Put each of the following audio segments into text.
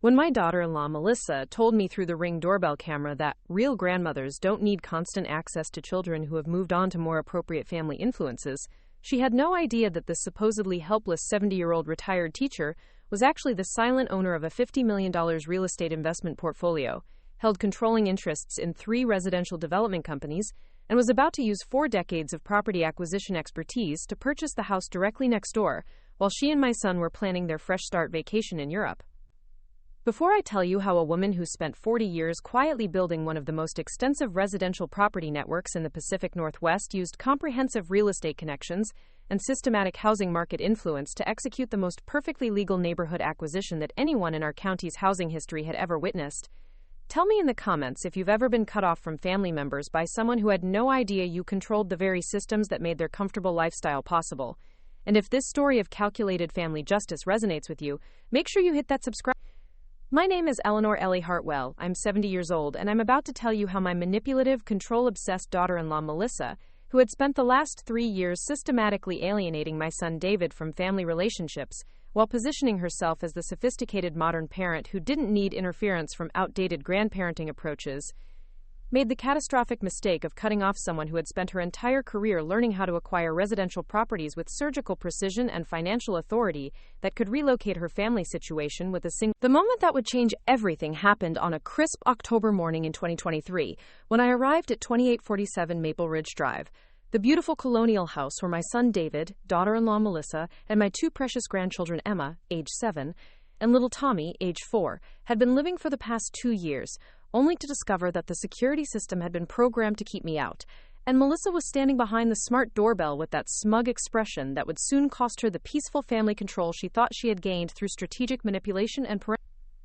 When my daughter-in-law Melissa told me through the Ring doorbell camera that real grandmothers don't need constant access to children who have moved on to more appropriate family influences, she had no idea that this supposedly helpless 70-year-old retired teacher was actually the silent owner of a $50 million real estate investment portfolio, held controlling interests in 3 residential development companies, and was about to use 4 decades of property acquisition expertise to purchase the house directly next door, while she and my son were planning their fresh start vacation in Europe. Before I tell you how a woman who spent 40 years quietly building one of the most extensive residential property networks in the Pacific Northwest used comprehensive real estate connections and systematic housing market influence to execute the most perfectly legal neighborhood acquisition that anyone in our county's housing history had ever witnessed, tell me in the comments if you've ever been cut off from family members by someone who had no idea you controlled the very systems that made their comfortable lifestyle possible. And if this story of calculated family justice resonates with you, make sure you hit that subscribe. My name is Eleanor Ellie Hartwell. I'm 70 years old, and I'm about to tell you how my manipulative, control-obsessed daughter-in-law Melissa, who had spent the last 3 years systematically alienating my son David from family relationships, while positioning herself as the sophisticated modern parent who didn't need interference from outdated grandparenting approaches, made the catastrophic mistake of cutting off someone who had spent her entire career learning how to acquire residential properties with surgical precision and financial authority that could relocate her family situation with a single. The moment that would change everything happened on a crisp October morning in 2023, when I arrived at 2847 Maple Ridge Drive, the beautiful colonial house where my son David, daughter-in-law Melissa, and my 2 precious grandchildren Emma, age 7, and little Tommy, age 4, had been living for the past 2 years, only to discover that the security system had been programmed to keep me out, and Melissa was standing behind the smart doorbell with that smug expression that would soon cost her the peaceful family control she thought she had gained through strategic manipulation and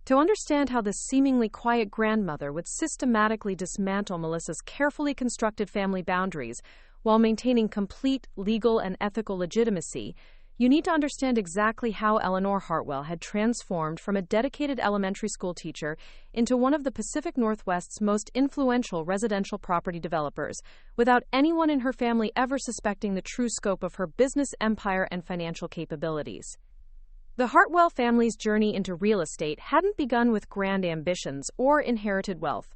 To understand how this seemingly quiet grandmother would systematically dismantle Melissa's carefully constructed family boundaries while maintaining complete legal and ethical legitimacy, you need to understand exactly how Eleanor Hartwell had transformed from a dedicated elementary school teacher into one of the Pacific Northwest's most influential residential property developers, without anyone in her family ever suspecting the true scope of her business empire and financial capabilities. The Hartwell family's journey into real estate hadn't begun with grand ambitions or inherited wealth.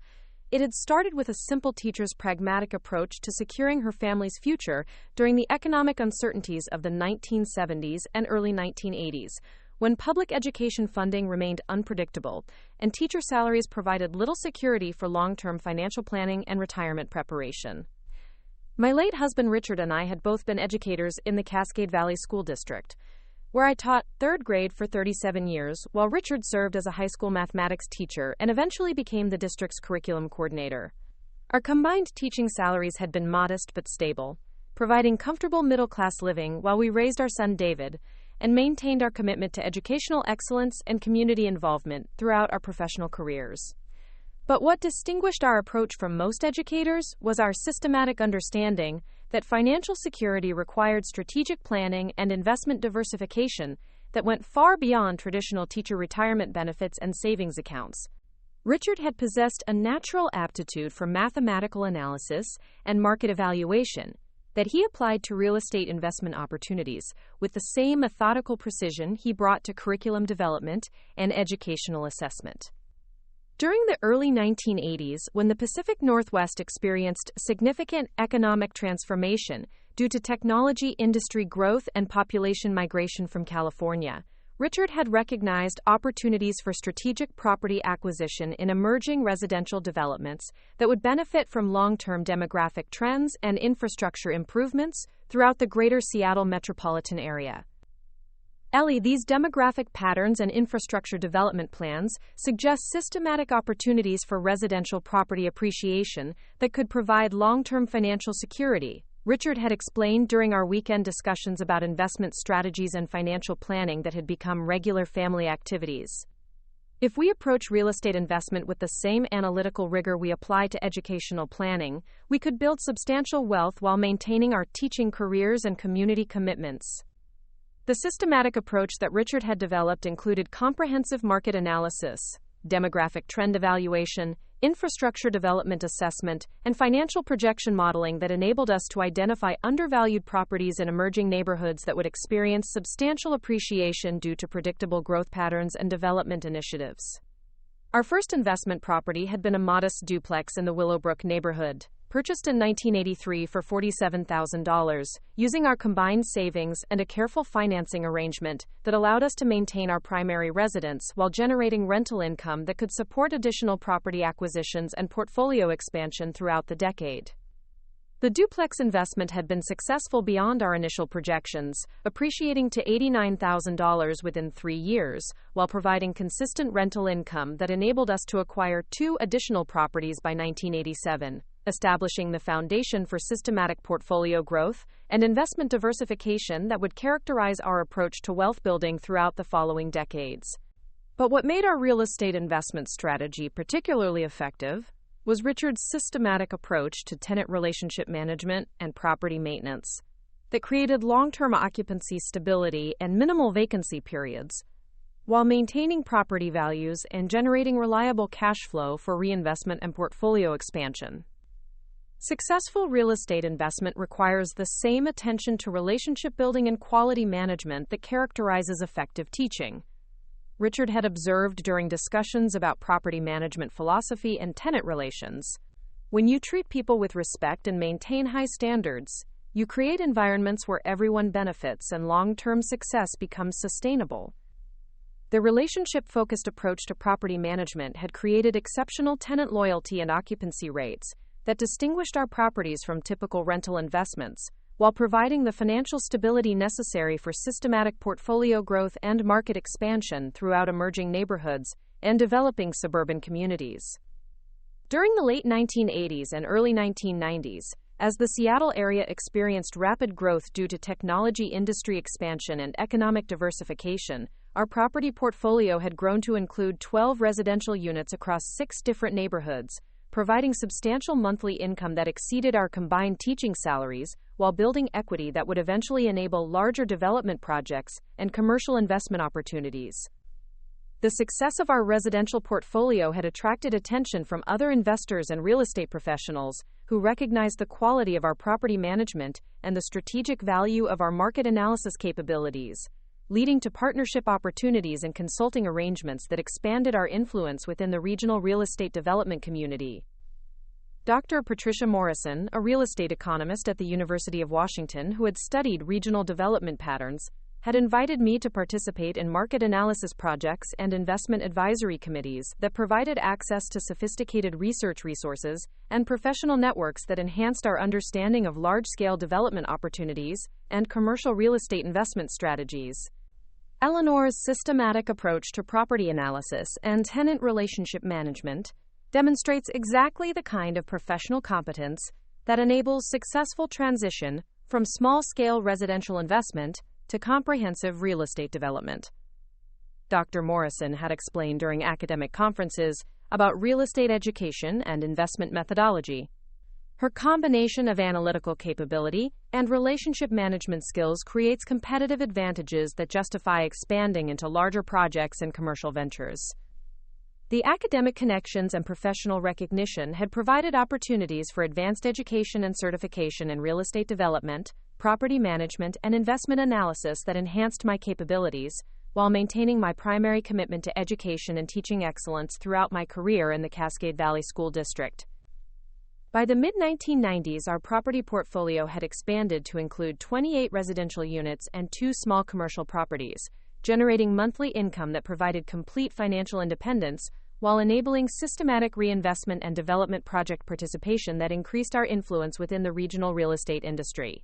It had started with a simple teacher's pragmatic approach to securing her family's future during the economic uncertainties of the 1970s and early 1980s, when public education funding remained unpredictable, and teacher salaries provided little security for long-term financial planning and retirement preparation. My late husband Richard and I had both been educators in the Cascade Valley School District, where I taught 3rd grade for 37 years, while Richard served as a high school mathematics teacher and eventually became the district's curriculum coordinator. Our combined teaching salaries had been modest but stable, providing comfortable middle-class living while we raised our son David and maintained our commitment to educational excellence and community involvement throughout our professional careers. But what distinguished our approach from most educators was our systematic understanding that financial security required strategic planning and investment diversification that went far beyond traditional teacher retirement benefits and savings accounts. Richard had possessed a natural aptitude for mathematical analysis and market evaluation that he applied to real estate investment opportunities with the same methodical precision he brought to curriculum development and educational assessment. During the early 1980s, when the Pacific Northwest experienced significant economic transformation due to technology industry growth and population migration from California, Richard had recognized opportunities for strategic property acquisition in emerging residential developments that would benefit from long-term demographic trends and infrastructure improvements throughout the greater Seattle metropolitan area. Ellie, these demographic patterns and infrastructure development plans suggest systematic opportunities for residential property appreciation that could provide long-term financial security, Richard had explained during our weekend discussions about investment strategies and financial planning that had become regular family activities. If we approach real estate investment with the same analytical rigor we apply to educational planning, we could build substantial wealth while maintaining our teaching careers and community commitments. The systematic approach that Richard had developed included comprehensive market analysis, demographic trend evaluation, infrastructure development assessment, and financial projection modeling that enabled us to identify undervalued properties in emerging neighborhoods that would experience substantial appreciation due to predictable growth patterns and development initiatives. Our first investment property had been a modest duplex in the Willowbrook neighborhood, purchased in 1983 for $47,000, using our combined savings and a careful financing arrangement that allowed us to maintain our primary residence while generating rental income that could support additional property acquisitions and portfolio expansion throughout the decade. The duplex investment had been successful beyond our initial projections, appreciating to $89,000 within 3 years, while providing consistent rental income that enabled us to acquire 2 additional properties by 1987, establishing the foundation for systematic portfolio growth and investment diversification that would characterize our approach to wealth building throughout the following decades. But what made our real estate investment strategy particularly effective was Richard's systematic approach to tenant relationship management and property maintenance that created long-term occupancy stability and minimal vacancy periods, while maintaining property values and generating reliable cash flow for reinvestment and portfolio expansion. Successful real estate investment requires the same attention to relationship building and quality management that characterizes effective teaching. Richard had observed during discussions about property management philosophy and tenant relations. When you treat people with respect and maintain high standards, you create environments where everyone benefits and long-term success becomes sustainable. The relationship-focused approach to property management had created exceptional tenant loyalty and occupancy rates that distinguished our properties from typical rental investments, while providing the financial stability necessary for systematic portfolio growth and market expansion throughout emerging neighborhoods and developing suburban communities. During the late 1980s and early 1990s, as the Seattle area experienced rapid growth due to technology industry expansion and economic diversification, our property portfolio had grown to include 12 residential units across 6 different neighborhoods, providing substantial monthly income that exceeded our combined teaching salaries, while building equity that would eventually enable larger development projects and commercial investment opportunities. The success of our residential portfolio had attracted attention from other investors and real estate professionals who recognized the quality of our property management and the strategic value of our market analysis capabilities, leading to partnership opportunities and consulting arrangements that expanded our influence within the regional real estate development community. Dr. Patricia Morrison, a real estate economist at the University of Washington who had studied regional development patterns, had invited me to participate in market analysis projects and investment advisory committees that provided access to sophisticated research resources and professional networks that enhanced our understanding of large-scale development opportunities and commercial real estate investment strategies. Eleanor's systematic approach to property analysis and tenant relationship management demonstrates exactly the kind of professional competence that enables successful transition from small-scale residential investment to comprehensive real estate development. Dr. Morrison had explained during academic conferences about real estate education and investment methodology. Her combination of analytical capability and relationship management skills creates competitive advantages that justify expanding into larger projects and commercial ventures. The academic connections and professional recognition had provided opportunities for advanced education and certification in real estate development, property management, and investment analysis that enhanced my capabilities, while maintaining my primary commitment to education and teaching excellence throughout my career in the Cascade Valley School District. By the mid-1990s, our property portfolio had expanded to include 28 residential units and 2 small commercial properties, generating monthly income that provided complete financial independence while enabling systematic reinvestment and development project participation that increased our influence within the regional real estate industry.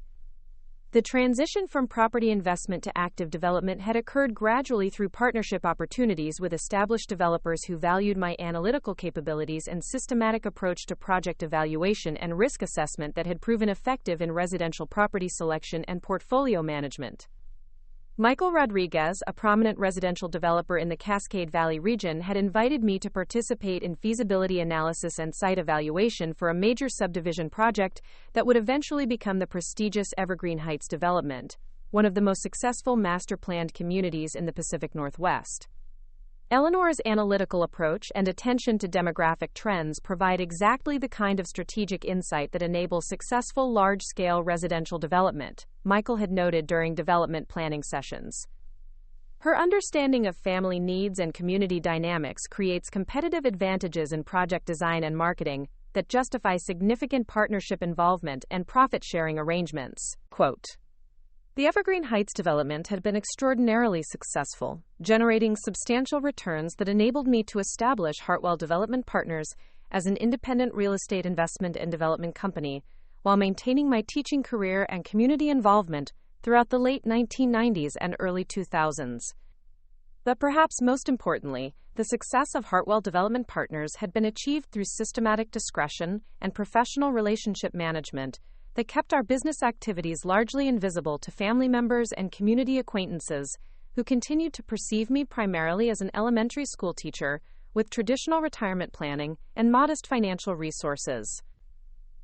The transition from property investment to active development had occurred gradually through partnership opportunities with established developers who valued my analytical capabilities and systematic approach to project evaluation and risk assessment that had proven effective in residential property selection and portfolio management. Michael Rodriguez, a prominent residential developer in the Cascade Valley region, had invited me to participate in feasibility analysis and site evaluation for a major subdivision project that would eventually become the prestigious Evergreen Heights development, one of the most successful master-planned communities in the Pacific Northwest. Eleanor's analytical approach and attention to demographic trends provide exactly the kind of strategic insight that enables successful large-scale residential development, Michael had noted during development planning sessions. Her understanding of family needs and community dynamics creates competitive advantages in project design and marketing that justify significant partnership involvement and profit-sharing arrangements. Quote, "The Evergreen Heights development had been extraordinarily successful, generating substantial returns that enabled me to establish Hartwell Development Partners as an independent real estate investment and development company, while maintaining my teaching career and community involvement throughout the late 1990s and early 2000s. But perhaps most importantly, the success of Hartwell Development Partners had been achieved through systematic discretion and professional relationship management that kept our business activities largely invisible to family members and community acquaintances who continued to perceive me primarily as an elementary school teacher with traditional retirement planning and modest financial resources.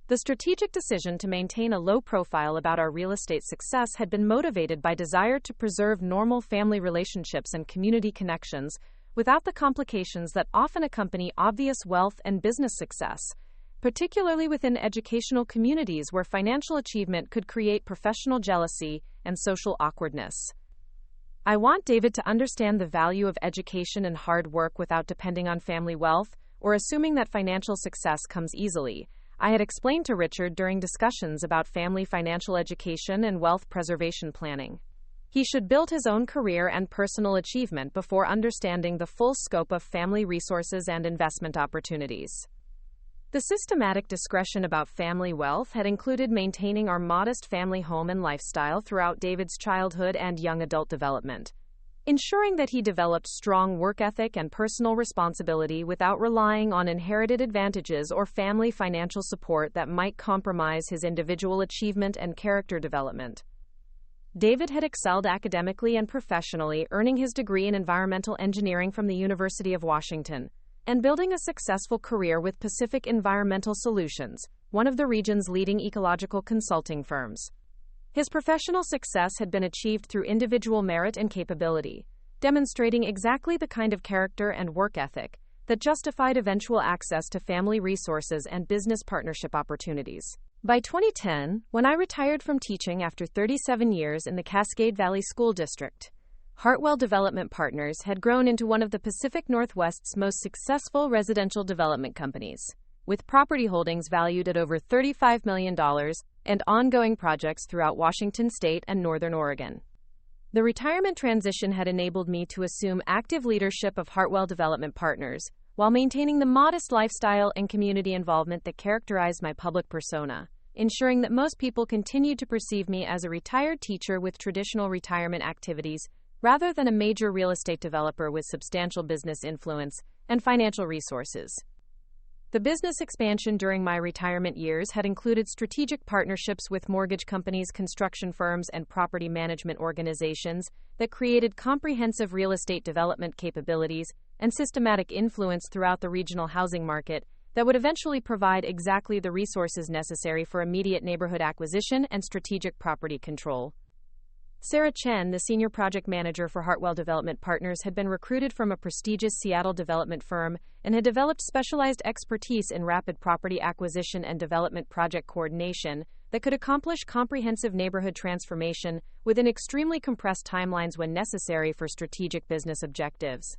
The strategic decision to maintain a low profile about our real estate success had been motivated by desire to preserve normal family relationships and community connections without the complications that often accompany obvious wealth and business success, particularly within educational communities where financial achievement could create professional jealousy and social awkwardness. I want David to understand the value of education and hard work without depending on family wealth or assuming that financial success comes easily," I had explained to Richard during discussions about family financial education and wealth preservation planning. He should build his own career and personal achievement before understanding the full scope of family resources and investment opportunities. The systematic discretion about family wealth had included maintaining our modest family home and lifestyle throughout David's childhood and young adult development, ensuring that he developed strong work ethic and personal responsibility without relying on inherited advantages or family financial support that might compromise his individual achievement and character development. David had excelled academically and professionally, earning his degree in environmental engineering from the University of Washington, and building a successful career with Pacific Environmental Solutions, one of the region's leading ecological consulting firms. His professional success had been achieved through individual merit and capability, demonstrating exactly the kind of character and work ethic that justified eventual access to family resources and business partnership opportunities. By 2010, when I retired from teaching after 37 years in the Cascade Valley School District, Hartwell Development Partners had grown into one of the Pacific Northwest's most successful residential development companies, with property holdings valued at over $35 million and ongoing projects throughout Washington state and Northern Oregon. The retirement transition had enabled me to assume active leadership of Hartwell Development Partners, while maintaining the modest lifestyle and community involvement that characterized my public persona, ensuring that most people continued to perceive me as a retired teacher with traditional retirement activities rather than a major real estate developer with substantial business influence and financial resources. The business expansion during my retirement years had included strategic partnerships with mortgage companies, construction firms, and property management organizations that created comprehensive real estate development capabilities and systematic influence throughout the regional housing market that would eventually provide exactly the resources necessary for immediate neighborhood acquisition and strategic property control. Sarah Chen, the senior project manager for Hartwell Development Partners, had been recruited from a prestigious Seattle development firm and had developed specialized expertise in rapid property acquisition and development project coordination that could accomplish comprehensive neighborhood transformation within extremely compressed timelines when necessary for strategic business objectives.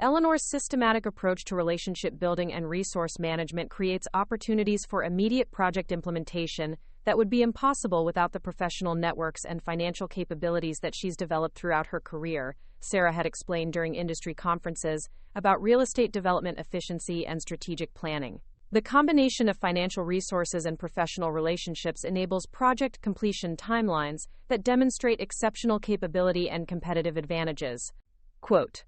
Eleanor's systematic approach to relationship building and resource management creates opportunities for immediate project implementation that would be impossible without the professional networks and financial capabilities that she's developed throughout her career, Sarah had explained during industry conferences about real estate development efficiency and strategic planning. The combination of financial resources and professional relationships enables project completion timelines that demonstrate exceptional capability and competitive advantages. Quote,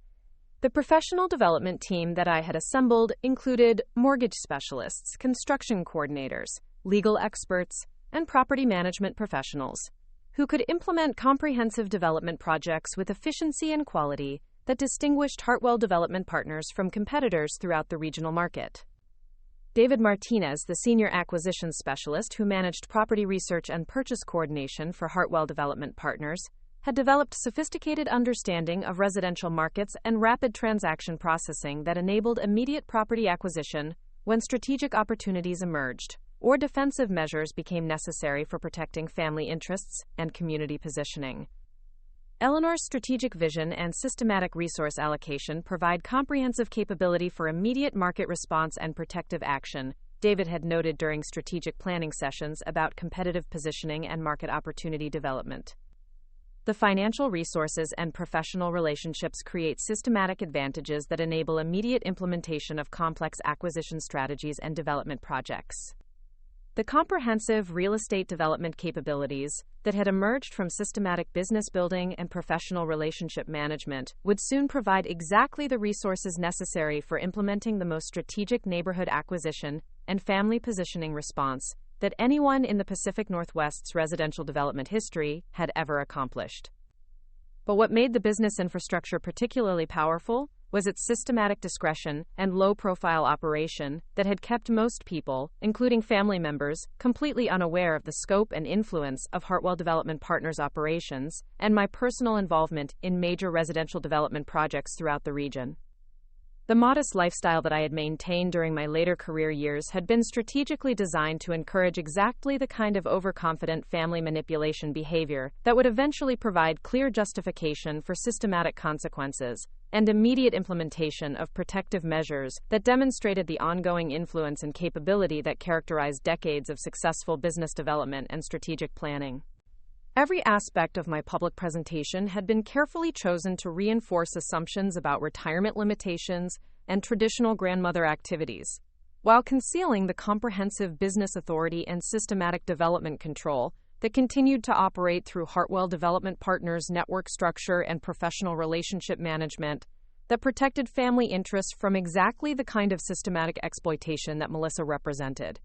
"The professional development team that I had assembled included mortgage specialists, construction coordinators, legal experts, and property management professionals who could implement comprehensive development projects with efficiency and quality that distinguished Hartwell Development Partners from competitors throughout the regional market." David Martinez, the senior acquisitions specialist who managed property research and purchase coordination for Hartwell Development Partners, had developed sophisticated understanding of residential markets and rapid transaction processing that enabled immediate property acquisition when strategic opportunities emerged or defensive measures became necessary for protecting family interests and community positioning. Eleanor's strategic vision and systematic resource allocation provide comprehensive capability for immediate market response and protective action, David had noted during strategic planning sessions about competitive positioning and market opportunity development. The financial resources and professional relationships create systematic advantages that enable immediate implementation of complex acquisition strategies and development projects. The comprehensive real estate development capabilities that had emerged from systematic business building and professional relationship management would soon provide exactly the resources necessary for implementing the most strategic neighborhood acquisition and family positioning response that anyone in the Pacific Northwest's residential development history had ever accomplished. But what made the business infrastructure particularly powerful was its systematic discretion and low-profile operation that had kept most people, including family members, completely unaware of the scope and influence of Hartwell Development Partners' operations and my personal involvement in major residential development projects throughout the region. The modest lifestyle that I had maintained during my later career years had been strategically designed to encourage exactly the kind of overconfident family manipulation behavior that would eventually provide clear justification for systematic consequences and immediate implementation of protective measures that demonstrated the ongoing influence and capability that characterized decades of successful business development and strategic planning. Every aspect of my public presentation had been carefully chosen to reinforce assumptions about retirement limitations and traditional grandmother activities, while concealing the comprehensive business authority and systematic development control that continued to operate through Hartwell Development Partners' network structure and professional relationship management that protected family interests from exactly the kind of systematic exploitation that Melissa represented.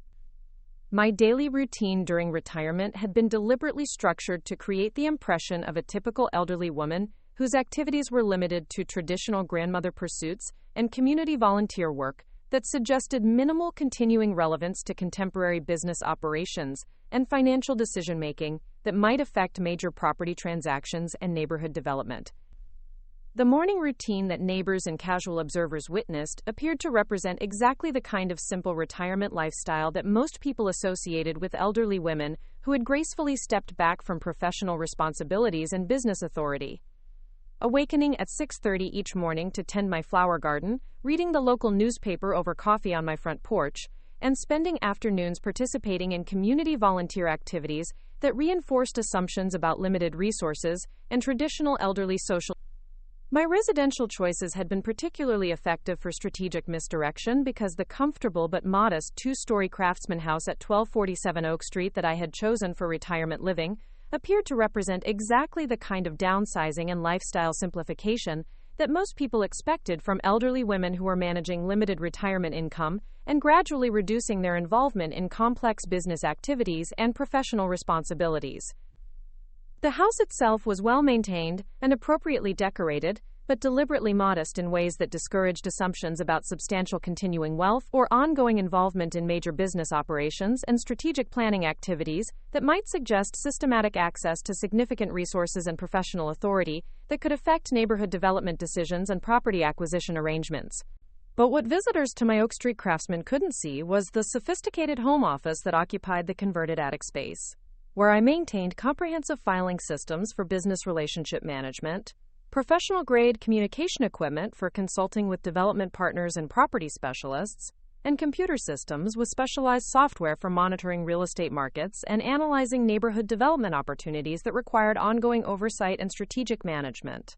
My daily routine during retirement had been deliberately structured to create the impression of a typical elderly woman whose activities were limited to traditional grandmother pursuits and community volunteer work that suggested minimal continuing relevance to contemporary business operations and financial decision-making that might affect major property transactions and neighborhood development. The morning routine that neighbors and casual observers witnessed appeared to represent exactly the kind of simple retirement lifestyle that most people associated with elderly women who had gracefully stepped back from professional responsibilities and business authority. Awakening at 6:30 each morning to tend my flower garden, reading the local newspaper over coffee on my front porch, and spending afternoons participating in community volunteer activities that reinforced assumptions about limited resources and traditional elderly social. My residential choices had been particularly effective for strategic misdirection because the comfortable but modest two-story craftsman house at 1247 Oak Street that I had chosen for retirement living appeared to represent exactly the kind of downsizing and lifestyle simplification that most people expected from elderly women who were managing limited retirement income and gradually reducing their involvement in complex business activities and professional responsibilities. The house itself was well maintained and appropriately decorated, but deliberately modest in ways that discouraged assumptions about substantial continuing wealth or ongoing involvement in major business operations and strategic planning activities that might suggest systematic access to significant resources and professional authority that could affect neighborhood development decisions and property acquisition arrangements. But what visitors to my Oak Street Craftsman couldn't see was the sophisticated home office that occupied the converted attic space, where I maintained comprehensive filing systems for business relationship management, professional-grade communication equipment for consulting with development partners and property specialists, and computer systems with specialized software for monitoring real estate markets and analyzing neighborhood development opportunities that required ongoing oversight and strategic management.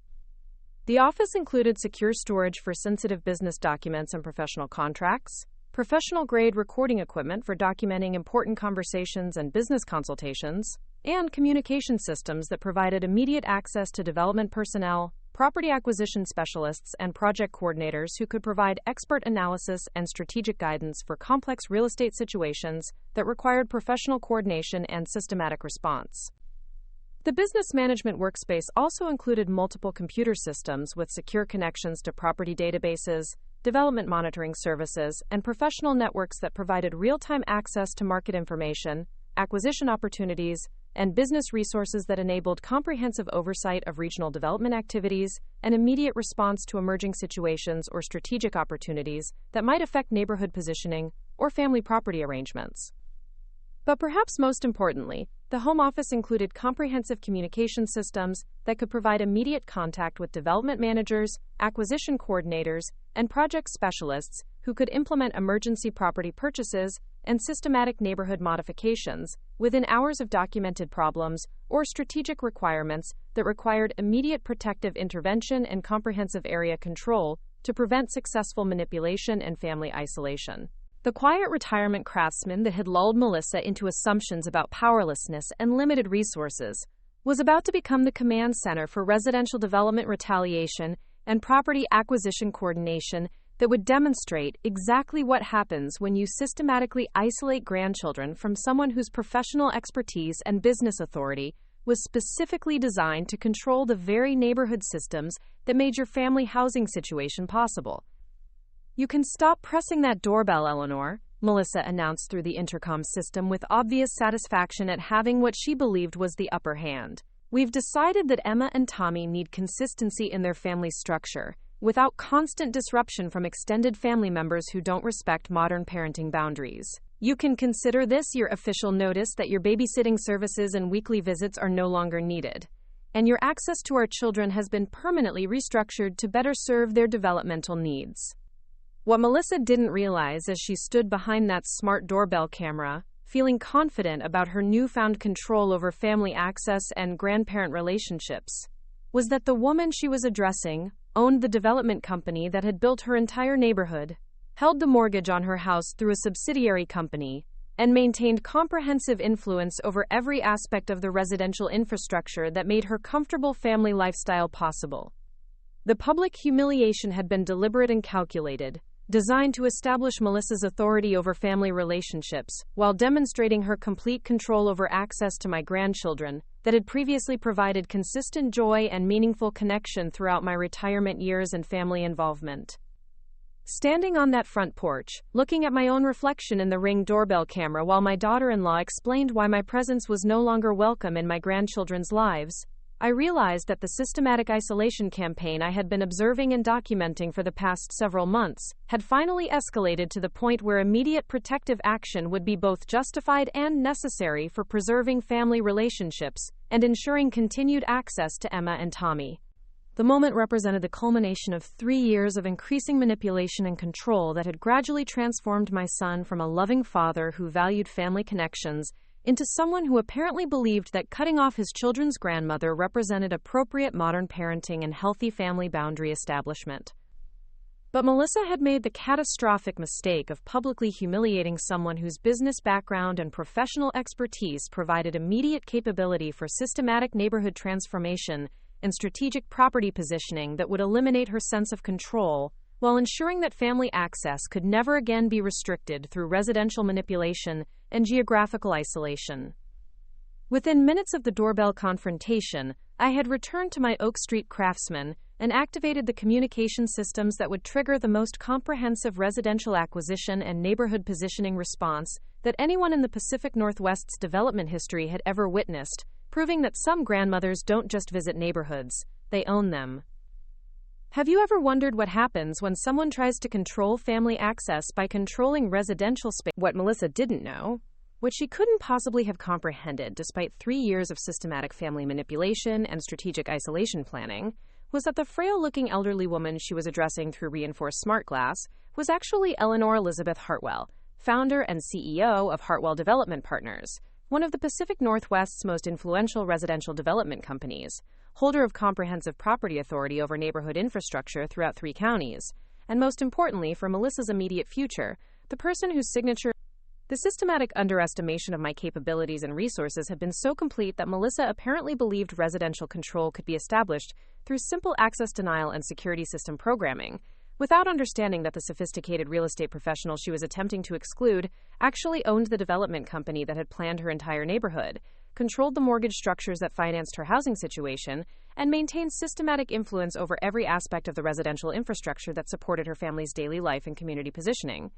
The office included secure storage for sensitive business documents and professional contracts, professional-grade recording equipment for documenting important conversations and business consultations, and communication systems that provided immediate access to development personnel, property acquisition specialists, and project coordinators who could provide expert analysis and strategic guidance for complex real estate situations that required professional coordination and systematic response. The business management workspace also included multiple computer systems with secure connections to property databases, development monitoring services, and professional networks that provided real-time access to market information, acquisition opportunities, and business resources that enabled comprehensive oversight of regional development activities and immediate response to emerging situations or strategic opportunities that might affect neighborhood positioning or family property arrangements. But perhaps most importantly, the The home office included comprehensive communication systems that could provide immediate contact with development managers, acquisition coordinators, and project specialists who could implement emergency property purchases and systematic neighborhood modifications within hours of documented problems or strategic requirements that required immediate protective intervention and comprehensive area control to prevent successful manipulation and family isolation. The quiet retirement craftsman that had lulled Melissa into assumptions about powerlessness and limited resources was about to become the command center for residential development retaliation and property acquisition coordination that would demonstrate exactly what happens when you systematically isolate grandchildren from someone whose professional expertise and business authority was specifically designed to control the very neighborhood systems that made your family housing situation possible. "You can stop pressing that doorbell, Eleanor," Melissa announced through the intercom system with obvious satisfaction at having what she believed was the upper hand. "We've decided that Emma and Tommy need consistency in their family structure, without constant disruption from extended family members who don't respect modern parenting boundaries. You can consider this your official notice that your babysitting services and weekly visits are no longer needed, and your access to our children has been permanently restructured to better serve their developmental needs." What Melissa didn't realize as she stood behind that smart doorbell camera, feeling confident about her newfound control over family access and grandparent relationships, was that the woman she was addressing owned the development company that had built her entire neighborhood, held the mortgage on her house through a subsidiary company, and maintained comprehensive influence over every aspect of the residential infrastructure that made her comfortable family lifestyle possible. The public humiliation had been deliberate and calculated, designed to establish Melissa's authority over family relationships, while demonstrating her complete control over access to my grandchildren that had previously provided consistent joy and meaningful connection throughout my retirement years and family involvement. Standing on that front porch, looking at my own reflection in the Ring doorbell camera while my daughter-in-law explained why my presence was no longer welcome in my grandchildren's lives, I realized that the systematic isolation campaign I had been observing and documenting for the past several months had finally escalated to the point where immediate protective action would be both justified and necessary for preserving family relationships and ensuring continued access to Emma and Tommy. The moment represented the culmination of 3 years of increasing manipulation and control that had gradually transformed my son from a loving father who valued family connections into someone who apparently believed that cutting off his children's grandmother represented appropriate modern parenting and healthy family boundary establishment. But Melissa had made the catastrophic mistake of publicly humiliating someone whose business background and professional expertise provided immediate capability for systematic neighborhood transformation and strategic property positioning that would eliminate her sense of control, while ensuring that family access could never again be restricted through residential manipulation and geographical isolation. Within minutes of the doorbell confrontation, I had returned to my Oak Street craftsman and activated the communication systems that would trigger the most comprehensive residential acquisition and neighborhood positioning response that anyone in the Pacific Northwest's development history had ever witnessed, proving that some grandmothers don't just visit neighborhoods, they own them. Have you ever wondered what happens when someone tries to control family access by controlling residential space? What Melissa didn't know, what she couldn't possibly have comprehended despite 3 years of systematic family manipulation and strategic isolation planning, was that the frail-looking elderly woman she was addressing through reinforced smart glass was actually Eleanor Elizabeth Hartwell, founder and CEO of Hartwell Development Partners, one of the Pacific Northwest's most influential residential development companies, holder of comprehensive property authority over neighborhood infrastructure throughout 3 counties, and most importantly for Melissa's immediate future, the person whose signature. The systematic underestimation of my capabilities and resources had been so complete that Melissa apparently believed residential control could be established through simple access denial and security system programming, without understanding that the sophisticated real estate professional she was attempting to exclude actually owned the development company that had planned her entire neighborhood, controlled the mortgage structures that financed her housing situation, and maintained systematic influence over every aspect of the residential infrastructure that supported her family's daily life and community positioning.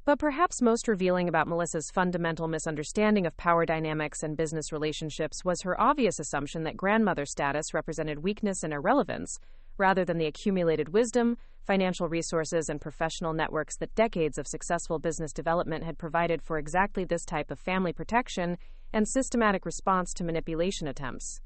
But perhaps most revealing about Melissa's fundamental misunderstanding of power dynamics and business relationships was her obvious assumption that grandmother status represented weakness and irrelevance, rather than the accumulated wisdom, financial resources, and professional networks that decades of successful business development had provided for exactly this type of family protection and systematic response to manipulation attempts.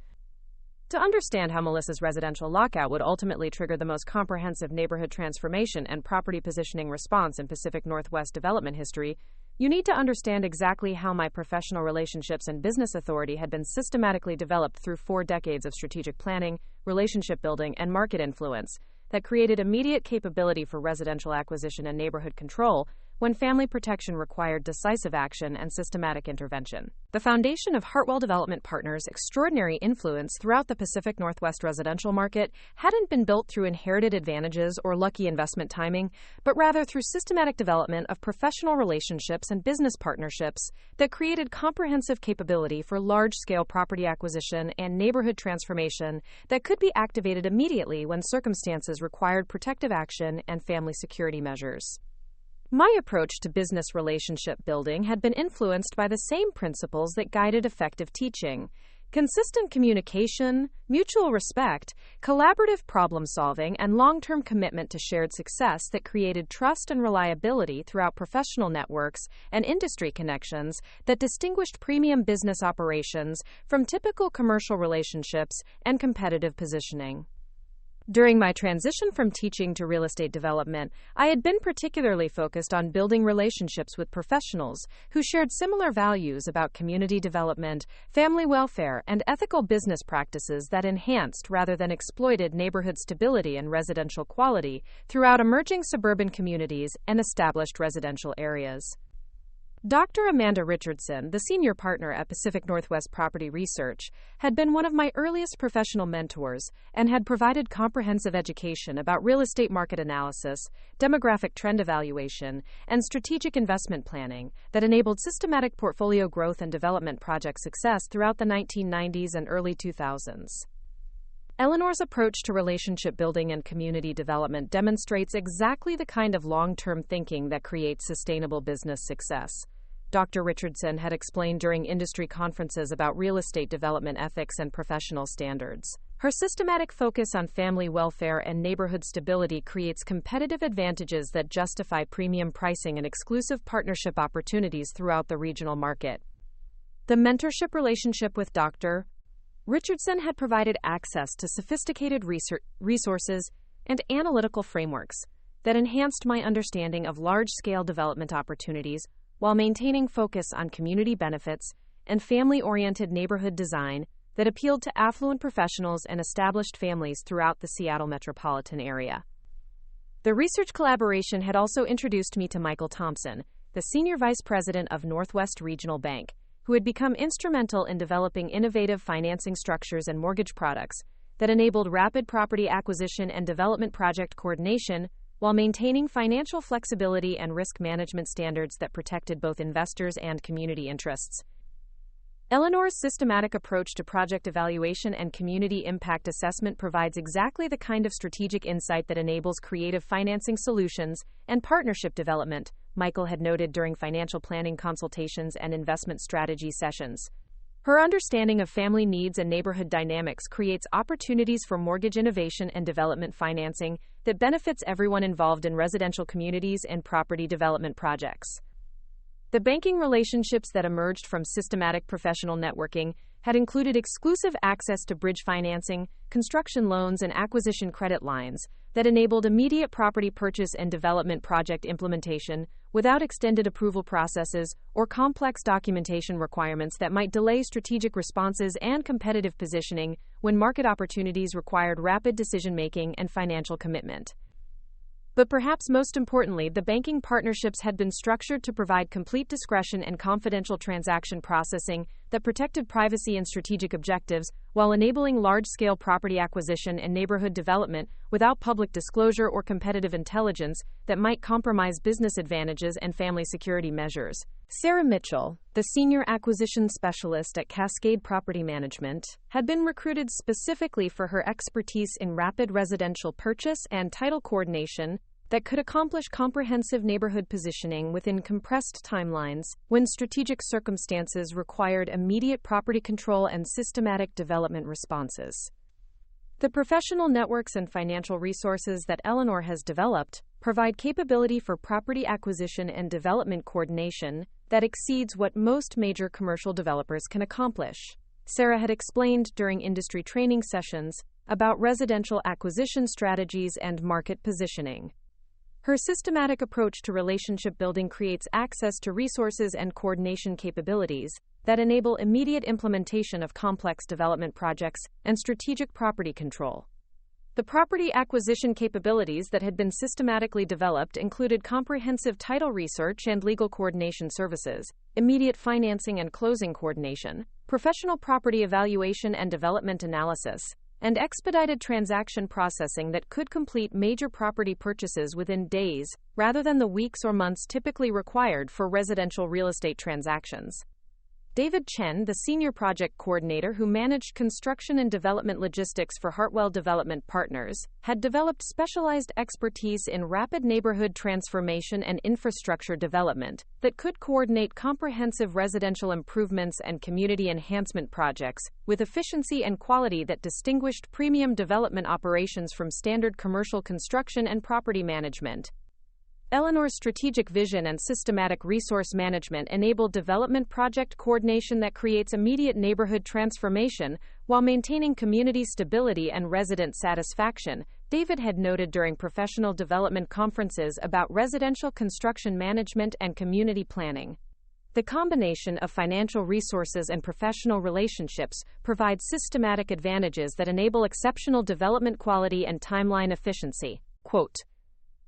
To understand how Melissa's residential lockout would ultimately trigger the most comprehensive neighborhood transformation and property positioning response in Pacific Northwest development history, you need to understand exactly how my professional relationships and business authority had been systematically developed through 4 decades of strategic planning, relationship building, and market influence that created immediate capability for residential acquisition and neighborhood control when family protection required decisive action and systematic intervention. The foundation of Hartwell Development Partners' extraordinary influence throughout the Pacific Northwest residential market hadn't been built through inherited advantages or lucky investment timing, but rather through systematic development of professional relationships and business partnerships that created comprehensive capability for large-scale property acquisition and neighborhood transformation that could be activated immediately when circumstances required protective action and family security measures. My approach to business relationship building had been influenced by the same principles that guided effective teaching: consistent communication, mutual respect, collaborative problem solving, and long-term commitment to shared success that created trust and reliability throughout professional networks and industry connections that distinguished premium business operations from typical commercial relationships and competitive positioning. During my transition from teaching to real estate development, I had been particularly focused on building relationships with professionals who shared similar values about community development, family welfare, and ethical business practices that enhanced rather than exploited neighborhood stability and residential quality throughout emerging suburban communities and established residential areas. Dr. Amanda Richardson, the senior partner at Pacific Northwest Property Research, had been one of my earliest professional mentors and had provided comprehensive education about real estate market analysis, demographic trend evaluation, and strategic investment planning that enabled systematic portfolio growth and development project success throughout the 1990s and early 2000s. Eleanor's approach to relationship building and community development demonstrates exactly the kind of long-term thinking that creates sustainable business success. Dr. Richardson had explained during industry conferences about real estate development ethics and professional standards. Her systematic focus on family welfare and neighborhood stability creates competitive advantages that justify premium pricing and exclusive partnership opportunities throughout the regional market. The mentorship relationship with Dr. Richardson had provided access to sophisticated resources and analytical frameworks that enhanced my understanding of large-scale development opportunities while maintaining focus on community benefits and family-oriented neighborhood design that appealed to affluent professionals and established families throughout the Seattle metropolitan area. The research collaboration had also introduced me to Michael Thompson, the Senior Vice President of Northwest Regional Bank, who had become instrumental in developing innovative financing structures and mortgage products that enabled rapid property acquisition and development project coordination while maintaining financial flexibility and risk management standards that protected both investors and community interests. Eleanor's systematic approach to project evaluation and community impact assessment provides exactly the kind of strategic insight that enables creative financing solutions and partnership development, Michael had noted during financial planning consultations and investment strategy sessions. Her understanding of family needs and neighborhood dynamics creates opportunities for mortgage innovation and development financing that benefits everyone involved in residential communities and property development projects. The banking relationships that emerged from systematic professional networking had included exclusive access to bridge financing, construction loans, and acquisition credit lines that enabled immediate property purchase and development project implementation without extended approval processes or complex documentation requirements that might delay strategic responses and competitive positioning when market opportunities required rapid decision-making and financial commitment. But perhaps most importantly, the banking partnerships had been structured to provide complete discretion and confidential transaction processing that protected privacy and strategic objectives while enabling large-scale property acquisition and neighborhood development without public disclosure or competitive intelligence that might compromise business advantages and family security measures. Sarah Mitchell, the senior acquisition specialist at Cascade Property Management, had been recruited specifically for her expertise in rapid residential purchase and title coordination that could accomplish comprehensive neighborhood positioning within compressed timelines when strategic circumstances required immediate property control and systematic development responses. The professional networks and financial resources that Eleanor has developed provide capability for property acquisition and development coordination that exceeds what most major commercial developers can accomplish. Sarah had explained during industry training sessions about residential acquisition strategies and market positioning. Her systematic approach to relationship building creates access to resources and coordination capabilities that enable immediate implementation of complex development projects and strategic property control. The property acquisition capabilities that had been systematically developed included comprehensive title research and legal coordination services, immediate financing and closing coordination, professional property evaluation and development analysis, and expedited transaction processing that could complete major property purchases within days, rather than the weeks or months typically required for residential real estate transactions. David Chen, the senior project coordinator who managed construction and development logistics for Hartwell Development Partners, had developed specialized expertise in rapid neighborhood transformation and infrastructure development that could coordinate comprehensive residential improvements and community enhancement projects with efficiency and quality that distinguished premium development operations from standard commercial construction and property management. Eleanor's strategic vision and systematic resource management enabled development project coordination that creates immediate neighborhood transformation while maintaining community stability and resident satisfaction, David had noted during professional development conferences about residential construction management and community planning. The combination of financial resources and professional relationships provides systematic advantages that enable exceptional development quality and timeline efficiency. Quote,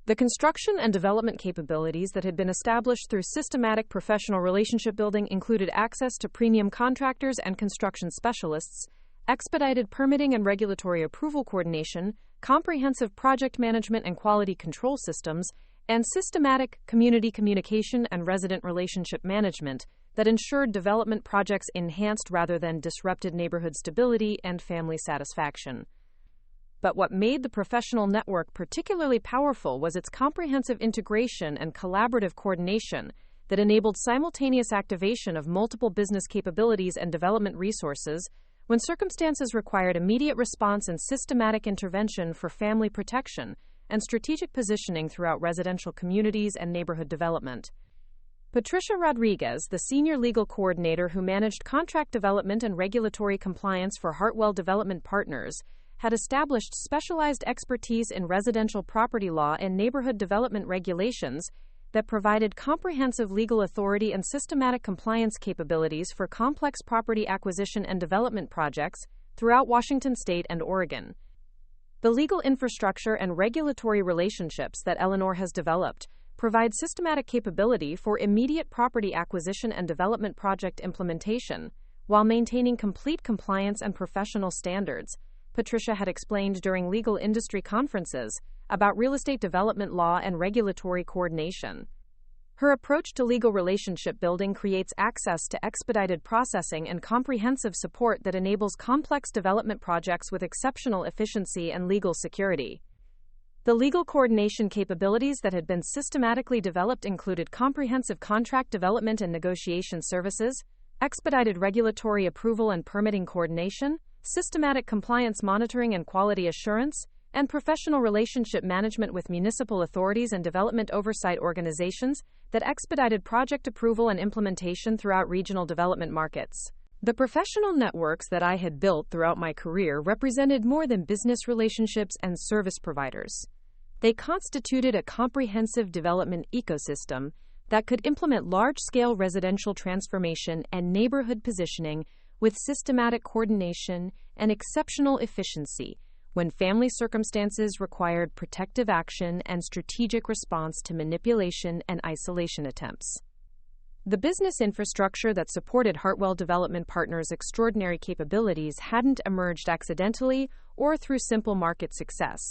"The construction and development capabilities that had been established through systematic professional relationship building included access to premium contractors and construction specialists, expedited permitting and regulatory approval coordination, comprehensive project management and quality control systems, and systematic community communication and resident relationship management that ensured development projects enhanced rather than disrupted neighborhood stability and family satisfaction." But what made the professional network particularly powerful was its comprehensive integration and collaborative coordination that enabled simultaneous activation of multiple business capabilities and development resources when circumstances required immediate response and systematic intervention for family protection and strategic positioning throughout residential communities and neighborhood development. Patricia Rodriguez, the senior legal coordinator who managed contract development and regulatory compliance for Hartwell Development Partners, had established specialized expertise in residential property law and neighborhood development regulations that provided comprehensive legal authority and systematic compliance capabilities for complex property acquisition and development projects throughout Washington state and Oregon. The legal infrastructure and regulatory relationships that Eleanor has developed provide systematic capability for immediate property acquisition and development project implementation, while maintaining complete compliance and professional standards, Patricia had explained during legal industry conferences about real estate development law and regulatory coordination. Her approach to legal relationship building creates access to expedited processing and comprehensive support that enables complex development projects with exceptional efficiency and legal security. The legal coordination capabilities that had been systematically developed included comprehensive contract development and negotiation services, expedited regulatory approval and permitting coordination, systematic compliance monitoring and quality assurance, and professional relationship management with municipal authorities and development oversight organizations that expedited project approval and implementation throughout regional development markets. The professional networks that I had built throughout my career represented more than business relationships and service providers. They constituted a comprehensive development ecosystem that could implement large-scale residential transformation and neighborhood positioning with systematic coordination and exceptional efficiency when family circumstances required protective action and strategic response to manipulation and isolation attempts. The business infrastructure that supported Hartwell Development Partners' extraordinary capabilities hadn't emerged accidentally or through simple market success,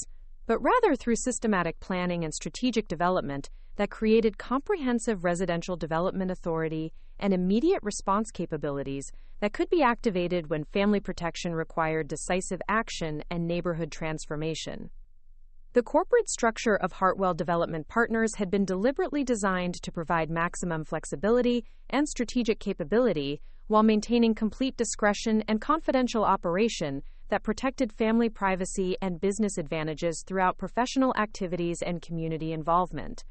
but rather through systematic planning and strategic development that created comprehensive residential development authority and immediate response capabilities that could be activated when family protection required decisive action and neighborhood transformation. The corporate structure of Hartwell Development Partners had been deliberately designed to provide maximum flexibility and strategic capability while maintaining complete discretion and confidential operation that protected family privacy and business advantages throughout professional activities and community involvement.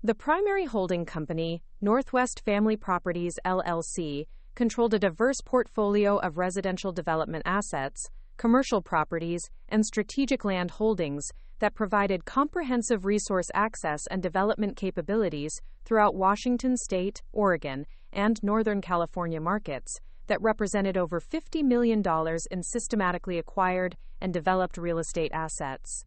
The primary holding company, Northwest Family Properties, LLC, controlled a diverse portfolio of residential development assets, commercial properties, and strategic land holdings that provided comprehensive resource access and development capabilities throughout Washington State, Oregon, and Northern California markets that represented over $50 million in systematically acquired and developed real estate assets.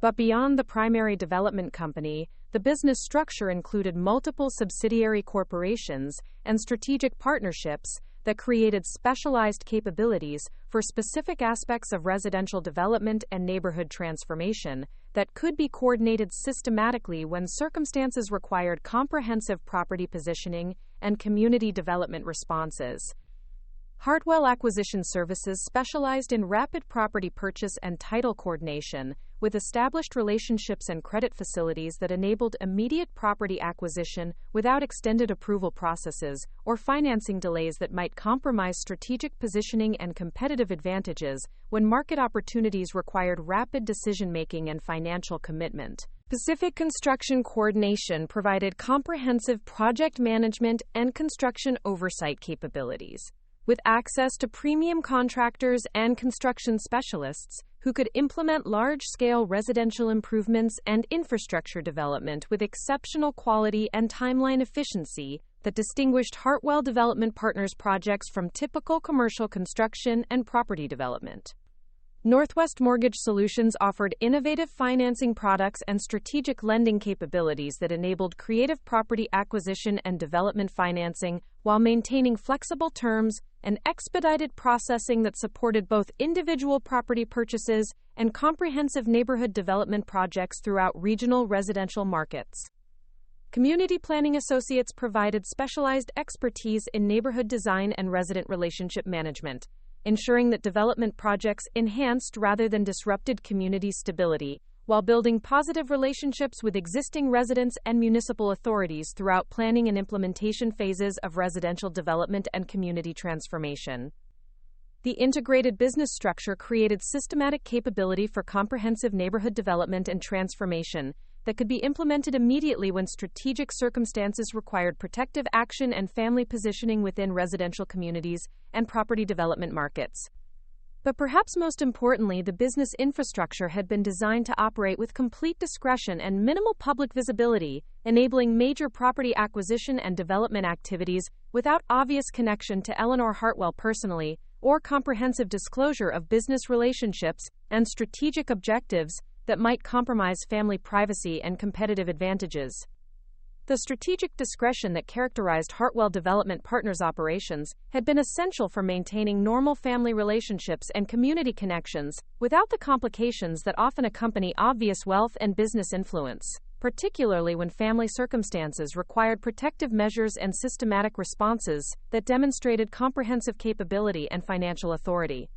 But beyond the primary development company, the business structure included multiple subsidiary corporations and strategic partnerships that created specialized capabilities for specific aspects of residential development and neighborhood transformation that could be coordinated systematically when circumstances required comprehensive property positioning and community development responses. Hartwell Acquisition Services specialized in rapid property purchase and title coordination, with established relationships and credit facilities that enabled immediate property acquisition without extended approval processes or financing delays that might compromise strategic positioning and competitive advantages when market opportunities required rapid decision-making and financial commitment. Pacific Construction Coordination provided comprehensive project management and construction oversight capabilities, with access to premium contractors and construction specialists who could implement large-scale residential improvements and infrastructure development with exceptional quality and timeline efficiency that distinguished Hartwell Development Partners projects from typical commercial construction and property development. Northwest Mortgage Solutions offered innovative financing products and strategic lending capabilities that enabled creative property acquisition and development financing while maintaining flexible terms and expedited processing that supported both individual property purchases and comprehensive neighborhood development projects throughout regional residential markets. Community Planning Associates provided specialized expertise in neighborhood design and resident relationship management, ensuring that development projects enhanced rather than disrupted community stability, while building positive relationships with existing residents and municipal authorities throughout planning and implementation phases of residential development and community transformation. The integrated business structure created systematic capability for comprehensive neighborhood development and transformation that could be implemented immediately when strategic circumstances required protective action and family positioning within residential communities and property development markets. But perhaps most importantly, the business infrastructure had been designed to operate with complete discretion and minimal public visibility, enabling major property acquisition and development activities without obvious connection to Eleanor Hartwell personally, or comprehensive disclosure of business relationships and strategic objectives that might compromise family privacy and competitive advantages. The strategic discretion that characterized Hartwell Development Partners' operations had been essential for maintaining normal family relationships and community connections without the complications that often accompany obvious wealth and business influence, particularly when family circumstances required protective measures and systematic responses that demonstrated comprehensive capability and financial authority.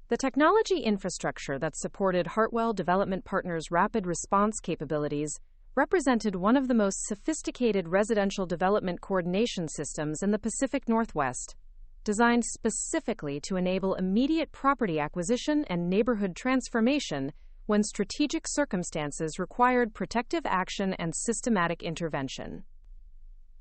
The technology infrastructure that supported Hartwell Development Partners' rapid response capabilities represented one of the most sophisticated residential development coordination systems in the Pacific Northwest, designed specifically to enable immediate property acquisition and neighborhood transformation when strategic circumstances required protective action and systematic intervention.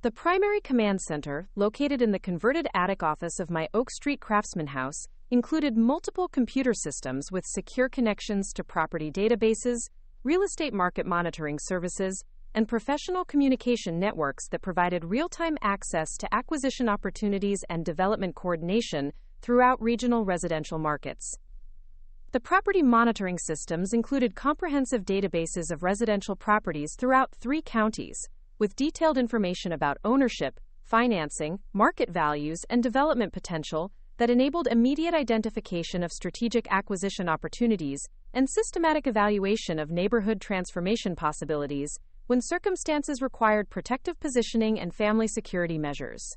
The primary command center, located in the converted attic office of my Oak Street Craftsman House, included multiple computer systems with secure connections to property databases, real estate market monitoring services, and professional communication networks that provided real-time access to acquisition opportunities and development coordination throughout regional residential markets. The property monitoring systems included comprehensive databases of residential properties throughout 3 counties, with detailed information about ownership, financing, market values, and development potential that enabled immediate identification of strategic acquisition opportunities and systematic evaluation of neighborhood transformation possibilities when circumstances required protective positioning and family security measures.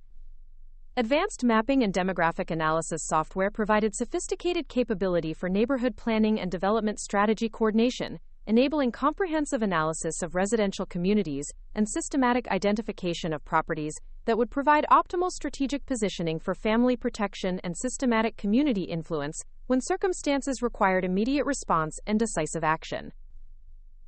Advanced mapping and demographic analysis software provided sophisticated capability for neighborhood planning and development strategy coordination, enabling comprehensive analysis of residential communities and systematic identification of properties that would provide optimal strategic positioning for family protection and systematic community influence when circumstances required immediate response and decisive action.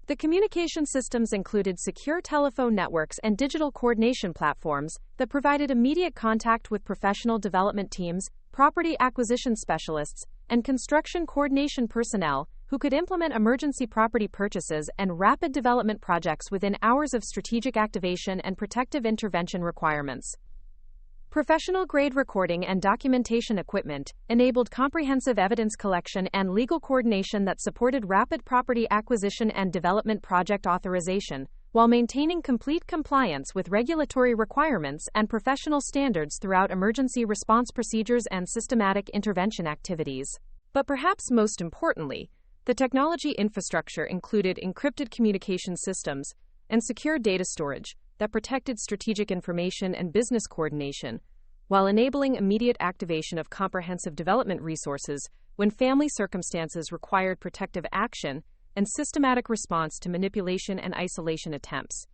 The communication systems included secure telephone networks and digital coordination platforms that provided immediate contact with professional development teams, property acquisition specialists, and construction coordination personnel who could implement emergency property purchases and rapid development projects within hours of strategic activation and protective intervention requirements. Professional-grade recording and documentation equipment enabled comprehensive evidence collection and legal coordination that supported rapid property acquisition and development project authorization, while maintaining complete compliance with regulatory requirements and professional standards throughout emergency response procedures and systematic intervention activities. But perhaps most importantly, the technology infrastructure included encrypted communication systems and secure data storage that protected strategic information and business coordination, while enabling immediate activation of comprehensive development resources when family circumstances required protective action and systematic response to manipulation and isolation attempts.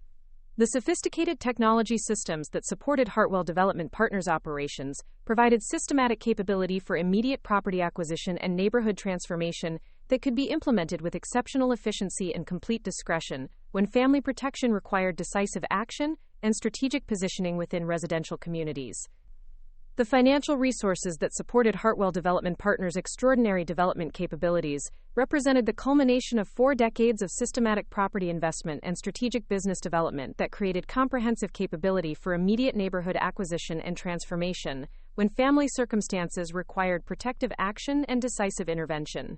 The sophisticated technology systems that supported Hartwell Development Partners operations provided systematic capability for immediate property acquisition and neighborhood transformation that could be implemented with exceptional efficiency and complete discretion when family protection required decisive action and strategic positioning within residential communities. The financial resources that supported Hartwell Development Partners' extraordinary development capabilities represented the culmination of 4 decades of systematic property investment and strategic business development that created comprehensive capability for immediate neighborhood acquisition and transformation when family circumstances required protective action and decisive intervention.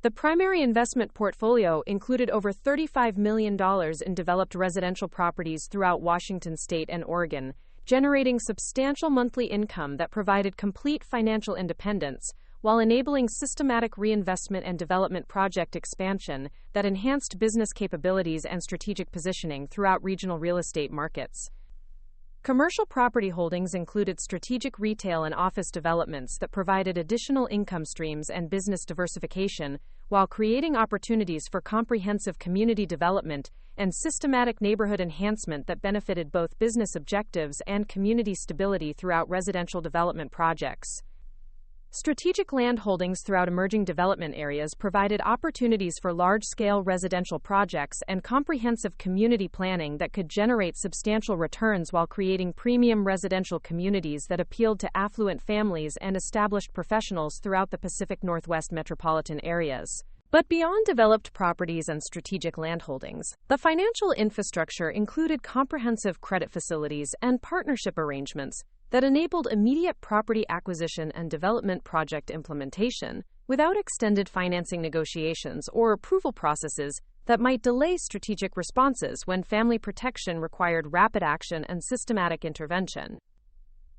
The primary investment portfolio included over $35 million in developed residential properties throughout Washington state and Oregon, generating substantial monthly income that provided complete financial independence, while enabling systematic reinvestment and development project expansion that enhanced business capabilities and strategic positioning throughout regional real estate markets. Commercial property holdings included strategic retail and office developments that provided additional income streams and business diversification, while creating opportunities for comprehensive community development and systematic neighborhood enhancement that benefited both business objectives and community stability throughout residential development projects. Strategic land holdings throughout emerging development areas provided opportunities for large-scale residential projects and comprehensive community planning that could generate substantial returns while creating premium residential communities that appealed to affluent families and established professionals throughout the Pacific Northwest metropolitan areas. But beyond developed properties and strategic land holdings, the financial infrastructure included comprehensive credit facilities and partnership arrangements that enabled immediate property acquisition and development project implementation without extended financing negotiations or approval processes that might delay strategic responses when family protection required rapid action and systematic intervention.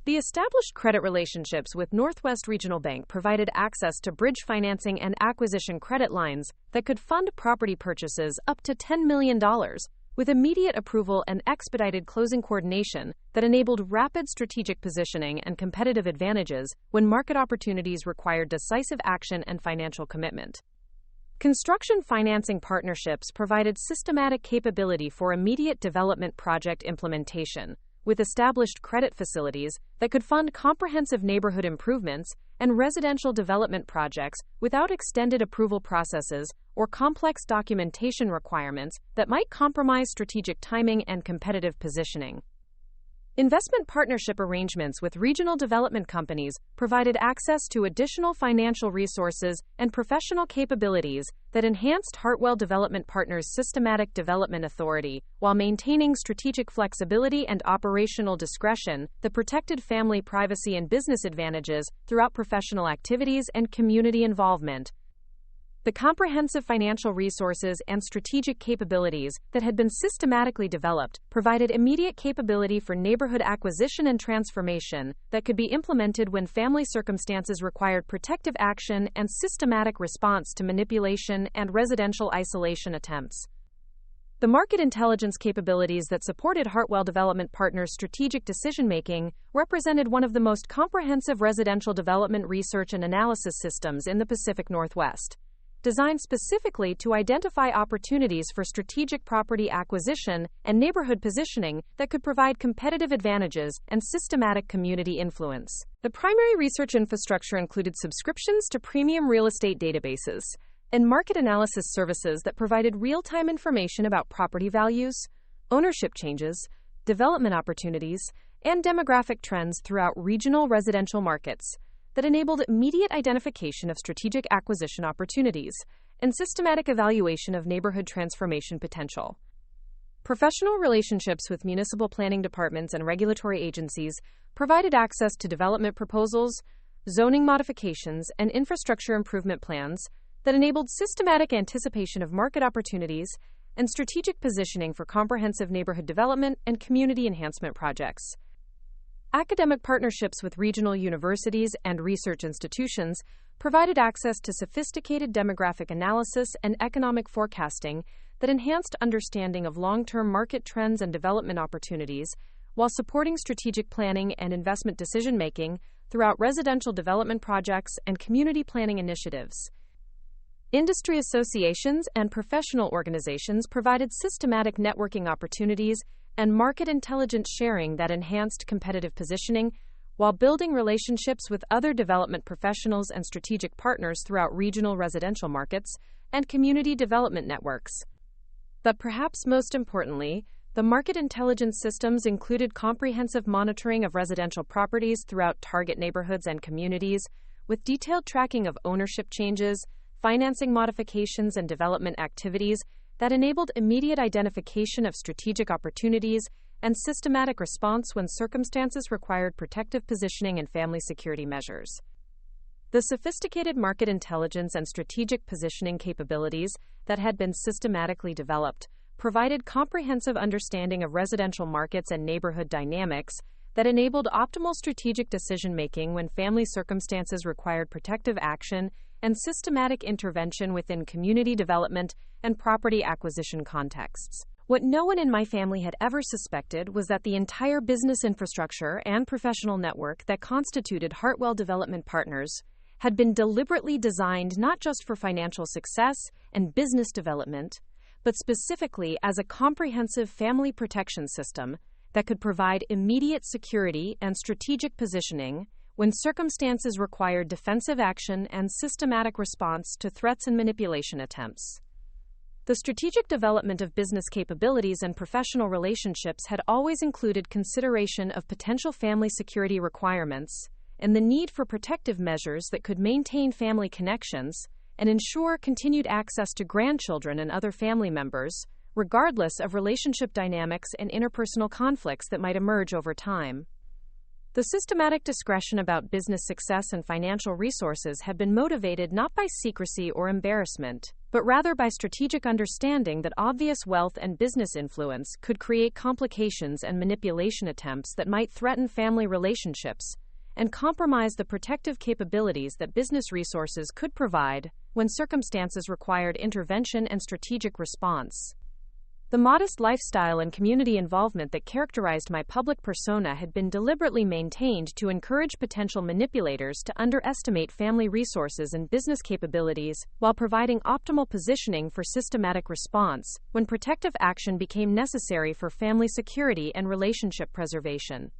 The established credit relationships with Northwest Regional Bank provided access to bridge financing and acquisition credit lines that could fund property purchases up to $10 million, with immediate approval and expedited closing coordination that enabled rapid strategic positioning and competitive advantages when market opportunities required decisive action and financial commitment. Construction financing partnerships provided systematic capability for immediate development project implementation, with established credit facilities that could fund comprehensive neighborhood improvements and residential development projects without extended approval processes or complex documentation requirements that might compromise strategic timing and competitive positioning. Investment partnership arrangements with regional development companies provided access to additional financial resources and professional capabilities that enhanced Hartwell Development Partners' systematic development authority while maintaining strategic flexibility and operational discretion that protected family privacy and business advantages throughout professional activities and community involvement. The comprehensive financial resources and strategic capabilities that had been systematically developed provided immediate capability for neighborhood acquisition and transformation that could be implemented when family circumstances required protective action and systematic response to manipulation and residential isolation attempts. The market intelligence capabilities that supported Hartwell Development Partners' strategic decision-making represented one of the most comprehensive residential development research and analysis systems in the Pacific Northwest. designed specifically to identify opportunities for strategic property acquisition and neighborhood positioning that could provide competitive advantages and systematic community influence. The primary research infrastructure included subscriptions to premium real estate databases and market analysis services that provided real-time information about property values, ownership changes, development opportunities, and demographic trends throughout regional residential markets that enabled immediate identification of strategic acquisition opportunities and systematic evaluation of neighborhood transformation potential. Professional relationships with municipal planning departments and regulatory agencies provided access to development proposals, zoning modifications, and infrastructure improvement plans that enabled systematic anticipation of market opportunities and strategic positioning for comprehensive neighborhood development and community enhancement projects. Academic partnerships with regional universities and research institutions provided access to sophisticated demographic analysis and economic forecasting that enhanced understanding of long-term market trends and development opportunities, while supporting strategic planning and investment decision-making throughout residential development projects and community planning initiatives. Industry associations and professional organizations provided systematic networking opportunities and market intelligence sharing that enhanced competitive positioning, while building relationships with other development professionals and strategic partners throughout regional residential markets and community development networks. But perhaps most importantly, the market intelligence systems included comprehensive monitoring of residential properties throughout target neighborhoods and communities, with detailed tracking of ownership changes, financing modifications, and development activities that enabled immediate identification of strategic opportunities and systematic response when circumstances required protective positioning and family security measures. The sophisticated market intelligence and strategic positioning capabilities that had been systematically developed provided comprehensive understanding of residential markets and neighborhood dynamics that enabled optimal strategic decision-making when family circumstances required protective action and systematic intervention within community development and property acquisition contexts. What no one in my family had ever suspected was that the entire business infrastructure and professional network that constituted Hartwell Development Partners had been deliberately designed not just for financial success and business development, but specifically as a comprehensive family protection system that could provide immediate security and strategic positioning when circumstances required defensive action and systematic response to threats and manipulation attempts. The strategic development of business capabilities and professional relationships had always included consideration of potential family security requirements and the need for protective measures that could maintain family connections and ensure continued access to grandchildren and other family members, regardless of relationship dynamics and interpersonal conflicts that might emerge over time. The systematic discretion about business success and financial resources had been motivated not by secrecy or embarrassment, but rather by strategic understanding that obvious wealth and business influence could create complications and manipulation attempts that might threaten family relationships and compromise the protective capabilities that business resources could provide when circumstances required intervention and strategic response. The modest lifestyle and community involvement that characterized my public persona had been deliberately maintained to encourage potential manipulators to underestimate family resources and business capabilities while providing optimal positioning for systematic response when protective action became necessary for family security and relationship preservation.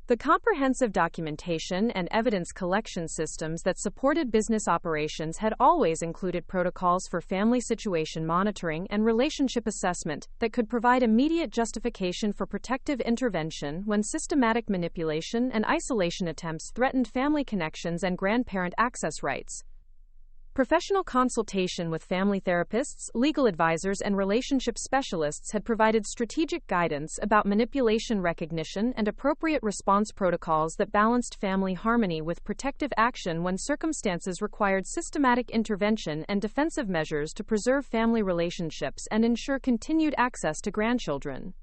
The comprehensive documentation and evidence collection systems that supported business operations had always included protocols for family situation monitoring and relationship assessment that could provide immediate justification for protective intervention when systematic manipulation and isolation attempts threatened family connections and grandparent access rights. Professional consultation with family therapists, legal advisors, and relationship specialists had provided strategic guidance about manipulation recognition and appropriate response protocols that balanced family harmony with protective action when circumstances required systematic intervention and defensive measures to preserve family relationships and ensure continued access to grandchildren.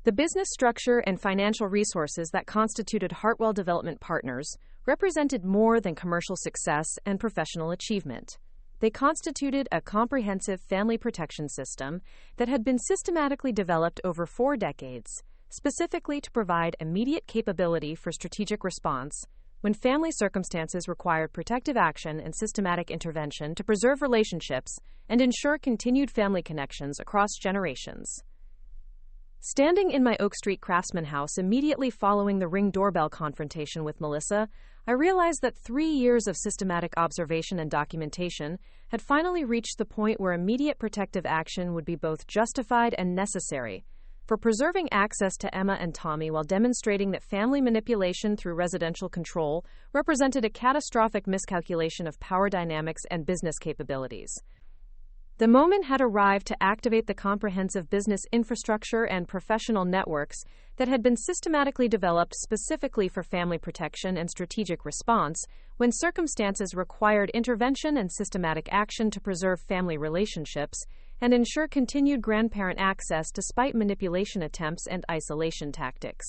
The business structure and financial resources that constituted Hartwell Development Partners represented more than commercial success and professional achievement. They constituted a comprehensive family protection system that had been systematically developed over 4 decades, specifically to provide immediate capability for strategic response, when family circumstances required protective action and systematic intervention to preserve relationships and ensure continued family connections across generations. Standing in my Oak Street Craftsman house immediately following the Ring doorbell confrontation with Melissa, I realized that 3 years of systematic observation and documentation had finally reached the point where immediate protective action would be both justified and necessary for preserving access to Emma and Tommy while demonstrating that family manipulation through residential control represented a catastrophic miscalculation of power dynamics and business capabilities. The moment had arrived to activate the comprehensive business infrastructure and professional networks that had been systematically developed specifically for family protection and strategic response when circumstances required intervention and systematic action to preserve family relationships and ensure continued grandparent access despite manipulation attempts and isolation tactics.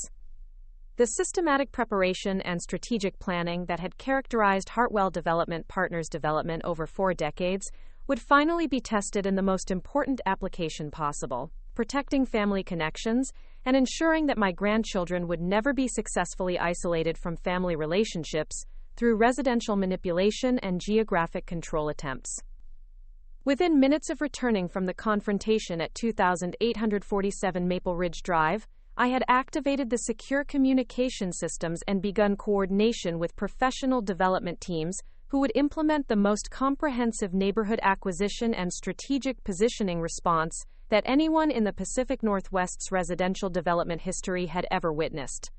The systematic preparation and strategic planning that had characterized Hartwell Development Partners' development over 4 decades would finally be tested in the most important application possible, protecting family connections and ensuring that my grandchildren would never be successfully isolated from family relationships through residential manipulation and geographic control attempts. Within minutes of returning from the confrontation at 2847 Maple Ridge Drive, I had activated the secure communication systems and begun coordination with professional development teams who would implement the most comprehensive neighborhood acquisition and strategic positioning response that anyone in the Pacific Northwest's residential development history had ever witnessed.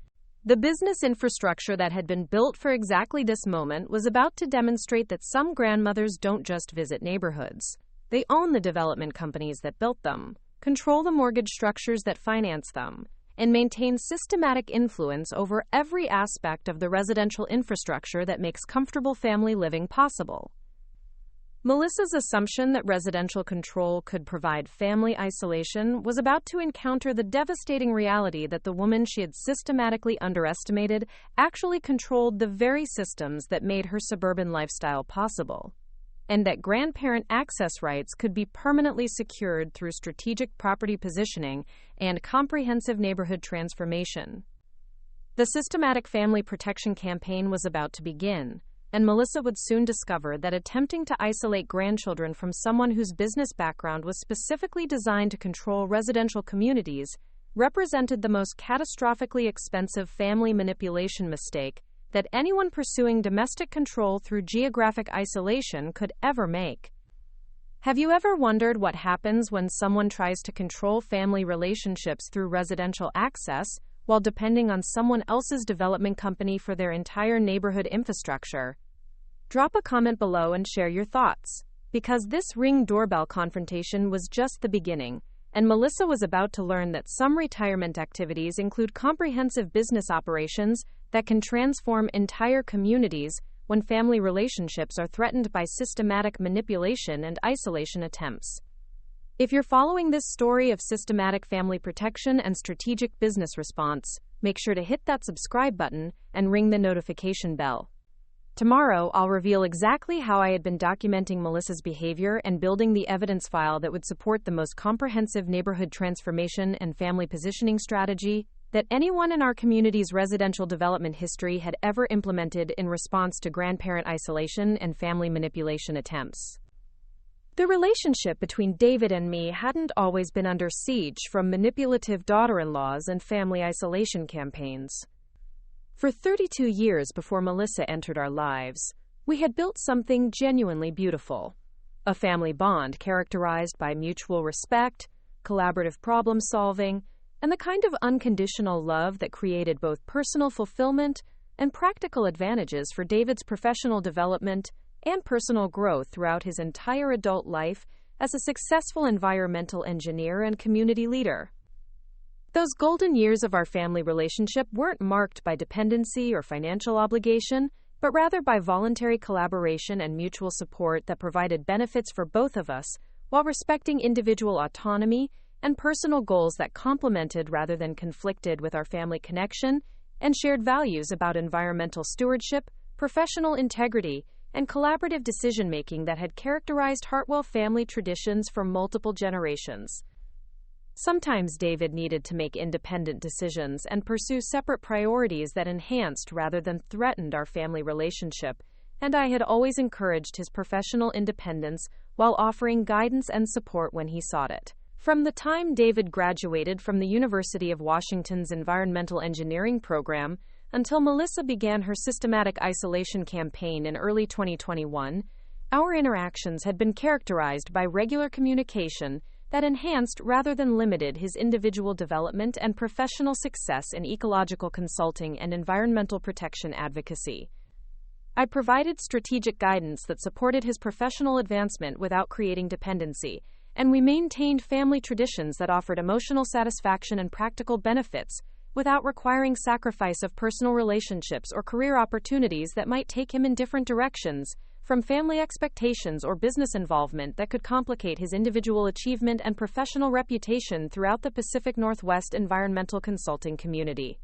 The business infrastructure that had been built for exactly this moment was about to demonstrate that some grandmothers don't just visit neighborhoods. They own the development companies that built them, control the mortgage structures that finance them, and maintain systematic influence over every aspect of the residential infrastructure that makes comfortable family living possible. Melissa's assumption that residential control could provide family isolation was about to encounter the devastating reality that the woman she had systematically underestimated actually controlled the very systems that made her suburban lifestyle possible, and that grandparent access rights could be permanently secured through strategic property positioning and comprehensive neighborhood transformation. The systematic family protection campaign was about to begin, and Melissa would soon discover that attempting to isolate grandchildren from someone whose business background was specifically designed to control residential communities represented the most catastrophically expensive family manipulation mistake that anyone pursuing domestic control through geographic isolation could ever make. Have you ever wondered what happens when someone tries to control family relationships through residential access while depending on someone else's development company for their entire neighborhood infrastructure? Drop a comment below and share your thoughts, because this Ring doorbell confrontation was just the beginning, and Melissa was about to learn that some retirement activities include comprehensive business operations that can transform entire communities when family relationships are threatened by systematic manipulation and isolation attempts. If you're following this story of systematic family protection and strategic business response, make sure to hit that subscribe button and ring the notification bell. Tomorrow, I'll reveal exactly how I had been documenting Melissa's behavior and building the evidence file that would support the most comprehensive neighborhood transformation and family positioning strategy that anyone in our community's residential development history had ever implemented in response to grandparent isolation and family manipulation attempts. The relationship between David and me hadn't always been under siege from manipulative daughter-in-laws and family isolation campaigns. For 32 years before Melissa entered our lives, we had built something genuinely beautiful. A family bond characterized by mutual respect, collaborative problem-solving, and the kind of unconditional love that created both personal fulfillment and practical advantages for David's professional development and personal growth throughout his entire adult life as a successful environmental engineer and community leader. Those golden years of our family relationship weren't marked by dependency or financial obligation, but rather by voluntary collaboration and mutual support that provided benefits for both of us while respecting individual autonomy and personal goals that complemented rather than conflicted with our family connection and shared values about environmental stewardship, professional integrity, and collaborative decision-making that had characterized Hartwell family traditions for multiple generations. Sometimes David needed to make independent decisions and pursue separate priorities that enhanced rather than threatened our family relationship, and I had always encouraged his professional independence while offering guidance and support when he sought it. From the time David graduated from the University of Washington's Environmental Engineering program until Melissa began her systematic isolation campaign in early 2021, our interactions had been characterized by regular communication that enhanced rather than limited his individual development and professional success in ecological consulting and environmental protection advocacy. I provided strategic guidance that supported his professional advancement without creating dependency, and we maintained family traditions that offered emotional satisfaction and practical benefits without requiring sacrifice of personal relationships or career opportunities that might take him in different directions, from family expectations or business involvement that could complicate his individual achievement and professional reputation throughout the Pacific Northwest environmental consulting community.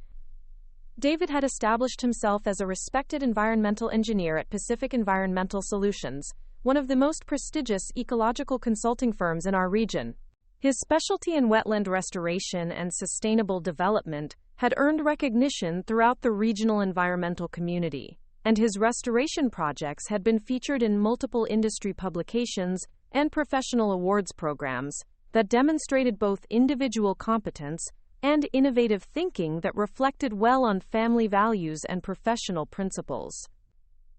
David had established himself as a respected environmental engineer at Pacific Environmental Solutions, one of the most prestigious ecological consulting firms in our region. His specialty in wetland restoration and sustainable development had earned recognition throughout the regional environmental community, and his restoration projects had been featured in multiple industry publications and professional awards programs that demonstrated both individual competence and innovative thinking that reflected well on family values and professional principles.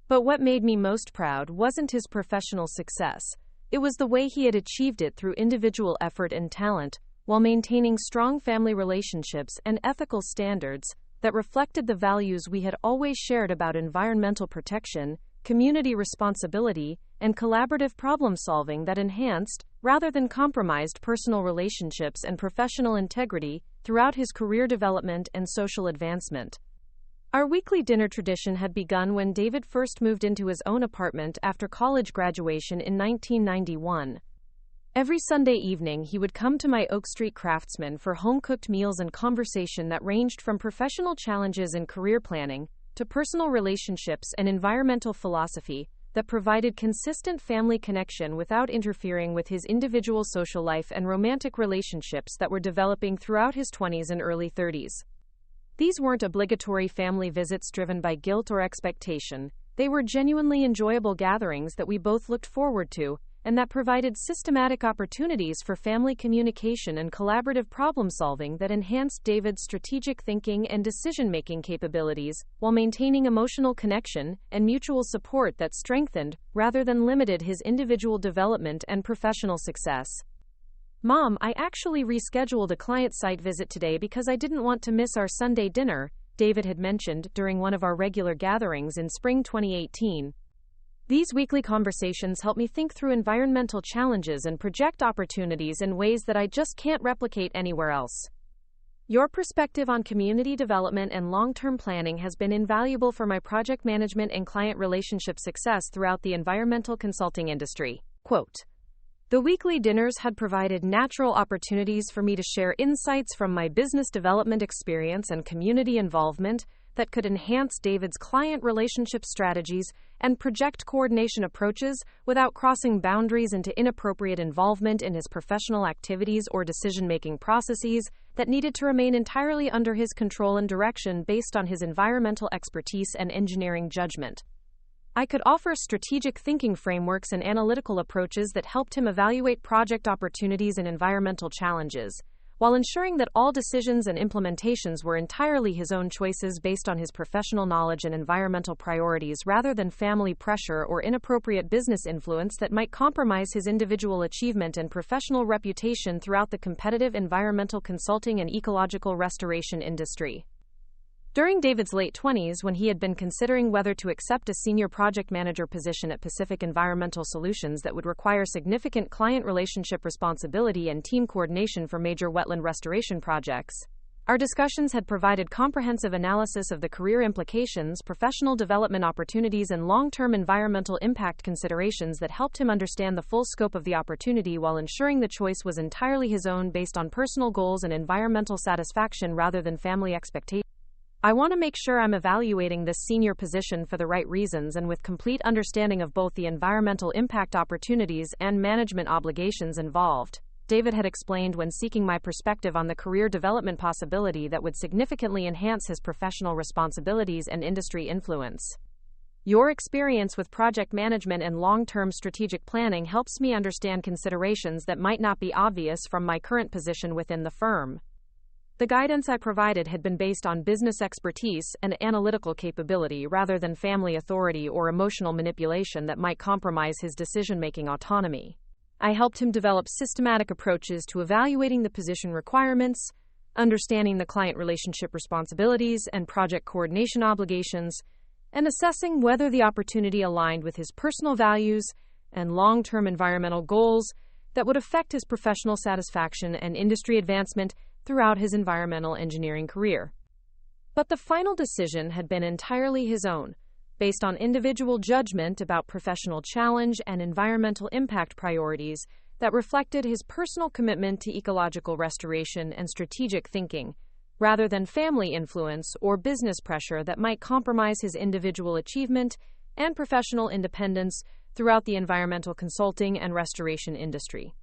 But what made me most proud wasn't his professional success. It was the way he had achieved it through individual effort and talent, while maintaining strong family relationships and ethical standards that reflected the values we had always shared about environmental protection, community responsibility, and collaborative problem-solving that enhanced, rather than compromised, personal relationships and professional integrity throughout his career development and social advancement. Our weekly dinner tradition had begun when David first moved into his own apartment after college graduation in 1991. Every Sunday evening, he would come to my Oak Street Craftsman for home-cooked meals and conversation that ranged from professional challenges in career planning to personal relationships and environmental philosophy that provided consistent family connection without interfering with his individual social life and romantic relationships that were developing throughout his 20s and early 30s. These weren't obligatory family visits driven by guilt or expectation. They were genuinely enjoyable gatherings that we both looked forward to, and that provided systematic opportunities for family communication and collaborative problem-solving that enhanced David's strategic thinking and decision-making capabilities, while maintaining emotional connection and mutual support that strengthened, rather than limited, his individual development and professional success. "Mom, I actually rescheduled a client site visit today because I didn't want to miss our Sunday dinner," David had mentioned during one of our regular gatherings in spring 2018. These weekly conversations help me think through environmental challenges and project opportunities in ways that I just can't replicate anywhere else. Your perspective on community development and long-term planning has been invaluable for my project management and client relationship success throughout the environmental consulting industry. Quote, "The weekly dinners had provided natural opportunities for me to share insights from my business development experience and community involvement that could enhance David's client relationship strategies and project coordination approaches without crossing boundaries into inappropriate involvement in his professional activities or decision-making processes that needed to remain entirely under his control and direction based on his environmental expertise and engineering judgment. I could offer strategic thinking frameworks and analytical approaches that helped him evaluate project opportunities and environmental challenges, while ensuring that all decisions and implementations were entirely his own choices based on his professional knowledge and environmental priorities rather than family pressure or inappropriate business influence that might compromise his individual achievement and professional reputation throughout the competitive environmental consulting and ecological restoration industry." During David's late 20s, when he had been considering whether to accept a senior project manager position at Pacific Environmental Solutions that would require significant client relationship responsibility and team coordination for major wetland restoration projects, our discussions had provided comprehensive analysis of the career implications, professional development opportunities, and long-term environmental impact considerations that helped him understand the full scope of the opportunity while ensuring the choice was entirely his own based on personal goals and environmental satisfaction rather than family expectations. I want to make sure I'm evaluating this senior position for the right reasons and with complete understanding of both the environmental impact opportunities and management obligations involved. David had explained when seeking my perspective on the career development possibility that would significantly enhance his professional responsibilities and industry influence. Your experience with project management and long-term strategic planning helps me understand considerations that might not be obvious from my current position within the firm. The guidance I provided had been based on business expertise and analytical capability rather than family authority or emotional manipulation that might compromise his decision-making autonomy. I helped him develop systematic approaches to evaluating the position requirements, understanding the client relationship responsibilities and project coordination obligations, and assessing whether the opportunity aligned with his personal values and long-term environmental goals that would affect his professional satisfaction and industry advancement throughout his environmental engineering career. But the final decision had been entirely his own, based on individual judgment about professional challenge and environmental impact priorities that reflected his personal commitment to ecological restoration and strategic thinking, rather than family influence or business pressure that might compromise his individual achievement and professional independence throughout the environmental consulting and restoration industry.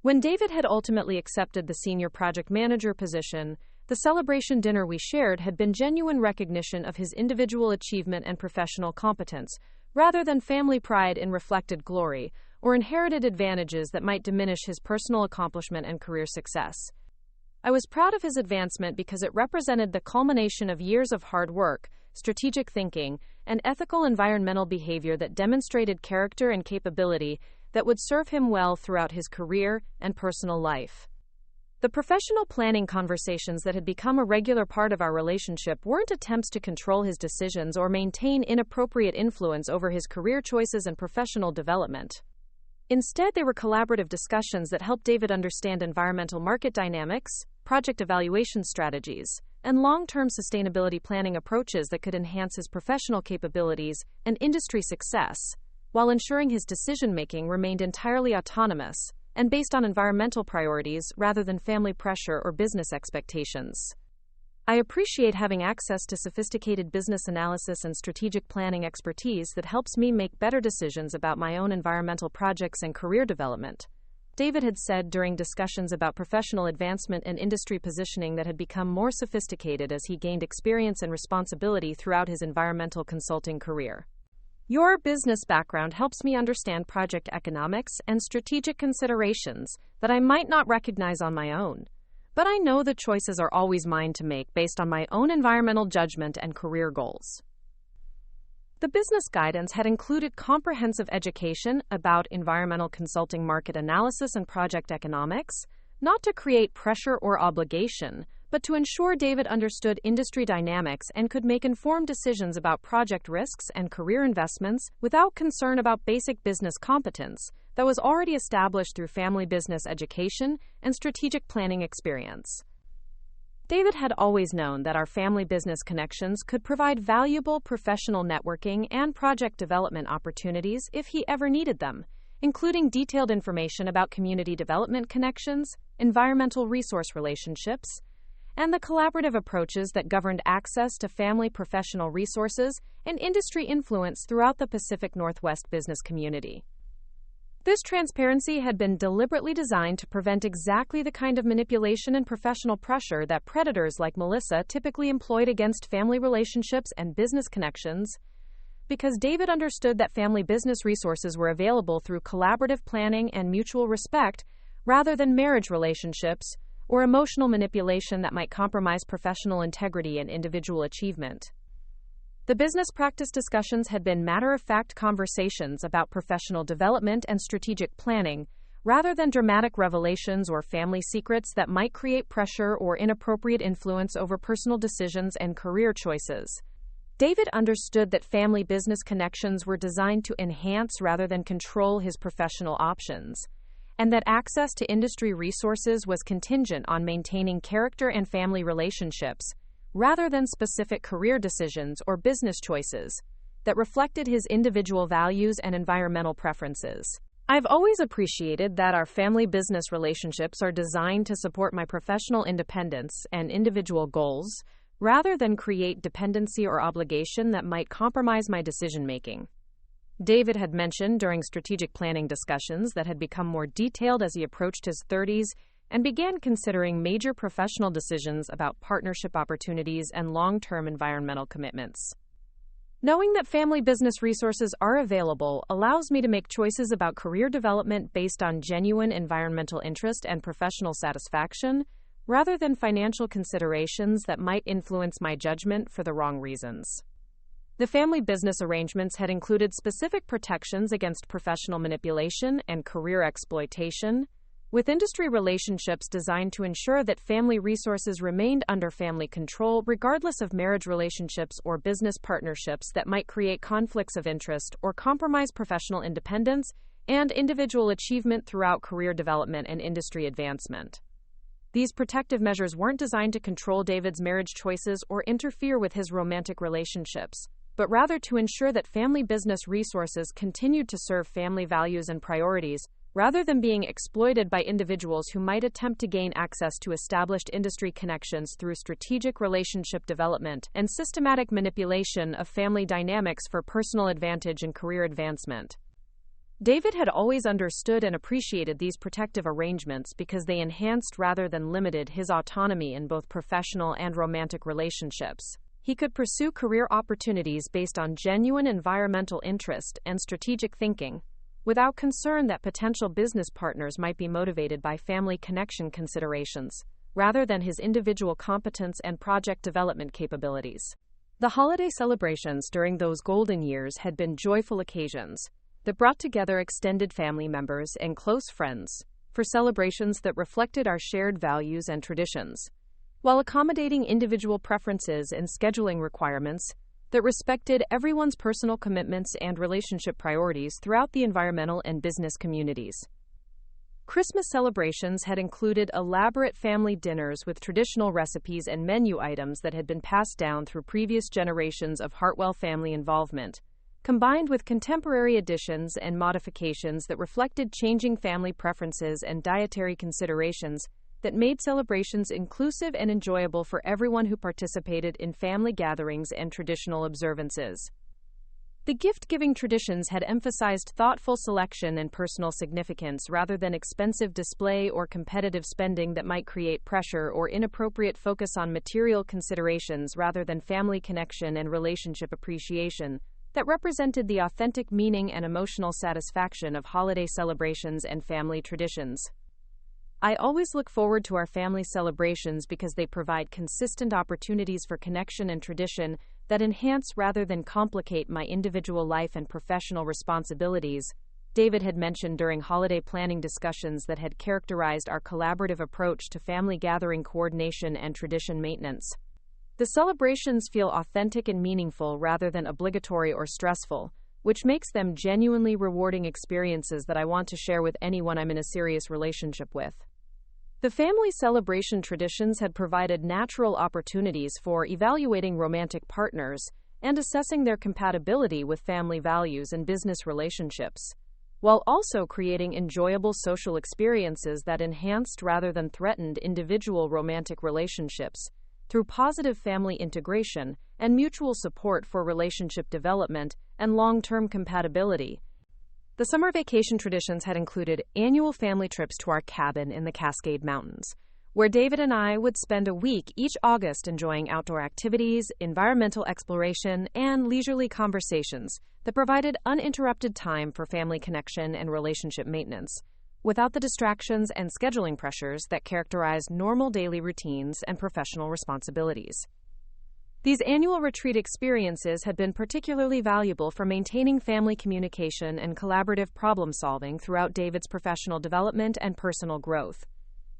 When David had ultimately accepted the senior project manager position, the celebration dinner we shared had been genuine recognition of his individual achievement and professional competence, rather than family pride in reflected glory or inherited advantages that might diminish his personal accomplishment and career success. I was proud of his advancement because it represented the culmination of years of hard work, strategic thinking, and ethical environmental behavior that demonstrated character and capability that would serve him well throughout his career and personal life. The professional planning conversations that had become a regular part of our relationship weren't attempts to control his decisions or maintain inappropriate influence over his career choices and professional development. Instead, they were collaborative discussions that helped David understand environmental market dynamics, project evaluation strategies, and long-term sustainability planning approaches that could enhance his professional capabilities and industry success, while ensuring his decision-making remained entirely autonomous and based on environmental priorities rather than family pressure or business expectations. I appreciate having access to sophisticated business analysis and strategic planning expertise that helps me make better decisions about my own environmental projects and career development, David had said during discussions about professional advancement and industry positioning that had become more sophisticated as he gained experience and responsibility throughout his environmental consulting career. Your business background helps me understand project economics and strategic considerations that I might not recognize on my own, but I know the choices are always mine to make based on my own environmental judgment and career goals. The business guidance had included comprehensive education about environmental consulting market analysis and project economics, not to create pressure or obligation, but to ensure David understood industry dynamics and could make informed decisions about project risks and career investments without concern about basic business competence that was already established through family business education and strategic planning experience. David had always known that our family business connections could provide valuable professional networking and project development opportunities if he ever needed them, including detailed information about community development connections, environmental resource relationships, and the collaborative approaches that governed access to family professional resources and industry influence throughout the Pacific Northwest business community. This transparency had been deliberately designed to prevent exactly the kind of manipulation and professional pressure that predators like Melissa typically employed against family relationships and business connections, because David understood that family business resources were available through collaborative planning and mutual respect rather than marriage relationships or emotional manipulation that might compromise professional integrity and individual achievement. The business practice discussions had been matter-of-fact conversations about professional development and strategic planning, rather than dramatic revelations or family secrets that might create pressure or inappropriate influence over personal decisions and career choices. David understood that family business connections were designed to enhance rather than control his professional options, and that access to industry resources was contingent on maintaining character and family relationships, rather than specific career decisions or business choices that reflected his individual values and environmental preferences. I've always appreciated that our family business relationships are designed to support my professional independence and individual goals, rather than create dependency or obligation that might compromise my decision-making. David had mentioned during strategic planning discussions that had become more detailed as he approached his 30s and began considering major professional decisions about partnership opportunities and long-term environmental commitments. Knowing that family business resources are available allows me to make choices about career development based on genuine environmental interest and professional satisfaction, rather than financial considerations that might influence my judgment for the wrong reasons. The family business arrangements had included specific protections against professional manipulation and career exploitation, with industry relationships designed to ensure that family resources remained under family control regardless of marriage relationships or business partnerships that might create conflicts of interest or compromise professional independence and individual achievement throughout career development and industry advancement. These protective measures weren't designed to control David's marriage choices or interfere with his romantic relationships, but rather to ensure that family business resources continued to serve family values and priorities, rather than being exploited by individuals who might attempt to gain access to established industry connections through strategic relationship development and systematic manipulation of family dynamics for personal advantage and career advancement. David had always understood and appreciated these protective arrangements because they enhanced rather than limited his autonomy in both professional and romantic relationships. He could pursue career opportunities based on genuine environmental interest and strategic thinking, without concern that potential business partners might be motivated by family connection considerations, rather than his individual competence and project development capabilities. The holiday celebrations during those golden years had been joyful occasions that brought together extended family members and close friends for celebrations that reflected our shared values and traditions, while accommodating individual preferences and scheduling requirements that respected everyone's personal commitments and relationship priorities throughout the environmental and business communities. Christmas celebrations had included elaborate family dinners with traditional recipes and menu items that had been passed down through previous generations of Hartwell family involvement, combined with contemporary additions and modifications that reflected changing family preferences and dietary considerations that made celebrations inclusive and enjoyable for everyone who participated in family gatherings and traditional observances. The gift-giving traditions had emphasized thoughtful selection and personal significance rather than expensive display or competitive spending that might create pressure or inappropriate focus on material considerations rather than family connection and relationship appreciation that represented the authentic meaning and emotional satisfaction of holiday celebrations and family traditions. I always look forward to our family celebrations because they provide consistent opportunities for connection and tradition that enhance rather than complicate my individual life and professional responsibilities, David had mentioned during holiday planning discussions that had characterized our collaborative approach to family gathering coordination and tradition maintenance. The celebrations feel authentic and meaningful rather than obligatory or stressful, which makes them genuinely rewarding experiences that I want to share with anyone I'm in a serious relationship with. The family celebration traditions had provided natural opportunities for evaluating romantic partners and assessing their compatibility with family values and business relationships, while also creating enjoyable social experiences that enhanced rather than threatened individual romantic relationships through positive family integration and mutual support for relationship development and long-term compatibility. The summer vacation traditions had included annual family trips to our cabin in the Cascade Mountains, where David and I would spend a week each August enjoying outdoor activities, environmental exploration, and leisurely conversations that provided uninterrupted time for family connection and relationship maintenance, without the distractions and scheduling pressures that characterize normal daily routines and professional responsibilities. These annual retreat experiences had been particularly valuable for maintaining family communication and collaborative problem-solving throughout David's professional development and personal growth,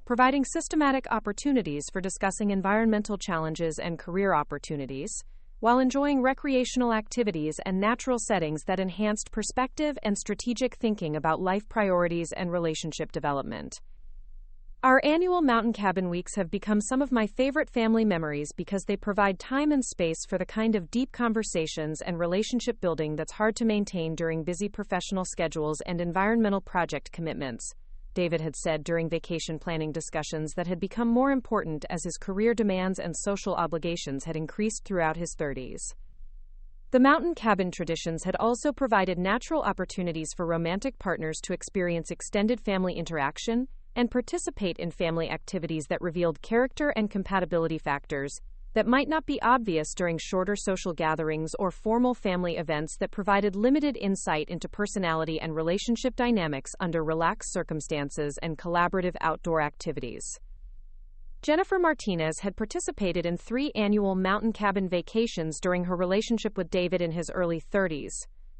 providing systematic opportunities for discussing environmental challenges and career opportunities, while enjoying recreational activities and natural settings that enhanced perspective and strategic thinking about life priorities and relationship development. Our annual mountain cabin weeks have become some of my favorite family memories because they provide time and space for the kind of deep conversations and relationship building that's hard to maintain during busy professional schedules and environmental project commitments, David had said during vacation planning discussions that had become more important as his career demands and social obligations had increased throughout his 30s. The mountain cabin traditions had also provided natural opportunities for romantic partners to experience extended family interaction and participate in family activities that revealed character and compatibility factors that might not be obvious during shorter social gatherings or formal family events that provided limited insight into personality and relationship dynamics under relaxed circumstances and collaborative outdoor activities. Jennifer Martinez had participated in 3 annual mountain cabin vacations during her relationship with David in his early 30s,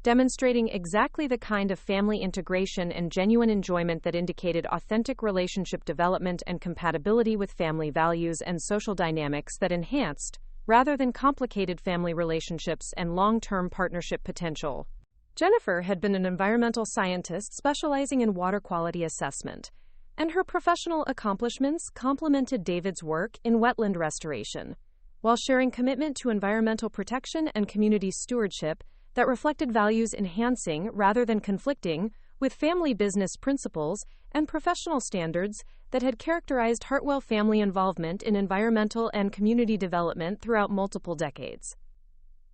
demonstrating exactly the kind of family integration and genuine enjoyment that indicated authentic relationship development and compatibility with family values and social dynamics that enhanced, rather than complicated family relationships and long-term partnership potential. Jennifer had been an environmental scientist specializing in water quality assessment, and her professional accomplishments complemented David's work in wetland restoration, while sharing commitment to environmental protection and community stewardship that reflected values enhancing rather than conflicting with family business principles and professional standards that had characterized Hartwell family involvement in environmental and community development throughout multiple decades.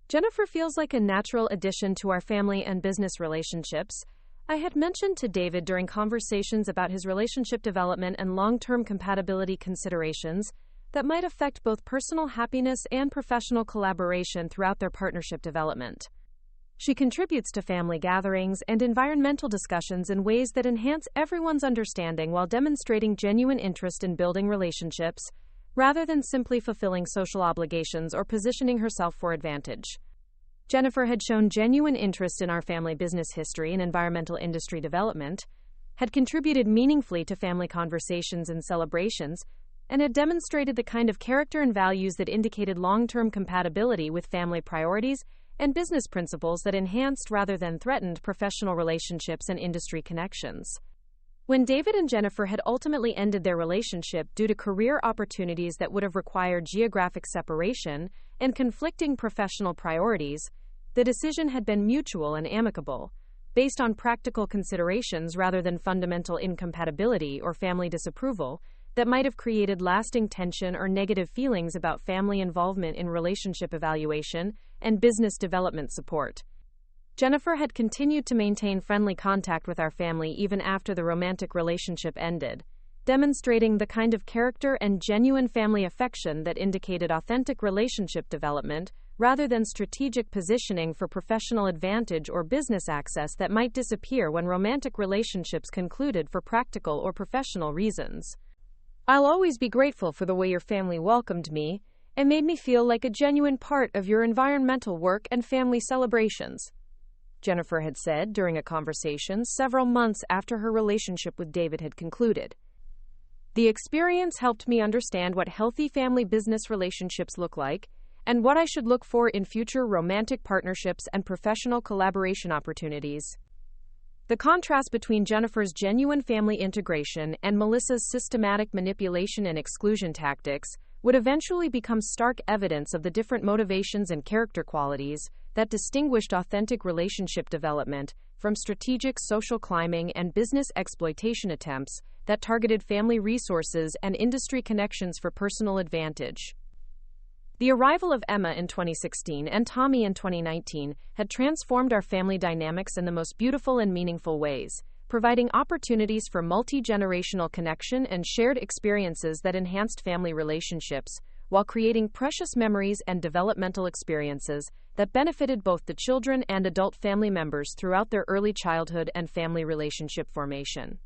Jennifer feels like a natural addition to our family and business relationships. I had mentioned to David during conversations about his relationship development and long-term compatibility considerations that might affect both personal happiness and professional collaboration throughout their partnership development. She contributes to family gatherings and environmental discussions in ways that enhance everyone's understanding while demonstrating genuine interest in building relationships, rather than simply fulfilling social obligations or positioning herself for advantage. Jennifer had shown genuine interest in our family business history and environmental industry development, had contributed meaningfully to family conversations and celebrations, and had demonstrated the kind of character and values that indicated long-term compatibility with family priorities and business principles that enhanced rather than threatened professional relationships and industry connections. When David and Jennifer had ultimately ended their relationship due to career opportunities that would have required geographic separation and conflicting professional priorities, the decision had been mutual and amicable, based on practical considerations rather than fundamental incompatibility or family disapproval that might have created lasting tension or negative feelings about family involvement in relationship evaluation and business development support. Jennifer had continued to maintain friendly contact with our family even after the romantic relationship ended, demonstrating the kind of character and genuine family affection that indicated authentic relationship development rather than strategic positioning for professional advantage or business access that might disappear when romantic relationships concluded for practical or professional reasons. I'll always be grateful for the way your family welcomed me and made me feel like a genuine part of your environmental work and family celebrations, Jennifer had said during a conversation several months after her relationship with David had concluded. The experience helped me understand what healthy family business relationships look like and what I should look for in future romantic partnerships and professional collaboration opportunities. The contrast between Jennifer's genuine family integration and Melissa's systematic manipulation and exclusion tactics would eventually become stark evidence of the different motivations and character qualities that distinguished authentic relationship development from strategic social climbing and business exploitation attempts that targeted family resources and industry connections for personal advantage. The arrival of Emma in 2016 and Tommy in 2019 had transformed our family dynamics in the most beautiful and meaningful ways, providing opportunities for multi-generational connection and shared experiences that enhanced family relationships, while creating precious memories and developmental experiences that benefited both the children and adult family members throughout their early childhood and family relationship formation.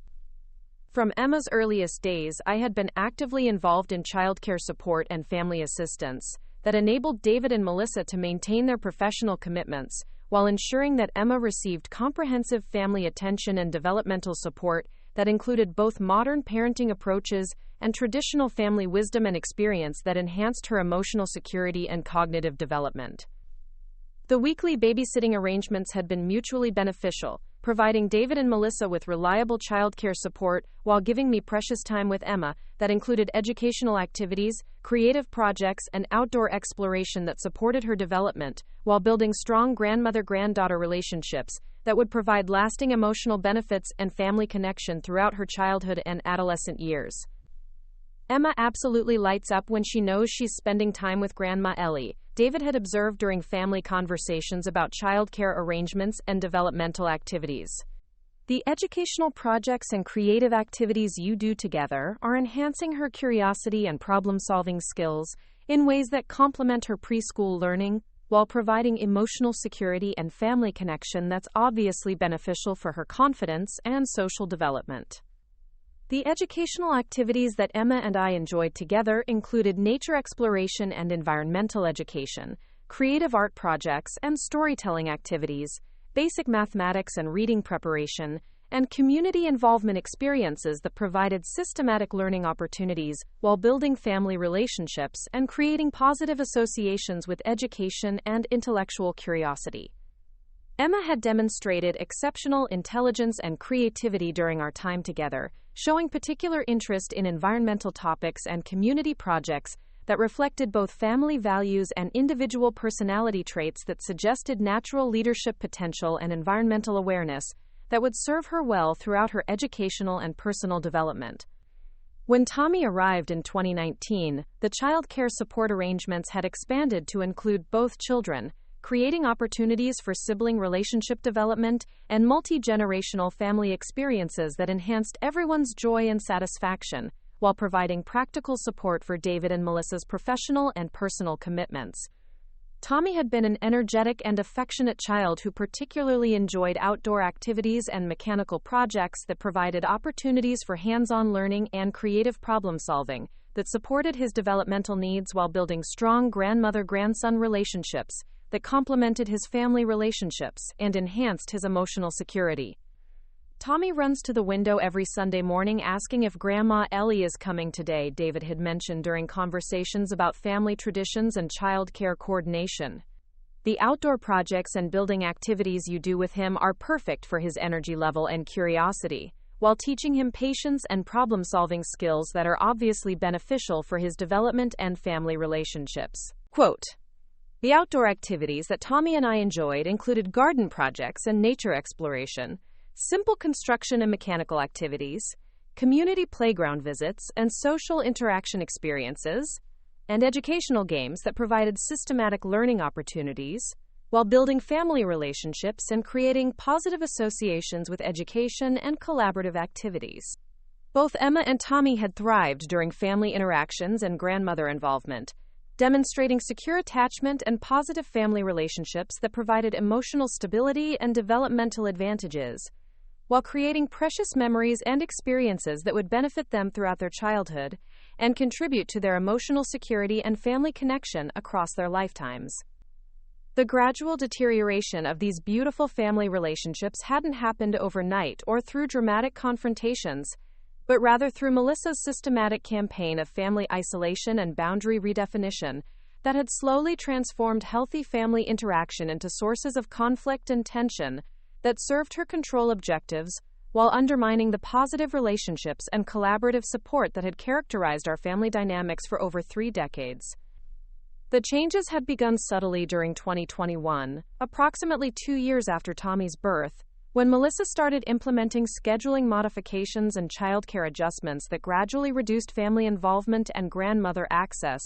From Emma's earliest days, I had been actively involved in childcare support and family assistance that enabled David and Melissa to maintain their professional commitments while ensuring that Emma received comprehensive family attention and developmental support that included both modern parenting approaches and traditional family wisdom and experience that enhanced her emotional security and cognitive development. The weekly babysitting arrangements had been mutually beneficial, providing David and Melissa with reliable childcare support while giving me precious time with Emma that included educational activities, creative projects, and outdoor exploration that supported her development, while building strong grandmother-granddaughter relationships that would provide lasting emotional benefits and family connection throughout her childhood and adolescent years. Emma absolutely lights up when she knows she's spending time with Grandma Ellie, David had observed during family conversations about childcare arrangements and developmental activities. The educational projects and creative activities you do together are enhancing her curiosity and problem-solving skills in ways that complement her preschool learning, while providing emotional security and family connection that's obviously beneficial for her confidence and social development. The educational activities that Emma and I enjoyed together included nature exploration and environmental education, creative art projects and storytelling activities, basic mathematics and reading preparation, and community involvement experiences that provided systematic learning opportunities while building family relationships and creating positive associations with education and intellectual curiosity. Emma had demonstrated exceptional intelligence and creativity during our time together, showing particular interest in environmental topics and community projects that reflected both family values and individual personality traits that suggested natural leadership potential and environmental awareness that would serve her well throughout her educational and personal development. When Tommy arrived in 2019, the child care support arrangements had expanded to include both children, creating opportunities for sibling relationship development and multi-generational family experiences that enhanced everyone's joy and satisfaction, while providing practical support for David and Melissa's professional and personal commitments. Tommy had been an energetic and affectionate child who particularly enjoyed outdoor activities and mechanical projects that provided opportunities for hands-on learning and creative problem-solving that supported his developmental needs while building strong grandmother-grandson relationships that complemented his family relationships and enhanced his emotional security. Tommy runs to the window every Sunday morning asking if Grandma Ellie is coming today, David had mentioned during conversations about family traditions and child care coordination. The outdoor projects and building activities you do with him are perfect for his energy level and curiosity, while teaching him patience and problem-solving skills that are obviously beneficial for his development and family relationships. Quote, "The outdoor activities that Tommy and I enjoyed included garden projects and nature exploration, simple construction and mechanical activities, community playground visits and social interaction experiences, and educational games that provided systematic learning opportunities, while building family relationships and creating positive associations with education and collaborative activities." Both Emma and Tommy had thrived during family interactions and grandmother involvement, demonstrating secure attachment and positive family relationships that provided emotional stability and developmental advantages, while creating precious memories and experiences that would benefit them throughout their childhood and contribute to their emotional security and family connection across their lifetimes. The gradual deterioration of these beautiful family relationships hadn't happened overnight or through dramatic confrontations, but rather through Melissa's systematic campaign of family isolation and boundary redefinition that had slowly transformed healthy family interaction into sources of conflict and tension that served her control objectives while undermining the positive relationships and collaborative support that had characterized our family dynamics for over 3 decades. The changes had begun subtly during 2021, approximately 2 years after Tommy's birth, when Melissa started implementing scheduling modifications and childcare adjustments that gradually reduced family involvement and grandmother access,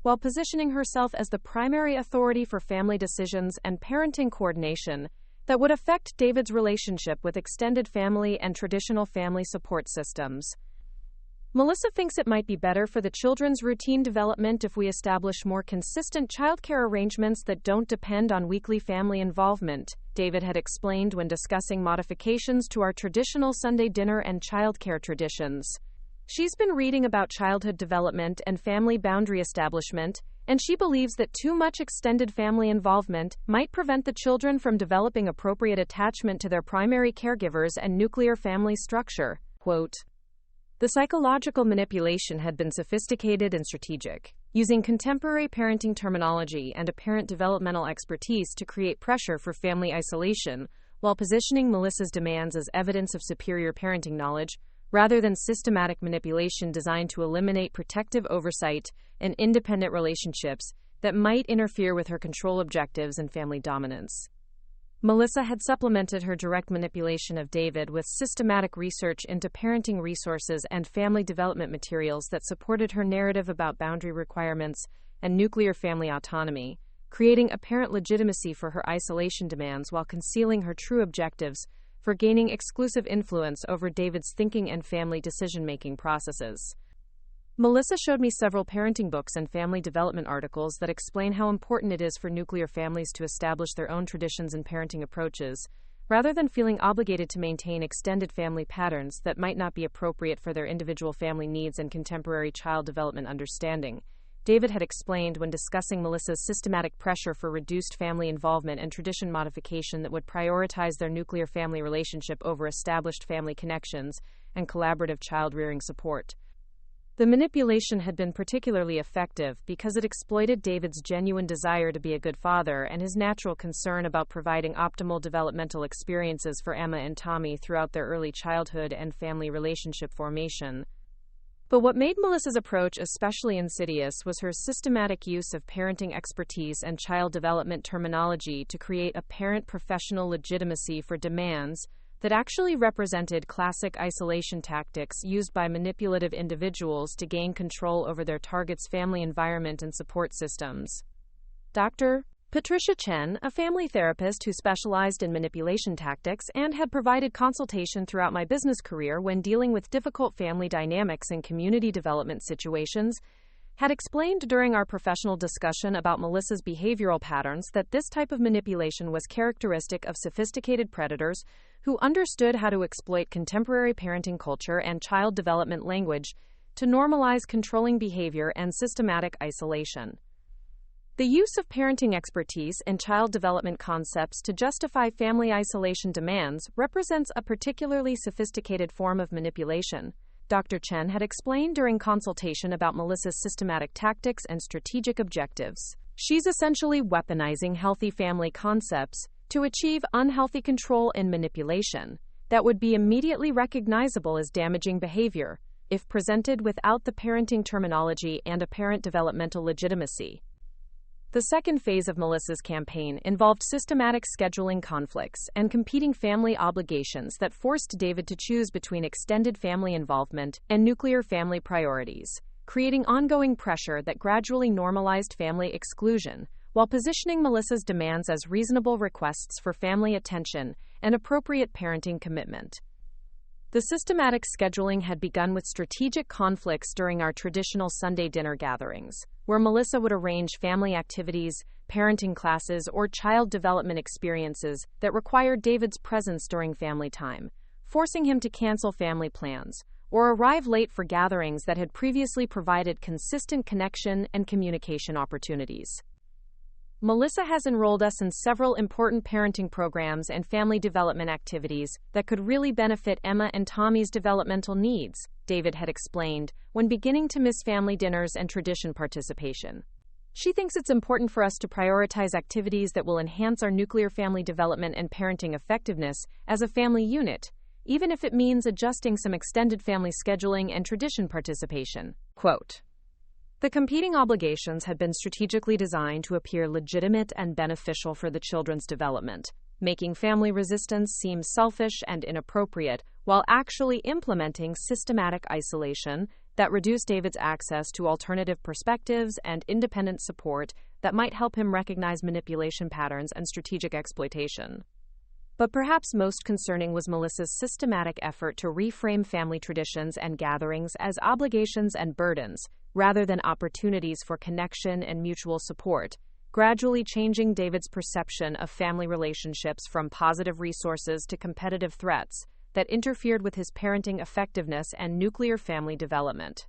while positioning herself as the primary authority for family decisions and parenting coordination that would affect David's relationship with extended family and traditional family support systems. Melissa thinks it might be better for the children's routine development if we establish more consistent childcare arrangements that don't depend on weekly family involvement, David had explained when discussing modifications to our traditional Sunday dinner and childcare traditions. She's been reading about childhood development and family boundary establishment, and she believes that too much extended family involvement might prevent the children from developing appropriate attachment to their primary caregivers and nuclear family structure. Quote, "The psychological manipulation had been sophisticated and strategic, using contemporary parenting terminology and apparent developmental expertise to create pressure for family isolation, while positioning Melissa's demands as evidence of superior parenting knowledge, rather than systematic manipulation designed to eliminate protective oversight and independent relationships that might interfere with her control objectives and family dominance." Melissa had supplemented her direct manipulation of David with systematic research into parenting resources and family development materials that supported her narrative about boundary requirements and nuclear family autonomy, creating apparent legitimacy for her isolation demands while concealing her true objectives for gaining exclusive influence over David's thinking and family decision-making processes. Melissa showed me several parenting books and family development articles that explain how important it is for nuclear families to establish their own traditions and parenting approaches, rather than feeling obligated to maintain extended family patterns that might not be appropriate for their individual family needs and contemporary child development understanding. David had explained when discussing Melissa's systematic pressure for reduced family involvement and tradition modification that would prioritize their nuclear family relationship over established family connections and collaborative child-rearing support. The manipulation had been particularly effective because it exploited David's genuine desire to be a good father and his natural concern about providing optimal developmental experiences for Emma and Tommy throughout their early childhood and family relationship formation. But what made Melissa's approach especially insidious was her systematic use of parenting expertise and child development terminology to create apparent professional legitimacy for demands that actually represented classic isolation tactics used by manipulative individuals to gain control over their target's family environment and support systems. Dr. Patricia Chen, a family therapist who specialized in manipulation tactics and had provided consultation throughout my business career when dealing with difficult family dynamics and community development situations, had explained during our professional discussion about Melissa's behavioral patterns that this type of manipulation was characteristic of sophisticated predators who understood how to exploit contemporary parenting culture and child development language to normalize controlling behavior and systematic isolation. The use of parenting expertise and child development concepts to justify family isolation demands represents a particularly sophisticated form of manipulation, Dr. Chen had explained during consultation about Melissa's systematic tactics and strategic objectives. She's essentially weaponizing healthy family concepts to achieve unhealthy control and manipulation that would be immediately recognizable as damaging behavior if presented without the parenting terminology and apparent developmental legitimacy. The second phase of Melissa's campaign involved systematic scheduling conflicts and competing family obligations that forced David to choose between extended family involvement and nuclear family priorities, creating ongoing pressure that gradually normalized family exclusion, while positioning Melissa's demands as reasonable requests for family attention and appropriate parenting commitment. The systematic scheduling had begun with strategic conflicts during our traditional Sunday dinner gatherings, where Melissa would arrange family activities, parenting classes, or child development experiences that required David's presence during family time, forcing him to cancel family plans or arrive late for gatherings that had previously provided consistent connection and communication opportunities. Melissa has enrolled us in several important parenting programs and family development activities that could really benefit Emma and Tommy's developmental needs, David had explained, when beginning to miss family dinners and tradition participation. She thinks it's important for us to prioritize activities that will enhance our nuclear family development and parenting effectiveness as a family unit, even if it means adjusting some extended family scheduling and tradition participation. Quote, "The competing obligations had been strategically designed to appear legitimate and beneficial for the children's development, making family resistance seem selfish and inappropriate, while actually implementing systematic isolation that reduced David's access to alternative perspectives and independent support that might help him recognize manipulation patterns and strategic exploitation." But perhaps most concerning was Melissa's systematic effort to reframe family traditions and gatherings as obligations and burdens, rather than opportunities for connection and mutual support, gradually changing David's perception of family relationships from positive resources to competitive threats that interfered with his parenting effectiveness and nuclear family development.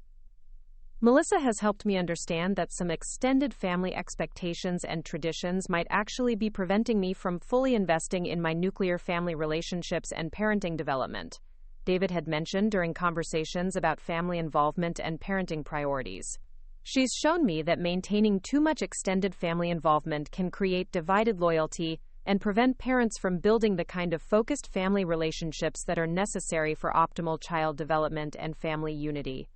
Melissa has helped me understand that some extended family expectations and traditions might actually be preventing me from fully investing in my nuclear family relationships and parenting development, David had mentioned during conversations about family involvement and parenting priorities. She's shown me that maintaining too much extended family involvement can create divided loyalty and prevent parents from building the kind of focused family relationships that are necessary for optimal child development and family unity.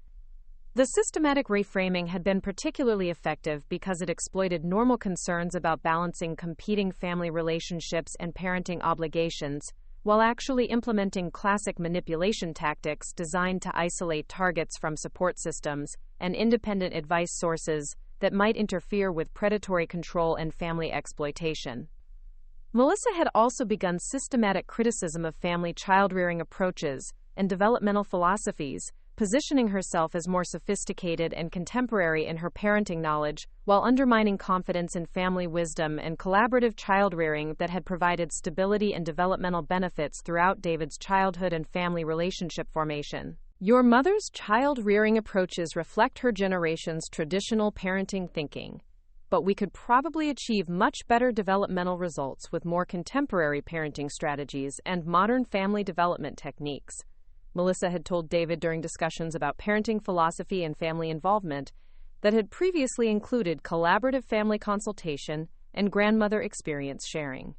The systematic reframing had been particularly effective because it exploited normal concerns about balancing competing family relationships and parenting obligations, while actually implementing classic manipulation tactics designed to isolate targets from support systems and independent advice sources that might interfere with predatory control and family exploitation. Melissa had also begun systematic criticism of family child-rearing approaches and developmental philosophies, positioning herself as more sophisticated and contemporary in her parenting knowledge, while undermining confidence in family wisdom and collaborative child-rearing that had provided stability and developmental benefits throughout David's childhood and family relationship formation. Your mother's child-rearing approaches reflect her generation's traditional parenting thinking, but we could probably achieve much better developmental results with more contemporary parenting strategies and modern family development techniques, Melissa had told David during discussions about parenting philosophy and family involvement that had previously included collaborative family consultation and grandmother experience sharing.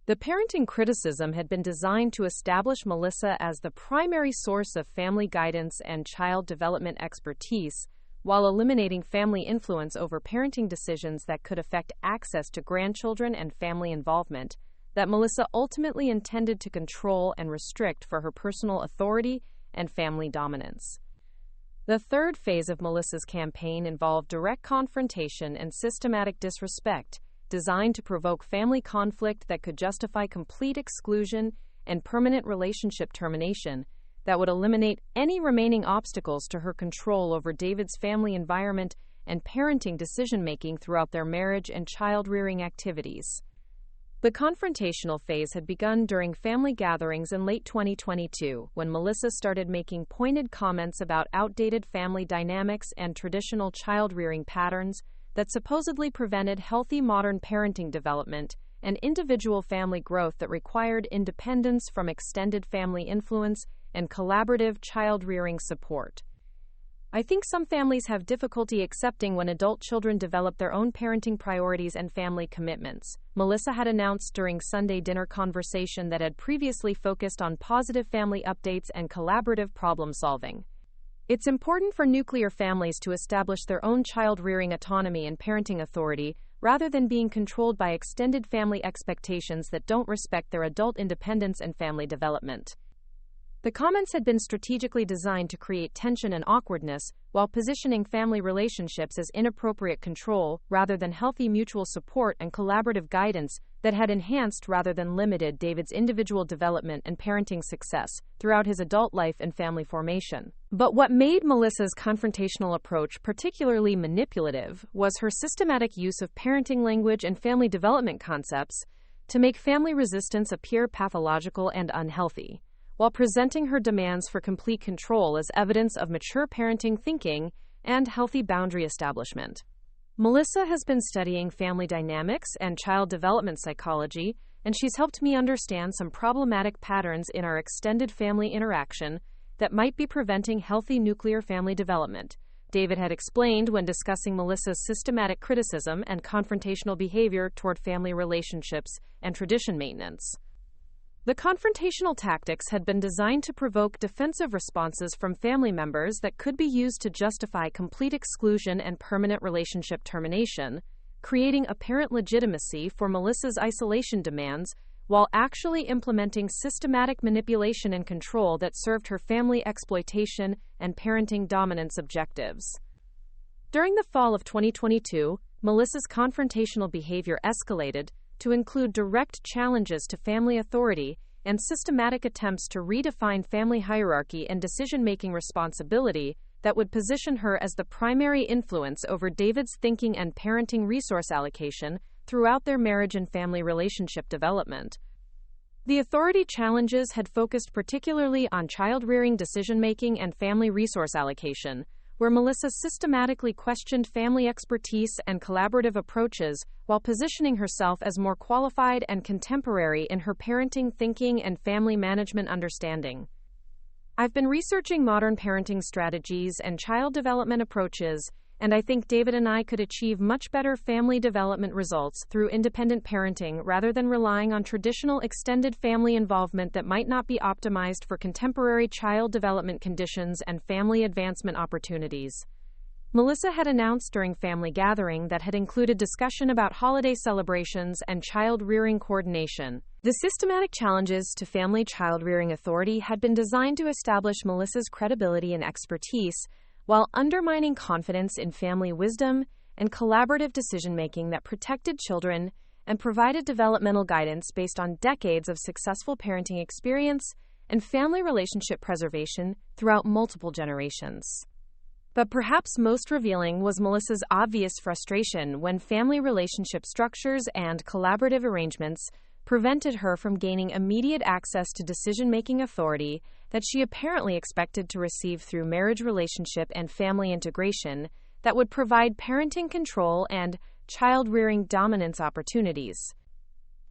The parenting criticism had been designed to establish Melissa as the primary source of family guidance and child development expertise, while eliminating family influence over parenting decisions that could affect access to grandchildren and family involvement, that Melissa ultimately intended to control and restrict for her personal authority and family dominance. The third phase of Melissa's campaign involved direct confrontation and systematic disrespect, designed to provoke family conflict that could justify complete exclusion and permanent relationship termination that would eliminate any remaining obstacles to her control over David's family environment and parenting decision-making throughout their marriage and child-rearing activities. The confrontational phase had begun during family gatherings in late 2022, when Melissa started making pointed comments about outdated family dynamics and traditional child-rearing patterns that supposedly prevented healthy modern parenting development and individual family growth that required independence from extended family influence and collaborative child-rearing support. I think some families have difficulty accepting when adult children develop their own parenting priorities and family commitments, Melissa had announced during Sunday dinner conversation that had previously focused on positive family updates and collaborative problem-solving. It's important for nuclear families to establish their own child-rearing autonomy and parenting authority, rather than being controlled by extended family expectations that don't respect their adult independence and family development. The comments had been strategically designed to create tension and awkwardness, while positioning family relationships as inappropriate control rather than healthy mutual support and collaborative guidance that had enhanced rather than limited David's individual development and parenting success throughout his adult life and family formation. But what made Melissa's confrontational approach particularly manipulative was her systematic use of parenting language and family development concepts to make family resistance appear pathological and unhealthy, while presenting her demands for complete control as evidence of mature parenting thinking and healthy boundary establishment. Melissa has been studying family dynamics and child development psychology, and she's helped me understand some problematic patterns in our extended family interaction that might be preventing healthy nuclear family development, David had explained when discussing Melissa's systematic criticism and confrontational behavior toward family relationships and tradition maintenance. The confrontational tactics had been designed to provoke defensive responses from family members that could be used to justify complete exclusion and permanent relationship termination, creating apparent legitimacy for Melissa's isolation demands while actually implementing systematic manipulation and control that served her family exploitation and parenting dominance objectives. During the fall of 2022, Melissa's confrontational behavior escalated to include direct challenges to family authority and systematic attempts to redefine family hierarchy and decision-making responsibility that would position her as the primary influence over David's thinking and parenting resource allocation throughout their marriage and family relationship development. The authority challenges had focused particularly on child-rearing decision-making and family resource allocation, where Melissa systematically questioned family expertise and collaborative approaches while positioning herself as more qualified and contemporary in her parenting thinking and family management understanding. I've been researching modern parenting strategies and child development approaches, and I think David and I could achieve much better family development results through independent parenting rather than relying on traditional extended family involvement that might not be optimized for contemporary child development conditions and family advancement opportunities, Melissa had announced during family gathering that had included discussion about holiday celebrations and child-rearing coordination. The systematic challenges to family child-rearing authority had been designed to establish Melissa's credibility and expertise, while undermining confidence in family wisdom and collaborative decision-making that protected children and provided developmental guidance based on decades of successful parenting experience and family relationship preservation throughout multiple generations. But perhaps most revealing was Melissa's obvious frustration when family relationship structures and collaborative arrangements prevented her from gaining immediate access to decision-making authority that she apparently expected to receive through marriage relationship and family integration that would provide parenting control and child-rearing dominance opportunities.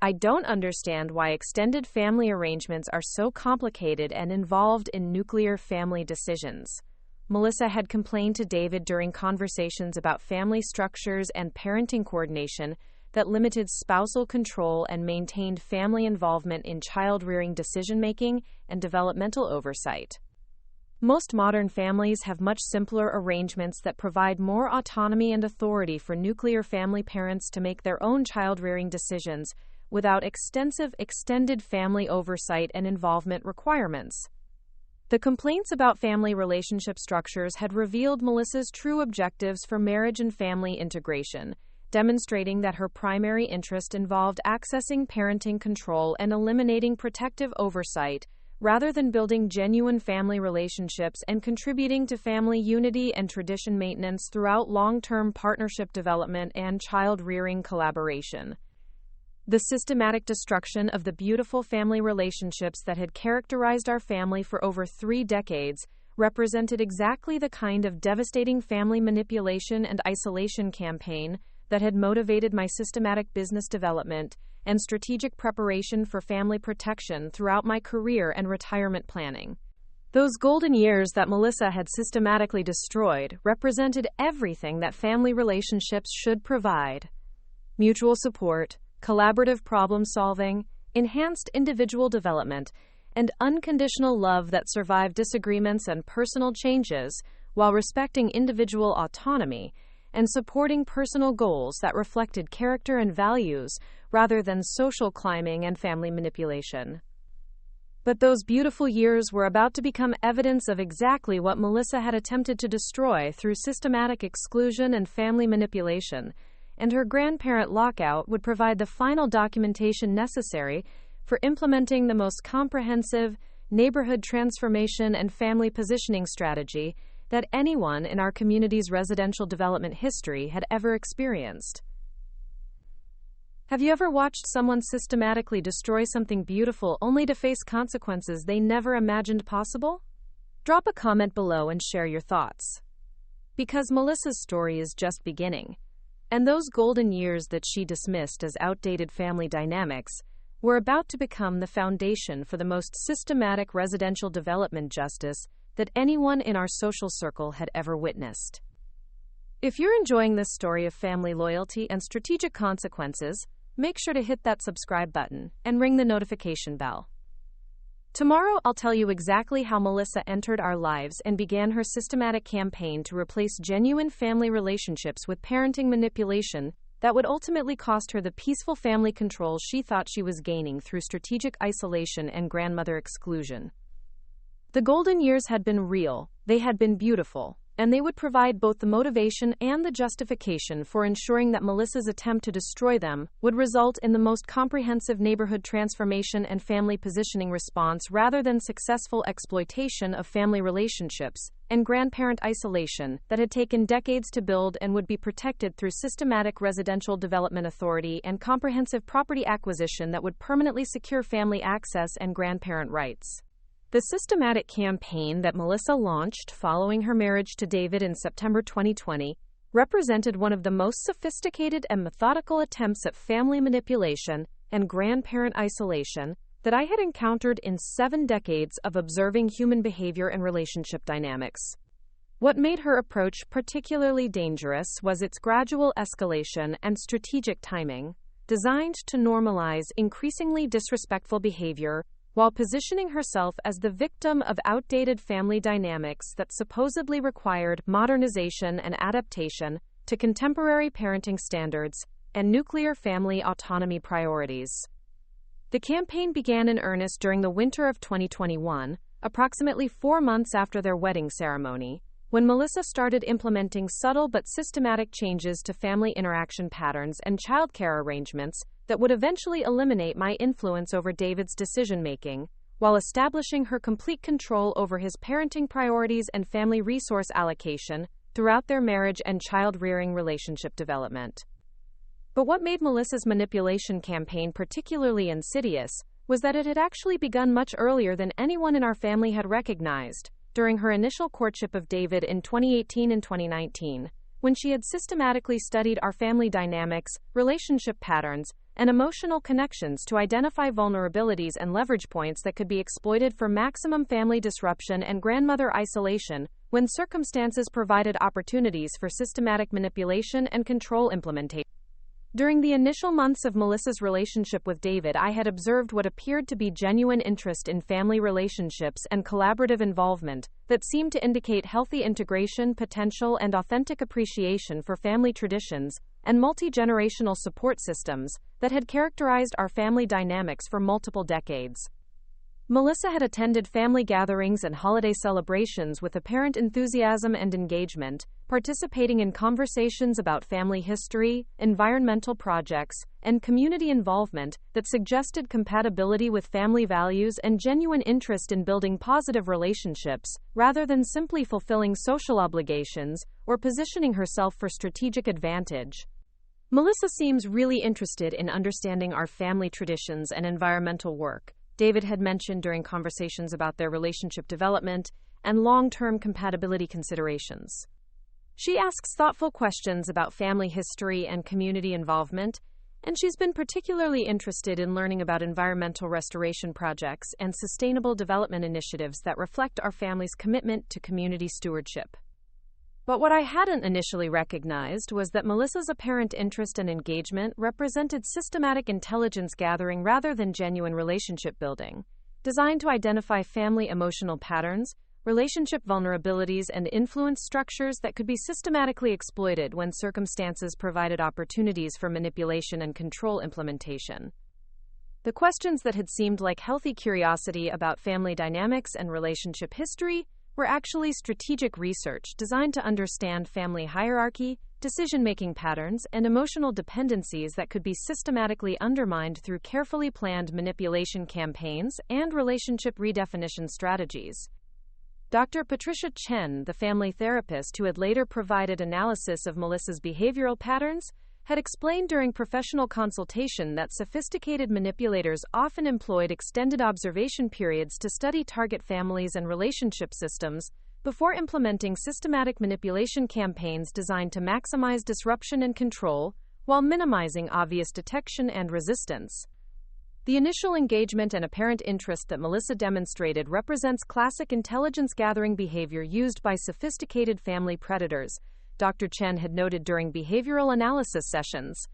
I don't understand why extended family arrangements are so complicated and involved in nuclear family decisions, Melissa had complained to David during conversations about family structures and parenting coordination that limited spousal control and maintained family involvement in child-rearing decision-making and developmental oversight. Most modern families have much simpler arrangements that provide more autonomy and authority for nuclear family parents to make their own child-rearing decisions without extensive extended family oversight and involvement requirements. The complaints about family relationship structures had revealed Melissa's true objectives for marriage and family integration, demonstrating that her primary interest involved accessing parenting control and eliminating protective oversight, rather than building genuine family relationships and contributing to family unity and tradition maintenance throughout long-term partnership development and child-rearing collaboration. The systematic destruction of the beautiful family relationships that had characterized our family for over 3 decades represented exactly the kind of devastating family manipulation and isolation campaign that had motivated my systematic business development and strategic preparation for family protection throughout my career and retirement planning. Those golden years that Melissa had systematically destroyed represented everything that family relationships should provide: mutual support, collaborative problem-solving, enhanced individual development, and unconditional love that survived disagreements and personal changes while respecting individual autonomy and supporting personal goals that reflected character and values rather than social climbing and family manipulation. But those beautiful years were about to become evidence of exactly what Melissa had attempted to destroy through systematic exclusion and family manipulation, and her grandparent lockout would provide the final documentation necessary for implementing the most comprehensive neighborhood transformation and family positioning strategy that anyone in our community's residential development history had ever experienced. Have you ever watched someone systematically destroy something beautiful only to face consequences they never imagined possible? Drop a comment below and share your thoughts. Because Melissa's story is just beginning, and those golden years that she dismissed as outdated family dynamics were about to become the foundation for the most systematic residential development justice that anyone in our social circle had ever witnessed. If you're enjoying this story of family loyalty and strategic consequences, make sure to hit that subscribe button and ring the notification bell. Tomorrow, I'll tell you exactly how Melissa entered our lives and began her systematic campaign to replace genuine family relationships with parenting manipulation that would ultimately cost her the peaceful family control she thought she was gaining through strategic isolation and grandmother exclusion. The golden years had been real, they had been beautiful, and they would provide both the motivation and the justification for ensuring that Melissa's attempt to destroy them would result in the most comprehensive neighborhood transformation and family positioning response rather than successful exploitation of family relationships and grandparent isolation that had taken decades to build and would be protected through systematic residential development authority and comprehensive property acquisition that would permanently secure family access and grandparent rights. The systematic campaign that Melissa launched following her marriage to David in September 2020 represented one of the most sophisticated and methodical attempts at family manipulation and grandparent isolation that I had encountered in 7 decades of observing human behavior and relationship dynamics. What made her approach particularly dangerous was its gradual escalation and strategic timing, designed to normalize increasingly disrespectful behavior while positioning herself as the victim of outdated family dynamics that supposedly required modernization and adaptation to contemporary parenting standards and nuclear family autonomy priorities. The campaign began in earnest during the winter of 2021, approximately 4 months after their wedding ceremony, when Melissa started implementing subtle but systematic changes to family interaction patterns and childcare arrangements that would eventually eliminate my influence over David's decision-making, while establishing her complete control over his parenting priorities and family resource allocation throughout their marriage and child-rearing relationship development. But what made Melissa's manipulation campaign particularly insidious was that it had actually begun much earlier than anyone in our family had recognized, during her initial courtship of David in 2018 and 2019, when she had systematically studied our family dynamics, relationship patterns, and emotional connections to identify vulnerabilities and leverage points that could be exploited for maximum family disruption and grandmother isolation when circumstances provided opportunities for systematic manipulation and control implementation. During the initial months of Melissa's relationship with David, I had observed what appeared to be genuine interest in family relationships and collaborative involvement that seemed to indicate healthy integration potential and authentic appreciation for family traditions and multi-generational support systems that had characterized our family dynamics for multiple decades. Melissa had attended family gatherings and holiday celebrations with apparent enthusiasm and engagement, participating in conversations about family history, environmental projects, and community involvement that suggested compatibility with family values and genuine interest in building positive relationships, rather than simply fulfilling social obligations or positioning herself for strategic advantage. Melissa seems really interested in understanding our family traditions and environmental work, David had mentioned during conversations about their relationship development and long-term compatibility considerations. She asks thoughtful questions about family history and community involvement, and she's been particularly interested in learning about environmental restoration projects and sustainable development initiatives that reflect our family's commitment to community stewardship. But what I hadn't initially recognized was that Melissa's apparent interest and engagement represented systematic intelligence gathering rather than genuine relationship building, designed to identify family emotional patterns, relationship vulnerabilities, and influence structures that could be systematically exploited when circumstances provided opportunities for manipulation and control implementation. The questions that had seemed like healthy curiosity about family dynamics and relationship history were actually strategic research designed to understand family hierarchy, decision-making patterns, and emotional dependencies that could be systematically undermined through carefully planned manipulation campaigns and relationship redefinition strategies. Dr. Patricia Chen, the family therapist who had later provided analysis of Melissa's behavioral patterns, had explained during professional consultation that sophisticated manipulators often employed extended observation periods to study target families and relationship systems before implementing systematic manipulation campaigns designed to maximize disruption and control while minimizing obvious detection and resistance. The initial engagement and apparent interest that Melissa demonstrated represents classic intelligence-gathering behavior used by sophisticated family predators, Dr. Chen had noted during behavioral analysis sessions.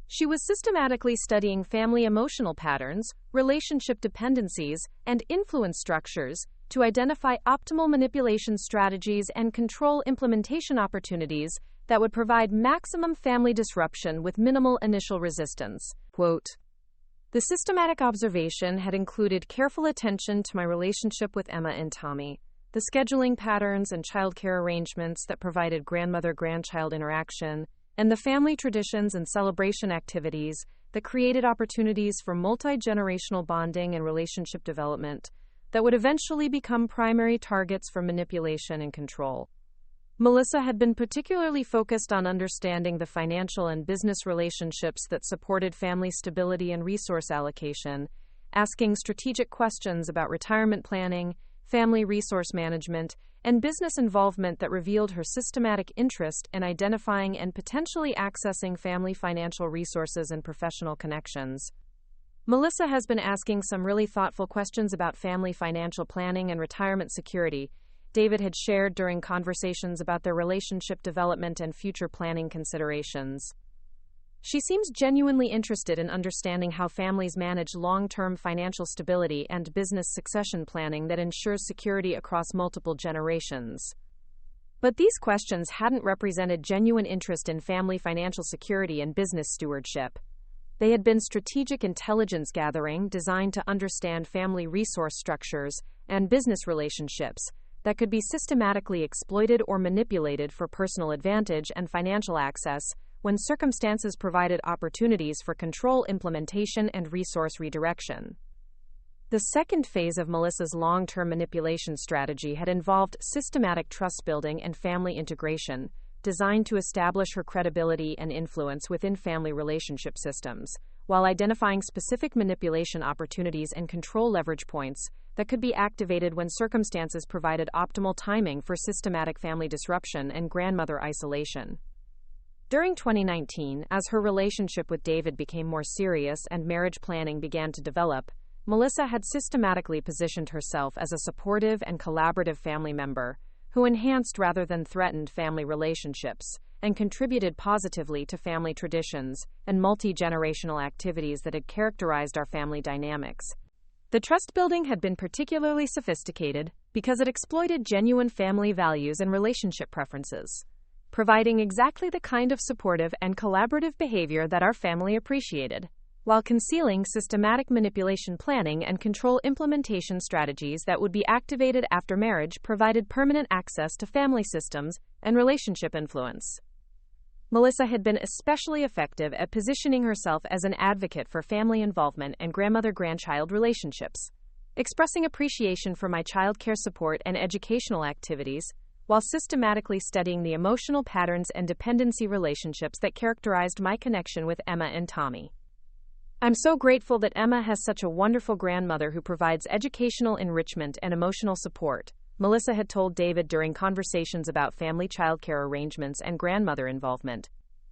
She was systematically studying family emotional patterns, relationship dependencies, and influence structures to identify optimal manipulation strategies and control implementation opportunities that would provide maximum family disruption with minimal initial resistance. Quote, "The systematic observation had included careful attention to my relationship with Emma and Tommy, the scheduling patterns and childcare arrangements that provided grandmother-grandchild interaction, and the family traditions and celebration activities that created opportunities for multi-generational bonding and relationship development that would eventually become primary targets for manipulation and control." Melissa had been particularly focused on understanding the financial and business relationships that supported family stability and resource allocation, asking strategic questions about retirement planning, family resource management, and business involvement that revealed her systematic interest in identifying and potentially accessing family financial resources and professional connections. Melissa has been asking some really thoughtful questions about family financial planning and retirement security, David had shared during conversations about their relationship development and future planning considerations. She seems genuinely interested in understanding how families manage long-term financial stability and business succession planning that ensures security across multiple generations. But these questions hadn't represented genuine interest in family financial security and business stewardship. They had been strategic intelligence gathering designed to understand family resource structures and business relationships that could be systematically exploited or manipulated for personal advantage and financial access when circumstances provided opportunities for control implementation and resource redirection. The second phase of Melissa's long-term manipulation strategy had involved systematic trust building and family integration, designed to establish her credibility and influence within family relationship systems, while identifying specific manipulation opportunities and control leverage points that could be activated when circumstances provided optimal timing for systematic family disruption and grandmother isolation. During 2019, as her relationship with David became more serious and marriage planning began to develop, Melissa had systematically positioned herself as a supportive and collaborative family member who enhanced rather than threatened family relationships and contributed positively to family traditions and multi-generational activities that had characterized our family dynamics. The trust building had been particularly sophisticated because it exploited genuine family values and relationship preferences, providing exactly the kind of supportive and collaborative behavior that our family appreciated, while concealing systematic manipulation planning and control implementation strategies that would be activated after marriage provided permanent access to family systems and relationship influence. Melissa had been especially effective at positioning herself as an advocate for family involvement and grandmother-grandchild relationships, expressing appreciation for my childcare support and educational activities, while systematically studying the emotional patterns and dependency relationships that characterized my connection with Emma and Tommy. I'm so grateful that Emma has such a wonderful grandmother who provides educational enrichment and emotional support, Melissa had told David during conversations about family childcare arrangements and grandmother involvement.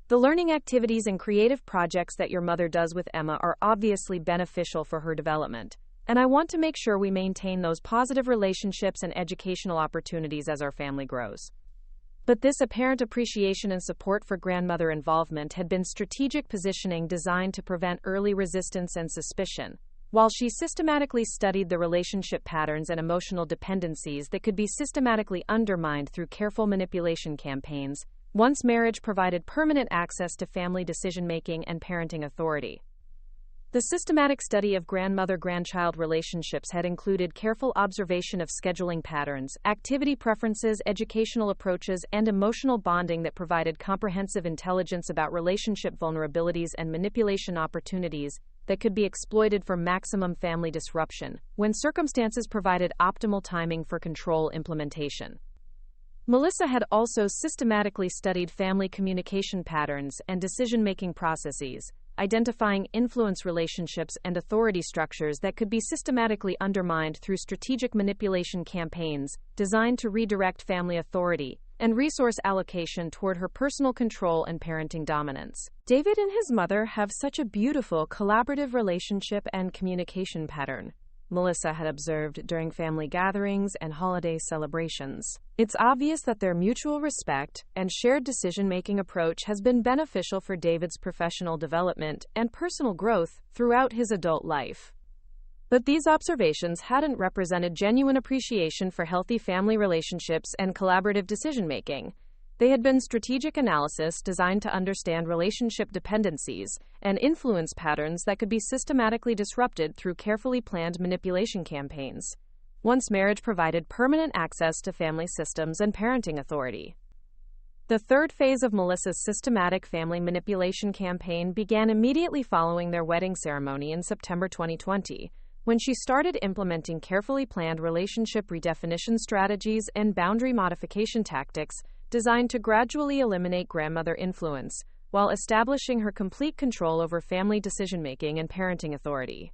The learning activities and creative projects that your mother does with Emma are obviously beneficial for her development, and I want to make sure we maintain those positive relationships and educational opportunities as our family grows. But this apparent appreciation and support for grandmother involvement had been strategic positioning designed to prevent early resistance and suspicion, while she systematically studied the relationship patterns and emotional dependencies that could be systematically undermined through careful manipulation campaigns. Once marriage provided permanent access to family decision-making and parenting authority. The systematic study of grandmother-grandchild relationships had included careful observation of scheduling patterns, activity preferences, educational approaches, and emotional bonding that provided comprehensive intelligence about relationship vulnerabilities and manipulation opportunities that could be exploited for maximum family disruption when circumstances provided optimal timing for control implementation. Melissa had also systematically studied family communication patterns and decision-making processes, identifying influence relationships and authority structures that could be systematically undermined through strategic manipulation campaigns designed to redirect family authority and resource allocation toward her personal control and parenting dominance. David and his mother have such a beautiful collaborative relationship and communication pattern, Melissa had observed during family gatherings and holiday celebrations. It's obvious that their mutual respect and shared decision-making approach has been beneficial for David's professional development and personal growth throughout his adult life. But these observations hadn't represented genuine appreciation for healthy family relationships and collaborative decision-making. They had been strategic analysis designed to understand relationship dependencies and influence patterns that could be systematically disrupted through carefully planned manipulation campaigns, once marriage provided permanent access to family systems and parenting authority. The third phase of Melissa's systematic family manipulation campaign began immediately following their wedding ceremony in September 2020, when she started implementing carefully planned relationship redefinition strategies and boundary modification tactics designed to gradually eliminate grandmother influence, while establishing her complete control over family decision-making and parenting authority.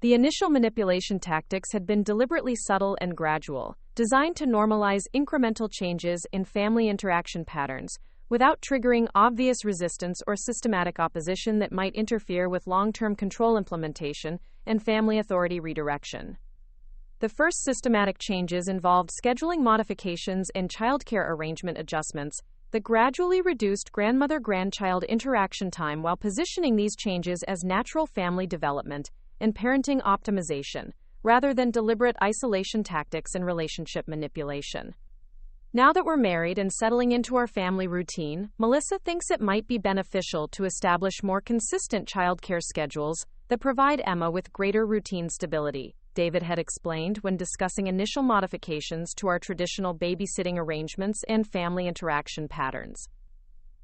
The initial manipulation tactics had been deliberately subtle and gradual, designed to normalize incremental changes in family interaction patterns, without triggering obvious resistance or systematic opposition that might interfere with long-term control implementation and family authority redirection. The first systematic changes involved scheduling modifications and childcare arrangement adjustments that gradually reduced grandmother-grandchild interaction time while positioning these changes as natural family development and parenting optimization, rather than deliberate isolation tactics and relationship manipulation. Now that we're married and settling into our family routine, Melissa thinks it might be beneficial to establish more consistent childcare schedules that provide Emma with greater routine stability, David had explained when discussing initial modifications to our traditional babysitting arrangements and family interaction patterns.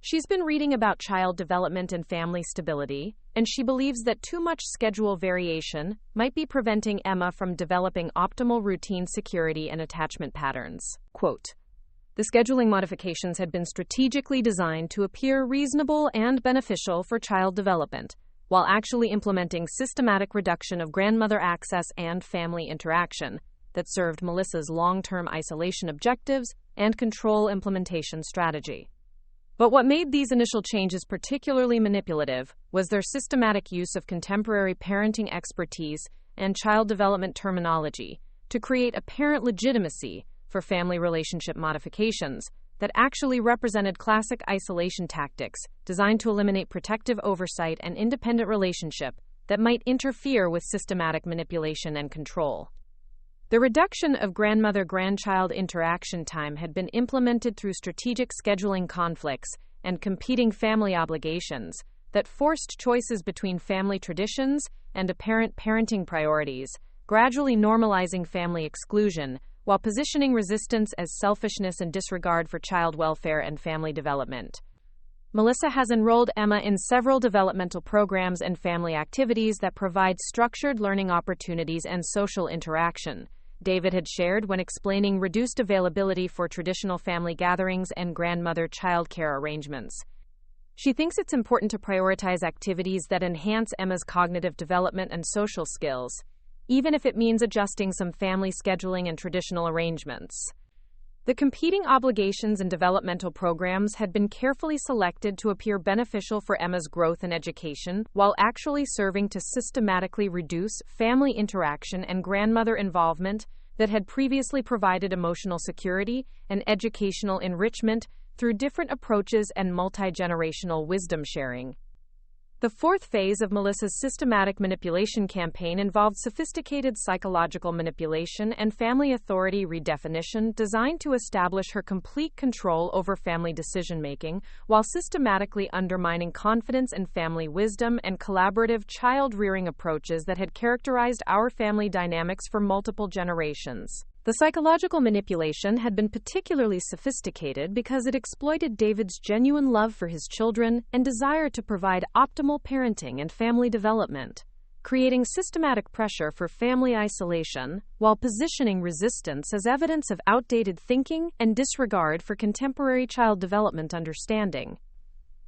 She's been reading about child development and family stability, and she believes that too much schedule variation might be preventing Emma from developing optimal routine security and attachment patterns. Quote, "The scheduling modifications had been strategically designed to appear reasonable and beneficial for child development, while actually implementing systematic reduction of grandmother access and family interaction that served Melissa's long-term isolation objectives and control implementation strategy. But what made these initial changes particularly manipulative was their systematic use of contemporary parenting expertise and child development terminology to create apparent legitimacy for family relationship modifications that actually represented classic isolation tactics designed to eliminate protective oversight and independent relationship that might interfere with systematic manipulation and control. The reduction of grandmother-grandchild interaction time had been implemented through strategic scheduling conflicts and competing family obligations that forced choices between family traditions and apparent parenting priorities, gradually normalizing family exclusion while positioning resistance as selfishness and disregard for child welfare and family development. Melissa has enrolled Emma in several developmental programs and family activities that provide structured learning opportunities and social interaction, David had shared when explaining reduced availability for traditional family gatherings and grandmother-child care arrangements. She thinks it's important to prioritize activities that enhance Emma's cognitive development and social skills, even if it means adjusting some family scheduling and traditional arrangements. The competing obligations and developmental programs had been carefully selected to appear beneficial for Emma's growth and education, while actually serving to systematically reduce family interaction and grandmother involvement that had previously provided emotional security and educational enrichment through different approaches and multi-generational wisdom sharing. The fourth phase of Melissa's systematic manipulation campaign involved sophisticated psychological manipulation and family authority redefinition designed to establish her complete control over family decision-making while systematically undermining confidence in family wisdom and collaborative child-rearing approaches that had characterized our family dynamics for multiple generations. The psychological manipulation had been particularly sophisticated because it exploited David's genuine love for his children and desire to provide optimal parenting and family development, creating systematic pressure for family isolation while positioning resistance as evidence of outdated thinking and disregard for contemporary child development understanding.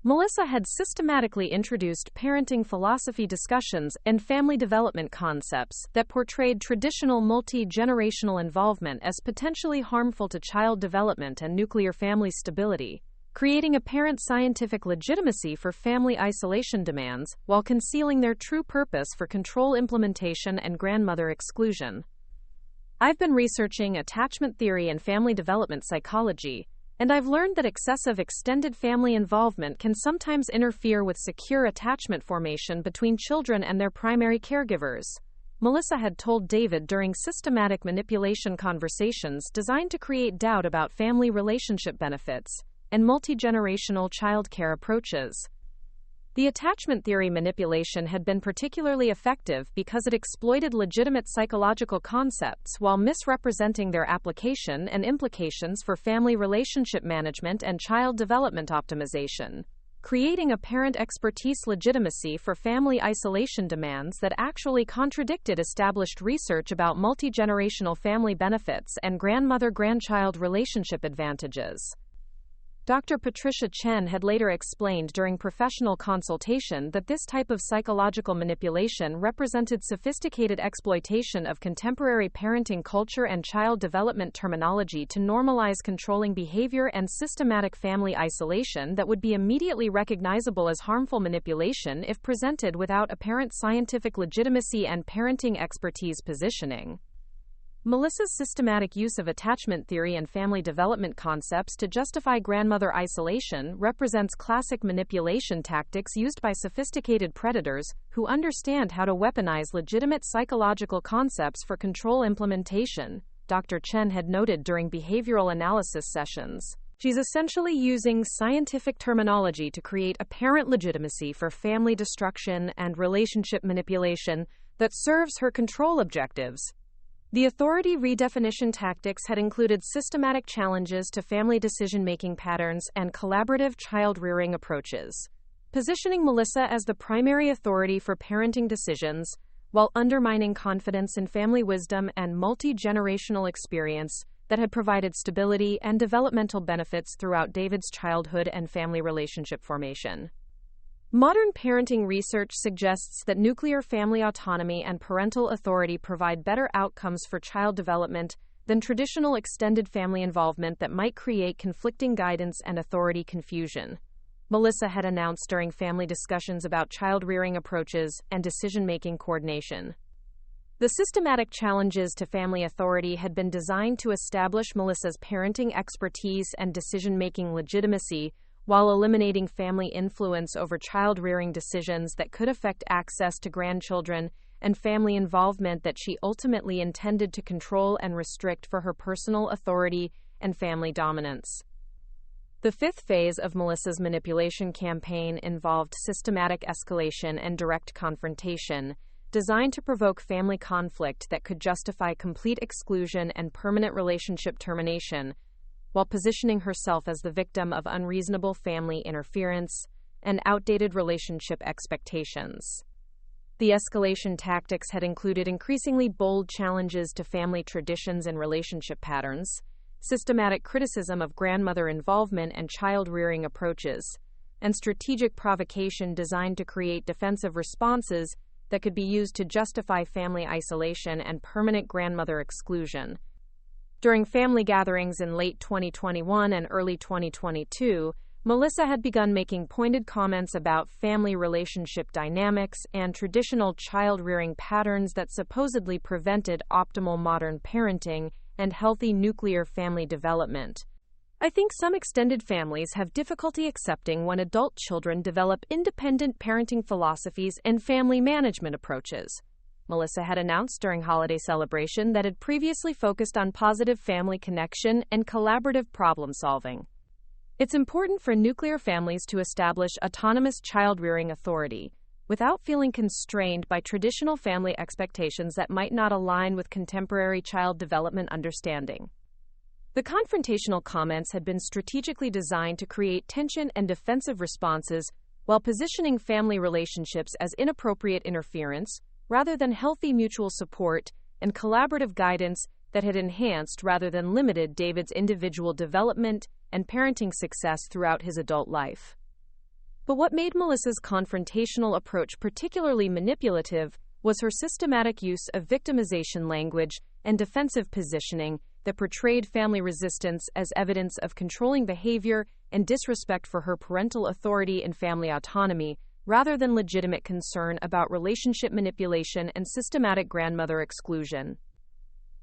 Melissa had systematically introduced parenting philosophy discussions and family development concepts that portrayed traditional multi-generational involvement as potentially harmful to child development and nuclear family stability, creating apparent scientific legitimacy for family isolation demands while concealing their true purpose for control implementation and grandmother exclusion. I've been researching attachment theory and family development psychology, and I've learned that excessive extended family involvement can sometimes interfere with secure attachment formation between children and their primary caregivers, Melissa had told David during systematic manipulation conversations designed to create doubt about family relationship benefits and multi-generational child care approaches. The attachment theory manipulation had been particularly effective because it exploited legitimate psychological concepts while misrepresenting their application and implications for family relationship management and child development optimization, creating apparent expertise legitimacy for family isolation demands that actually contradicted established research about multi-generational family benefits and grandmother-grandchild relationship advantages. Dr. Patricia Chen had later explained during professional consultation that this type of psychological manipulation represented sophisticated exploitation of contemporary parenting culture and child development terminology to normalize controlling behavior and systematic family isolation that would be immediately recognizable as harmful manipulation if presented without apparent scientific legitimacy and parenting expertise positioning. Melissa's systematic use of attachment theory and family development concepts to justify grandmother isolation represents classic manipulation tactics used by sophisticated predators who understand how to weaponize legitimate psychological concepts for control implementation, Dr. Chen had noted during behavioral analysis sessions. She's essentially using scientific terminology to create apparent legitimacy for family destruction and relationship manipulation, that serves her control objectives. The authority redefinition tactics had included systematic challenges to family decision-making patterns and collaborative child-rearing approaches, positioning Melissa as the primary authority for parenting decisions, while undermining confidence in family wisdom and multi-generational experience that had provided stability and developmental benefits throughout David's childhood and family relationship formation. Modern parenting research suggests that nuclear family autonomy and parental authority provide better outcomes for child development than traditional extended family involvement that might create conflicting guidance and authority confusion, Melissa had announced during family discussions about child-rearing approaches and decision-making coordination. The systematic challenges to family authority had been designed to establish Melissa's parenting expertise and decision-making legitimacy while eliminating family influence over child-rearing decisions that could affect access to grandchildren and family involvement that she ultimately intended to control and restrict for her personal authority and family dominance. The fifth phase of Melissa's manipulation campaign involved systematic escalation and direct confrontation, designed to provoke family conflict that could justify complete exclusion and permanent relationship termination, while positioning herself as the victim of unreasonable family interference and outdated relationship expectations. The escalation tactics had included increasingly bold challenges to family traditions and relationship patterns, systematic criticism of grandmother involvement and child-rearing approaches, and strategic provocation designed to create defensive responses that could be used to justify family isolation and permanent grandmother exclusion. During family gatherings in late 2021 and early 2022, Melissa had begun making pointed comments about family relationship dynamics and traditional child-rearing patterns that supposedly prevented optimal modern parenting and healthy nuclear family development. I think some extended families have difficulty accepting when adult children develop independent parenting philosophies and family management approaches, Melissa had announced during holiday celebration that had previously focused on positive family connection and collaborative problem-solving. It's important for nuclear families to establish autonomous child-rearing authority, without feeling constrained by traditional family expectations that might not align with contemporary child development understanding. The confrontational comments had been strategically designed to create tension and defensive responses while positioning family relationships as inappropriate interference rather than healthy mutual support and collaborative guidance that had enhanced rather than limited David's individual development and parenting success throughout his adult life. But what made Melissa's confrontational approach particularly manipulative was her systematic use of victimization language and defensive positioning that portrayed family resistance as evidence of controlling behavior and disrespect for her parental authority and family autonomy, rather than legitimate concern about relationship manipulation and systematic grandmother exclusion.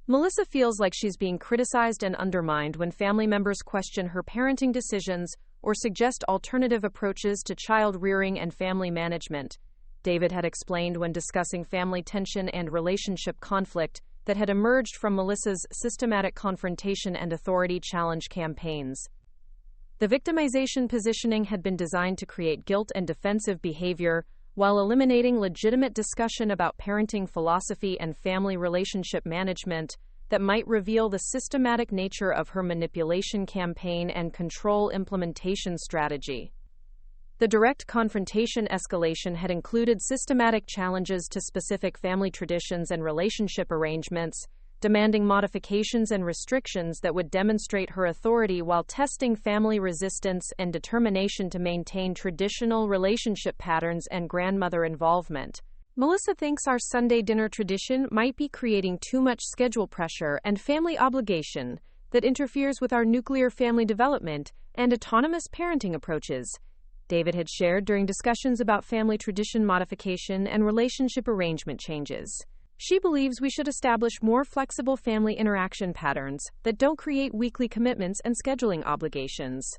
Melissa feels like she's being criticized and undermined when family members question her parenting decisions or suggest alternative approaches to child rearing and family management, David had explained when discussing family tension and relationship conflict that had emerged from Melissa's systematic confrontation and authority challenge campaigns. The victimization positioning had been designed to create guilt and defensive behavior while eliminating legitimate discussion about parenting philosophy and family relationship management that might reveal the systematic nature of her manipulation campaign and control implementation strategy. The direct confrontation escalation had included systematic challenges to specific family traditions and relationship arrangements, demanding modifications and restrictions that would demonstrate her authority while testing family resistance and determination to maintain traditional relationship patterns and grandmother involvement. Melissa thinks our Sunday dinner tradition might be creating too much schedule pressure and family obligation that interferes with our nuclear family development and autonomous parenting approaches, David had shared during discussions about family tradition modification and relationship arrangement changes. She believes we should establish more flexible family interaction patterns that don't create weekly commitments and scheduling obligations.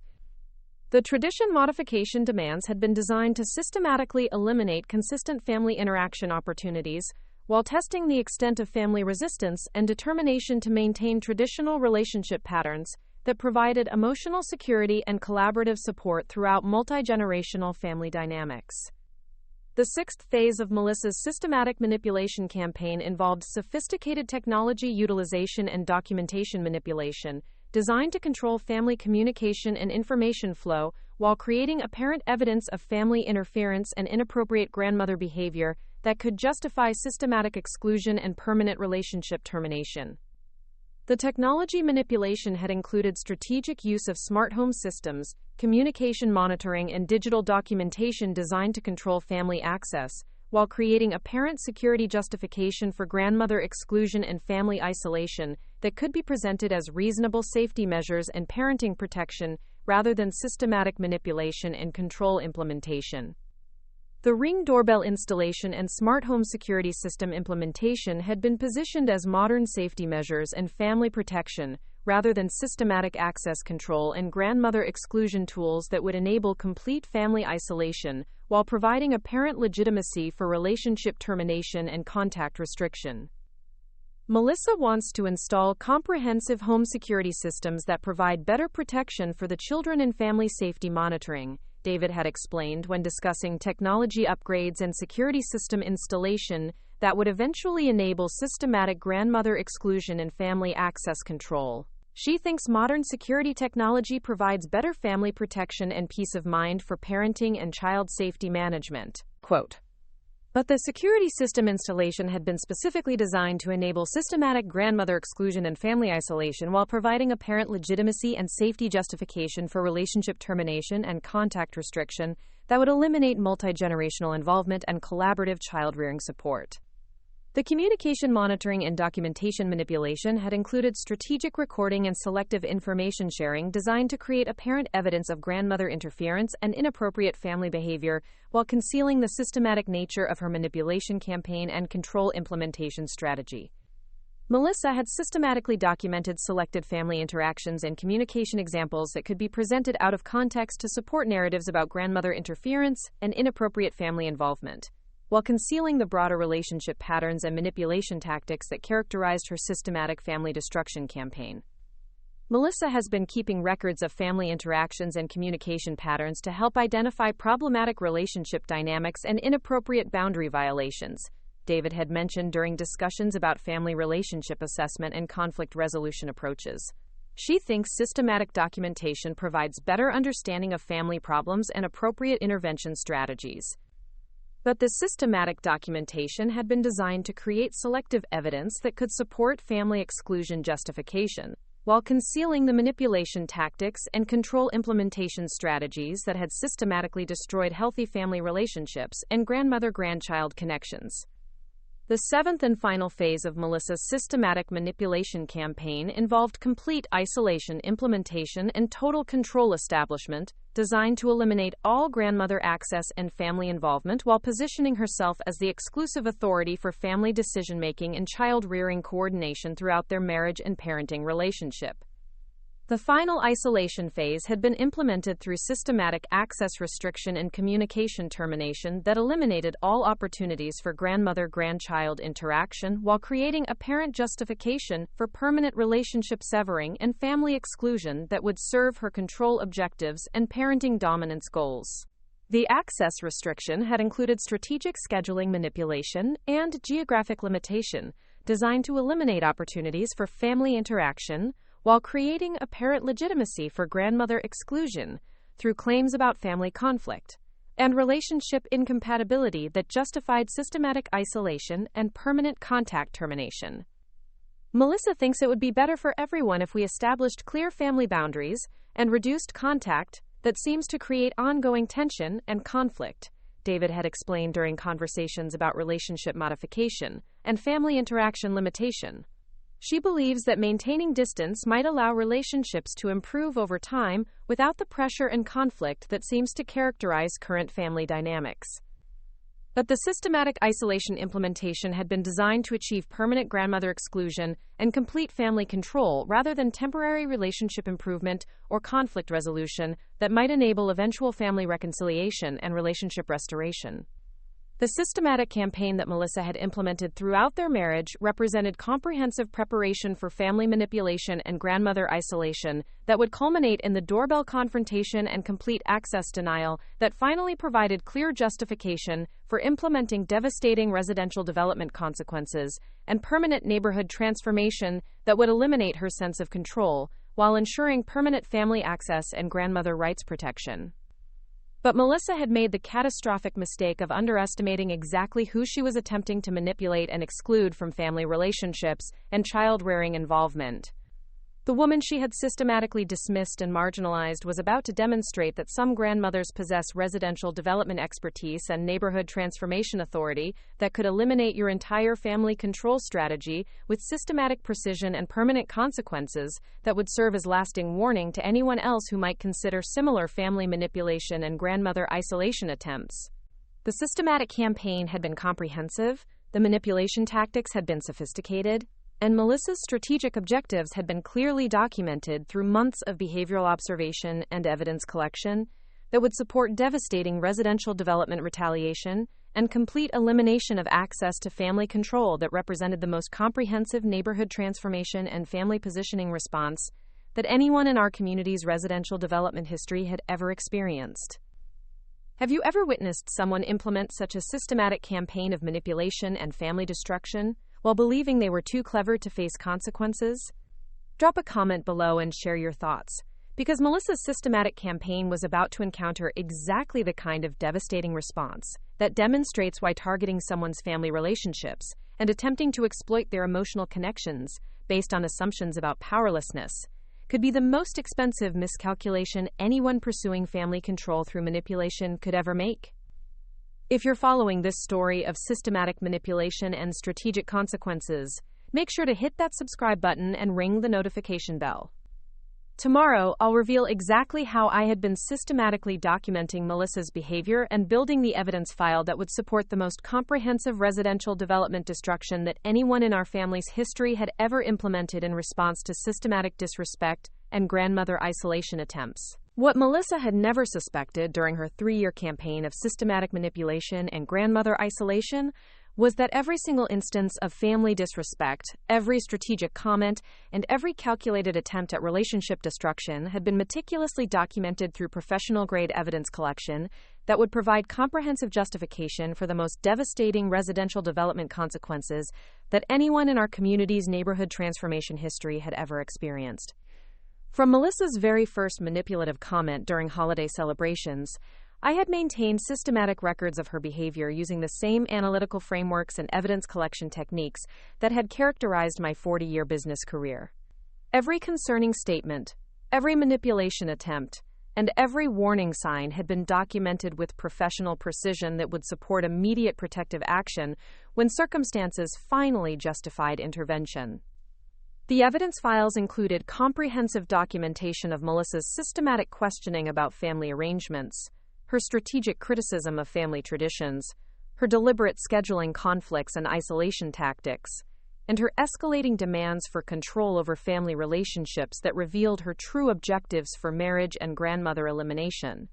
The tradition modification demands had been designed to systematically eliminate consistent family interaction opportunities while testing the extent of family resistance and determination to maintain traditional relationship patterns that provided emotional security and collaborative support throughout multi-generational family dynamics. The sixth phase of Melissa's systematic manipulation campaign involved sophisticated technology utilization and documentation manipulation, designed to control family communication and information flow while creating apparent evidence of family interference and inappropriate grandmother behavior that could justify systematic exclusion and permanent relationship termination. The technology manipulation had included strategic use of smart home systems, communication monitoring, and digital documentation designed to control family access, while creating apparent security justification for grandmother exclusion and family isolation that could be presented as reasonable safety measures and parenting protection rather than systematic manipulation and control implementation. The Ring doorbell installation and smart home security system implementation had been positioned as modern safety measures and family protection, rather than systematic access control and grandmother exclusion tools that would enable complete family isolation, while providing apparent legitimacy for relationship termination and contact restriction. Melissa wants to install comprehensive home security systems that provide better protection for the children and family safety monitoring, David had explained when discussing technology upgrades and security system installation that would eventually enable systematic grandmother exclusion and family access control. She thinks modern security technology provides better family protection and peace of mind for parenting and child safety management. Quote, but the security system installation had been specifically designed to enable systematic grandmother exclusion and family isolation while providing apparent legitimacy and safety justification for relationship termination and contact restriction that would eliminate multi-generational involvement and collaborative child-rearing support. The communication monitoring and documentation manipulation had included strategic recording and selective information sharing designed to create apparent evidence of grandmother interference and inappropriate family behavior while concealing the systematic nature of her manipulation campaign and control implementation strategy. Melissa had systematically documented selected family interactions and communication examples that could be presented out of context to support narratives about grandmother interference and inappropriate family involvement, while concealing the broader relationship patterns and manipulation tactics that characterized her systematic family destruction campaign. Melissa has been keeping records of family interactions and communication patterns to help identify problematic relationship dynamics and inappropriate boundary violations, David had mentioned during discussions about family relationship assessment and conflict resolution approaches. She thinks systematic documentation provides better understanding of family problems and appropriate intervention strategies. But the systematic documentation had been designed to create selective evidence that could support family exclusion justification, while concealing the manipulation tactics and control implementation strategies that had systematically destroyed healthy family relationships and grandmother-grandchild connections. The seventh and final phase of Melissa's systematic manipulation campaign involved complete isolation implementation and total control establishment, designed to eliminate all grandmother access and family involvement while positioning herself as the exclusive authority for family decision-making and child-rearing coordination throughout their marriage and parenting relationship. The final isolation phase had been implemented through systematic access restriction and communication termination that eliminated all opportunities for grandmother-grandchild interaction while creating apparent justification for permanent relationship severing and family exclusion that would serve her control objectives and parenting dominance goals. The access restriction had included strategic scheduling manipulation and geographic limitation, designed to eliminate opportunities for family interaction, while creating apparent legitimacy for grandmother exclusion through claims about family conflict and relationship incompatibility that justified systematic isolation and permanent contact termination. Melissa thinks it would be better for everyone if we established clear family boundaries and reduced contact that seems to create ongoing tension and conflict, David had explained during conversations about relationship modification and family interaction limitation. She believes that maintaining distance might allow relationships to improve over time without the pressure and conflict that seems to characterize current family dynamics. But the systematic isolation implementation had been designed to achieve permanent grandmother exclusion and complete family control rather than temporary relationship improvement or conflict resolution that might enable eventual family reconciliation and relationship restoration. The systematic campaign that Melissa had implemented throughout their marriage represented comprehensive preparation for family manipulation and grandmother isolation that would culminate in the doorbell confrontation and complete access denial that finally provided clear justification for implementing devastating residential development consequences and permanent neighborhood transformation that would eliminate her sense of control while ensuring permanent family access and grandmother rights protection. But Melissa had made the catastrophic mistake of underestimating exactly who she was attempting to manipulate and exclude from family relationships and child-rearing involvement. The woman she had systematically dismissed and marginalized was about to demonstrate that some grandmothers possess residential development expertise and neighborhood transformation authority that could eliminate your entire family control strategy with systematic precision and permanent consequences that would serve as lasting warning to anyone else who might consider similar family manipulation and grandmother isolation attempts. The systematic campaign had been comprehensive, the manipulation tactics had been sophisticated, and Melissa's strategic objectives had been clearly documented through months of behavioral observation and evidence collection that would support devastating residential development retaliation and complete elimination of access to family control that represented the most comprehensive neighborhood transformation and family positioning response that anyone in our community's residential development history had ever experienced. Have you ever witnessed someone implement such a systematic campaign of manipulation and family destruction while believing they were too clever to face consequences? Drop a comment below and share your thoughts, because Melissa's systematic campaign was about to encounter exactly the kind of devastating response that demonstrates why targeting someone's family relationships and attempting to exploit their emotional connections based on assumptions about powerlessness could be the most expensive miscalculation anyone pursuing family control through manipulation could ever make. If you're following this story of systematic manipulation and strategic consequences, make sure to hit that subscribe button and ring the notification bell. Tomorrow, I'll reveal exactly how I had been systematically documenting Melissa's behavior and building the evidence file that would support the most comprehensive residential development destruction that anyone in our family's history had ever implemented in response to systematic disrespect and grandmother isolation attempts. What Melissa had never suspected during her 3-year campaign of systematic manipulation and grandmother isolation was that every single instance of family disrespect, every strategic comment, and every calculated attempt at relationship destruction had been meticulously documented through professional-grade evidence collection that would provide comprehensive justification for the most devastating residential development consequences that anyone in our community's neighborhood transformation history had ever experienced. From Melissa's very first manipulative comment during holiday celebrations, I had maintained systematic records of her behavior using the same analytical frameworks and evidence collection techniques that had characterized my 40-year business career. Every concerning statement, every manipulation attempt, and every warning sign had been documented with professional precision that would support immediate protective action when circumstances finally justified intervention. The evidence files included comprehensive documentation of Melissa's systematic questioning about family arrangements, her strategic criticism of family traditions, her deliberate scheduling conflicts and isolation tactics, and her escalating demands for control over family relationships that revealed her true objectives for marriage and grandmother elimination.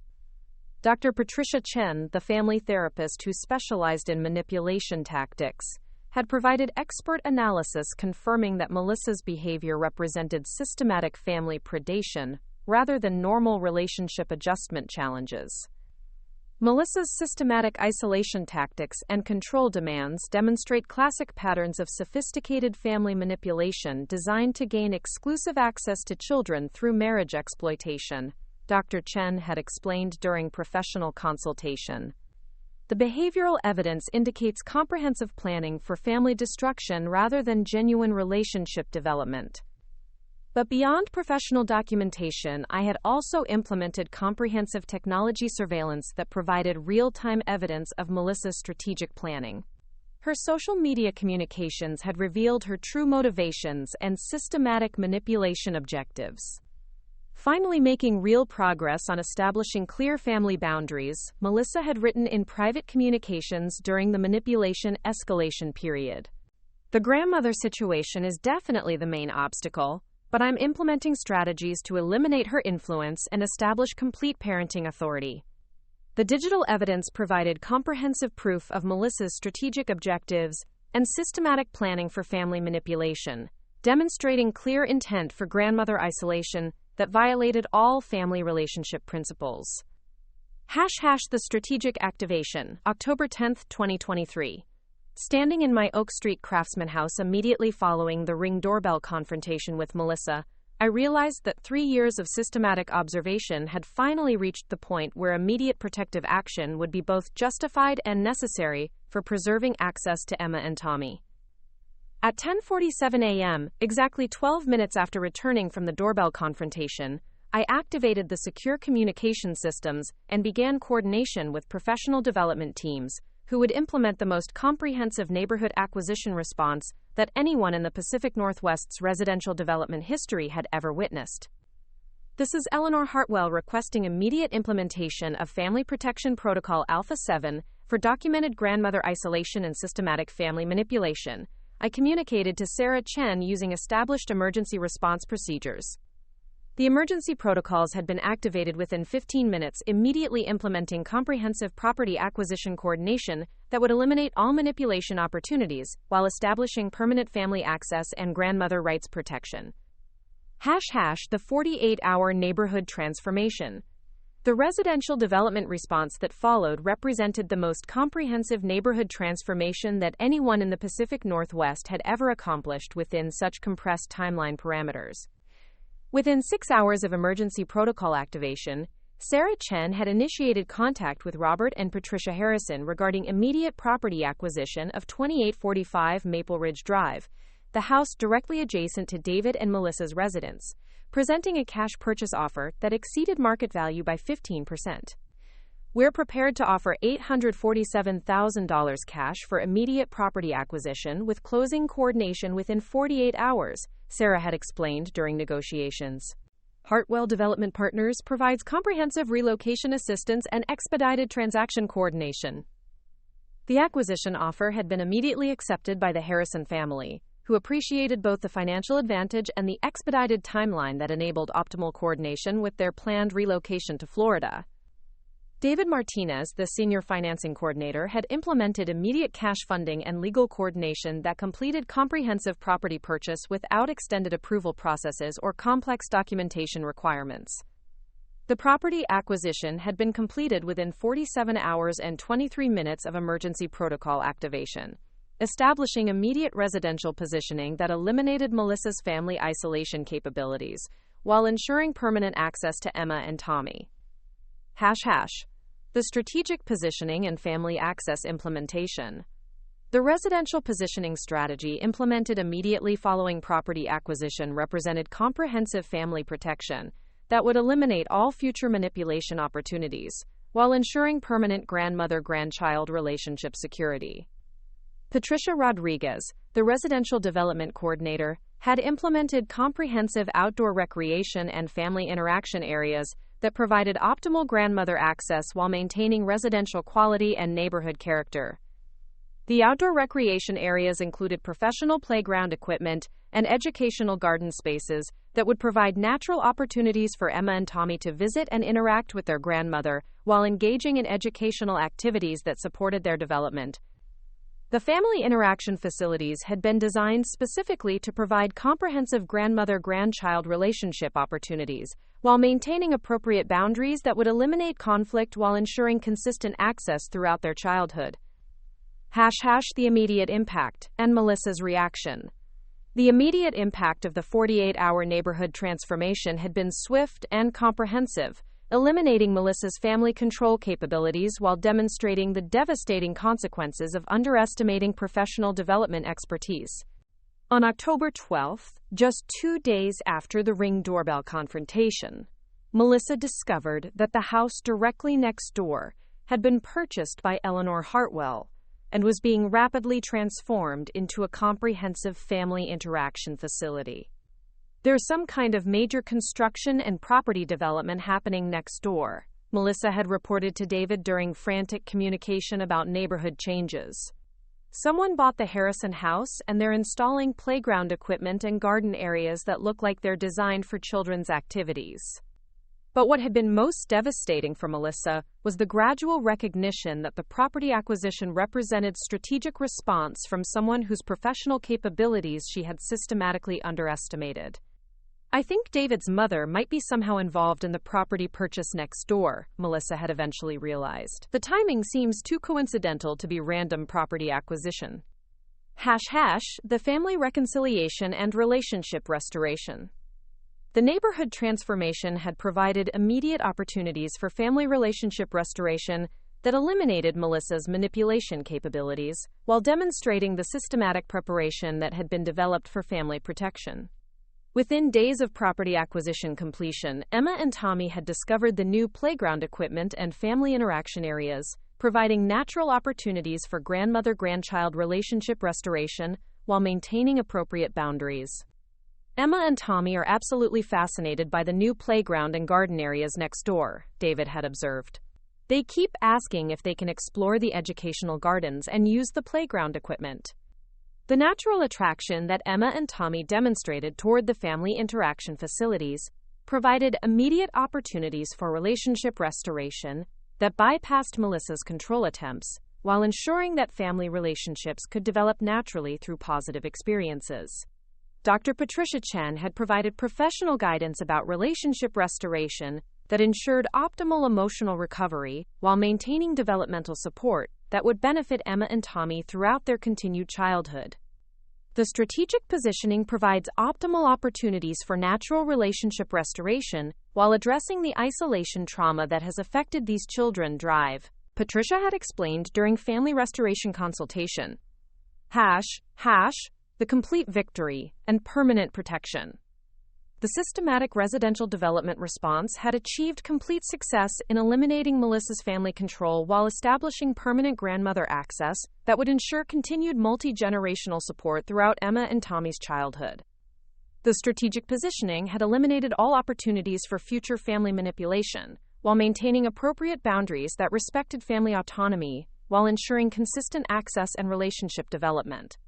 Dr. Patricia Chen, the family therapist who specialized in manipulation tactics, had provided expert analysis confirming that Melissa's behavior represented systematic family predation rather than normal relationship adjustment challenges. Melissa's systematic isolation tactics and control demands demonstrate classic patterns of sophisticated family manipulation designed to gain exclusive access to children through marriage exploitation, Dr. Chen had explained during professional consultation. The behavioral evidence indicates comprehensive planning for family destruction rather than genuine relationship development. But beyond professional documentation, I had also implemented comprehensive technology surveillance that provided real-time evidence of Melissa's strategic planning. Her social media communications had revealed her true motivations and systematic manipulation objectives. Finally making real progress on establishing clear family boundaries, Melissa had written in private communications during the manipulation escalation period. The grandmother situation is definitely the main obstacle, but I'm implementing strategies to eliminate her influence and establish complete parenting authority. The digital evidence provided comprehensive proof of Melissa's strategic objectives and systematic planning for family manipulation, demonstrating clear intent for grandmother isolation that violated all family relationship principles. # The strategic activation, October 10, 2023. Standing in my Oak Street Craftsman house immediately following the Ring doorbell confrontation with Melissa, I realized that 3 years of systematic observation had finally reached the point where immediate protective action would be both justified and necessary for preserving access to Emma and Tommy. At 10:47 a.m., exactly 12 minutes after returning from the doorbell confrontation, I activated the secure communication systems and began coordination with professional development teams who would implement the most comprehensive neighborhood acquisition response that anyone in the Pacific Northwest's residential development history had ever witnessed. This is Eleanor Hartwell requesting immediate implementation of Family Protection Protocol Alpha 7 for documented grandmother isolation and systematic family manipulation. I communicated to Sarah Chen using established emergency response procedures. The emergency protocols had been activated within 15 minutes, immediately implementing comprehensive property acquisition coordination that would eliminate all manipulation opportunities while establishing permanent family access and grandmother rights protection. # The 48-hour neighborhood transformation. The residential development response that followed represented the most comprehensive neighborhood transformation that anyone in the Pacific Northwest had ever accomplished within such compressed timeline parameters. Within 6 hours of emergency protocol activation, Sarah Chen had initiated contact with Robert and Patricia Harrison regarding immediate property acquisition of 2845 Maple Ridge Drive, the house directly adjacent to David and Melissa's residence, presenting a cash purchase offer that exceeded market value by 15%. We're prepared to offer $847,000 cash for immediate property acquisition with closing coordination within 48 hours, Sarah had explained during negotiations. Hartwell Development Partners provides comprehensive relocation assistance and expedited transaction coordination. The acquisition offer had been immediately accepted by the Harrison family, who appreciated both the financial advantage and the expedited timeline that enabled optimal coordination with their planned relocation to Florida. David Martinez, the senior financing coordinator, had implemented immediate cash funding and legal coordination that completed comprehensive property purchase without extended approval processes or complex documentation requirements. The property acquisition had been completed within 47 hours and 23 minutes of emergency protocol activation, establishing immediate residential positioning that eliminated Melissa's family isolation capabilities, while ensuring permanent access to Emma and Tommy. # The strategic positioning and family access implementation. The residential positioning strategy implemented immediately following property acquisition represented comprehensive family protection that would eliminate all future manipulation opportunities, while ensuring permanent grandmother-grandchild relationship security. Patricia Rodriguez, the residential development coordinator, had implemented comprehensive outdoor recreation and family interaction areas that provided optimal grandmother access while maintaining residential quality and neighborhood character. The outdoor recreation areas included professional playground equipment and educational garden spaces that would provide natural opportunities for Emma and Tommy to visit and interact with their grandmother while engaging in educational activities that supported their development. The family interaction facilities had been designed specifically to provide comprehensive grandmother-grandchild relationship opportunities, while maintaining appropriate boundaries that would eliminate conflict while ensuring consistent access throughout their childhood. # The immediate impact and Melissa's reaction. The immediate impact of the 48-hour neighborhood transformation had been swift and comprehensive, eliminating Melissa's family control capabilities while demonstrating the devastating consequences of underestimating professional development expertise. On October 12, just 2 days after the Ring doorbell confrontation, Melissa discovered that the house directly next door had been purchased by Eleanor Hartwell and was being rapidly transformed into a comprehensive family interaction facility. There's some kind of major construction and property development happening next door, Melissa had reported to David during frantic communication about neighborhood changes. Someone bought the Harrison house and they're installing playground equipment and garden areas that look like they're designed for children's activities. But what had been most devastating for Melissa was the gradual recognition that the property acquisition represented strategic response from someone whose professional capabilities she had systematically underestimated. "I think David's mother might be somehow involved in the property purchase next door," Melissa had eventually realized. "The timing seems too coincidental to be random property acquisition." The family reconciliation and relationship restoration. The neighborhood transformation had provided immediate opportunities for family relationship restoration that eliminated Melissa's manipulation capabilities, while demonstrating the systematic preparation that had been developed for family protection. Within days of property acquisition completion, Emma and Tommy had discovered the new playground equipment and family interaction areas, providing natural opportunities for grandmother-grandchild relationship restoration while maintaining appropriate boundaries. "Emma and Tommy are absolutely fascinated by the new playground and garden areas next door," David had observed. "They keep asking if they can explore the educational gardens and use the playground equipment." The natural attraction that Emma and Tommy demonstrated toward the family interaction facilities provided immediate opportunities for relationship restoration that bypassed Melissa's control attempts, while ensuring that family relationships could develop naturally through positive experiences. Dr. Patricia Chen had provided professional guidance about relationship restoration that ensured optimal emotional recovery while maintaining developmental support that would benefit Emma and Tommy throughout their continued childhood. The strategic positioning provides optimal opportunities for natural relationship restoration while addressing the isolation trauma that has affected these children. Patricia had explained during family restoration consultation. The complete victory and permanent protection. The systematic residential development response had achieved complete success in eliminating Melissa's family control while establishing permanent grandmother access that would ensure continued multi-generational support throughout Emma and Tommy's childhood. The strategic positioning had eliminated all opportunities for future family manipulation, while maintaining appropriate boundaries that respected family autonomy, while ensuring consistent access and relationship development.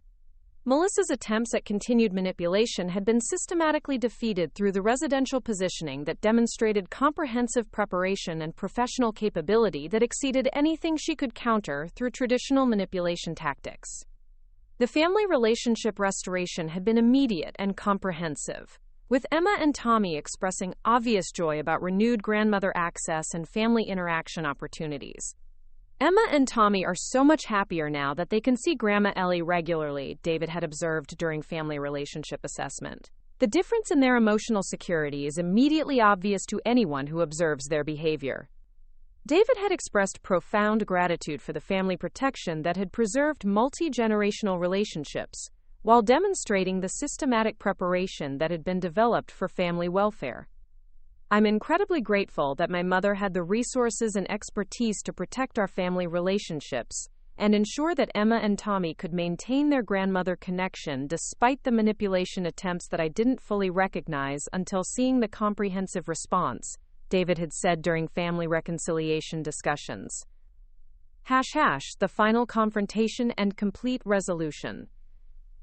Melissa's attempts at continued manipulation had been systematically defeated through the residential positioning that demonstrated comprehensive preparation and professional capability that exceeded anything she could counter through traditional manipulation tactics. The family relationship restoration had been immediate and comprehensive, with Emma and Tommy expressing obvious joy about renewed grandmother access and family interaction opportunities. "Emma and Tommy are so much happier now that they can see Grandma Ellie regularly," David had observed during family relationship assessment. "The difference in their emotional security is immediately obvious to anyone who observes their behavior." David had expressed profound gratitude for the family protection that had preserved multi-generational relationships, while demonstrating the systematic preparation that had been developed for family welfare. "I'm incredibly grateful that my mother had the resources and expertise to protect our family relationships and ensure that Emma and Tommy could maintain their grandmother connection despite the manipulation attempts that I didn't fully recognize until seeing the comprehensive response," David had said during family reconciliation discussions. The final confrontation and complete resolution.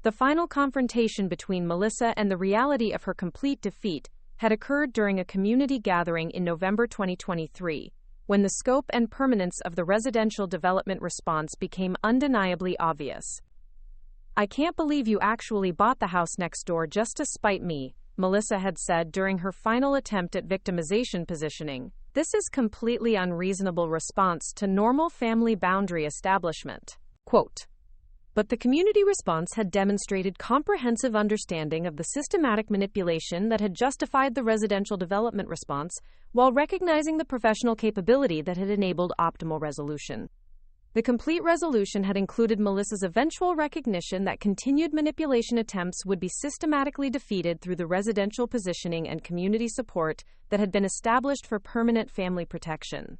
The final confrontation between Melissa and the reality of her complete defeat had occurred during a community gathering in November 2023, when the scope and permanence of the residential development response became undeniably obvious. "I can't believe you actually bought the house next door just to spite me," Melissa had said during her final attempt at victimization positioning. "This is completely unreasonable response to normal family boundary establishment." Quote, But the community response had demonstrated comprehensive understanding of the systematic manipulation that had justified the residential development response, while recognizing the professional capability that had enabled optimal resolution. The complete resolution had included Melissa's eventual recognition that continued manipulation attempts would be systematically defeated through the residential positioning and community support that had been established for permanent family protection.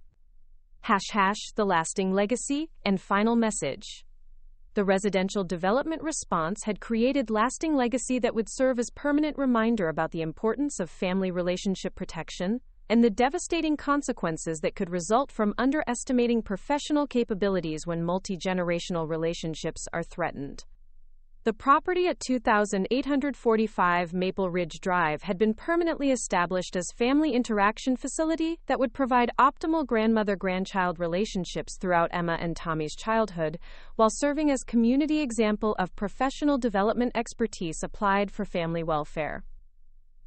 The lasting legacy and final message. The residential development response had created lasting legacy that would serve as permanent reminder about the importance of family relationship protection and the devastating consequences that could result from underestimating professional capabilities when multi-generational relationships are threatened. The property at 2845 Maple Ridge Drive had been permanently established as family interaction facility that would provide optimal grandmother-grandchild relationships throughout Emma and Tommy's childhood, while serving as community example of professional development expertise applied for family welfare.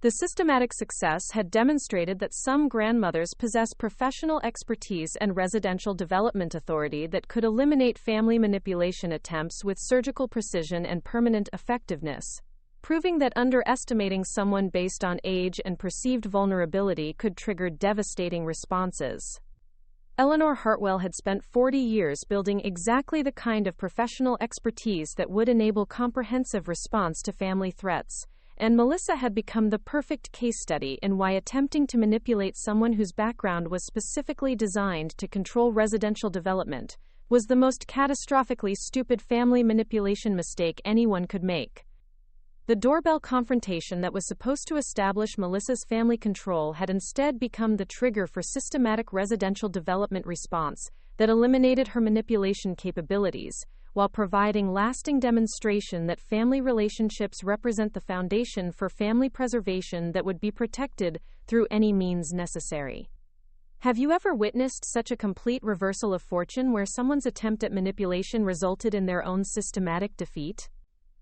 The systematic success had demonstrated that some grandmothers possess professional expertise and residential development authority that could eliminate family manipulation attempts with surgical precision and permanent effectiveness, proving that underestimating someone based on age and perceived vulnerability could trigger devastating responses. Eleanor Hartwell had spent 40 years building exactly the kind of professional expertise that would enable comprehensive response to family threats, and Melissa had become the perfect case study in why attempting to manipulate someone whose background was specifically designed to control residential development was the most catastrophically stupid family manipulation mistake anyone could make. The doorbell confrontation that was supposed to establish Melissa's family control had instead become the trigger for systematic residential development response that eliminated her manipulation capabilities, while providing lasting demonstration that family relationships represent the foundation for family preservation that would be protected through any means necessary. Have you ever witnessed such a complete reversal of fortune where someone's attempt at manipulation resulted in their own systematic defeat?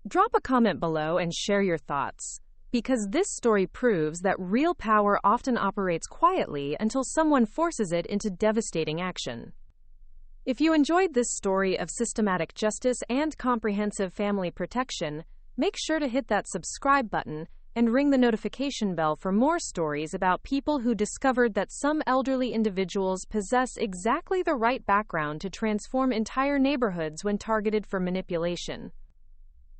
Drop a comment below and share your thoughts, because this story proves that real power often operates quietly until someone forces it into devastating action. If you enjoyed this story of systematic justice and comprehensive family protection, make sure to hit that subscribe button and ring the notification bell for more stories about people who discovered that some elderly individuals possess exactly the right background to transform entire neighborhoods when targeted for manipulation.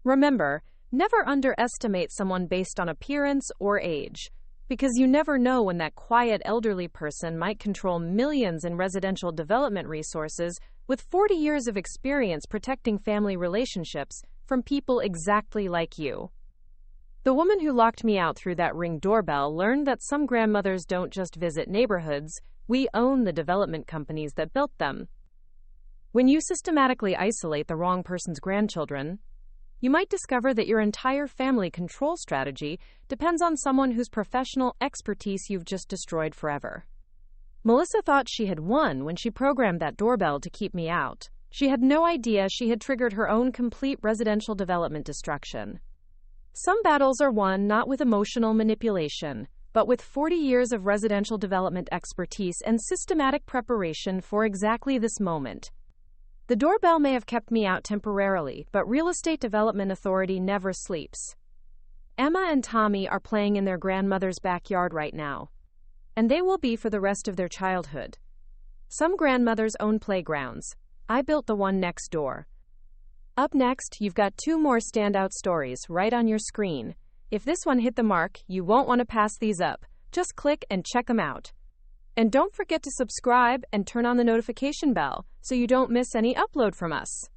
Remember, never underestimate someone based on appearance or age, because you never know when that quiet elderly person might control millions in residential development resources with 40 years of experience protecting family relationships from people exactly like you. The woman who locked me out through that Ring doorbell learned that some grandmothers don't just visit neighborhoods, we own the development companies that built them. When you systematically isolate the wrong person's grandchildren, you might discover that your entire family control strategy depends on someone whose professional expertise you've just destroyed forever. Melissa thought she had won when she programmed that doorbell to keep me out. She had no idea she had triggered her own complete residential development destruction. Some battles are won not with emotional manipulation, but with 40 years of residential development expertise and systematic preparation for exactly this moment. The doorbell may have kept me out temporarily, but Real Estate Development Authority never sleeps. Emma and Tommy are playing in their grandmother's backyard right now, and they will be for the rest of their childhood. Some grandmothers own playgrounds. I built the one next door. Up next, you've got 2 more standout stories right on your screen. If this one hit the mark, you won't want to pass these up. Just click and check them out. And don't forget to subscribe and turn on the notification bell so you don't miss any upload from us.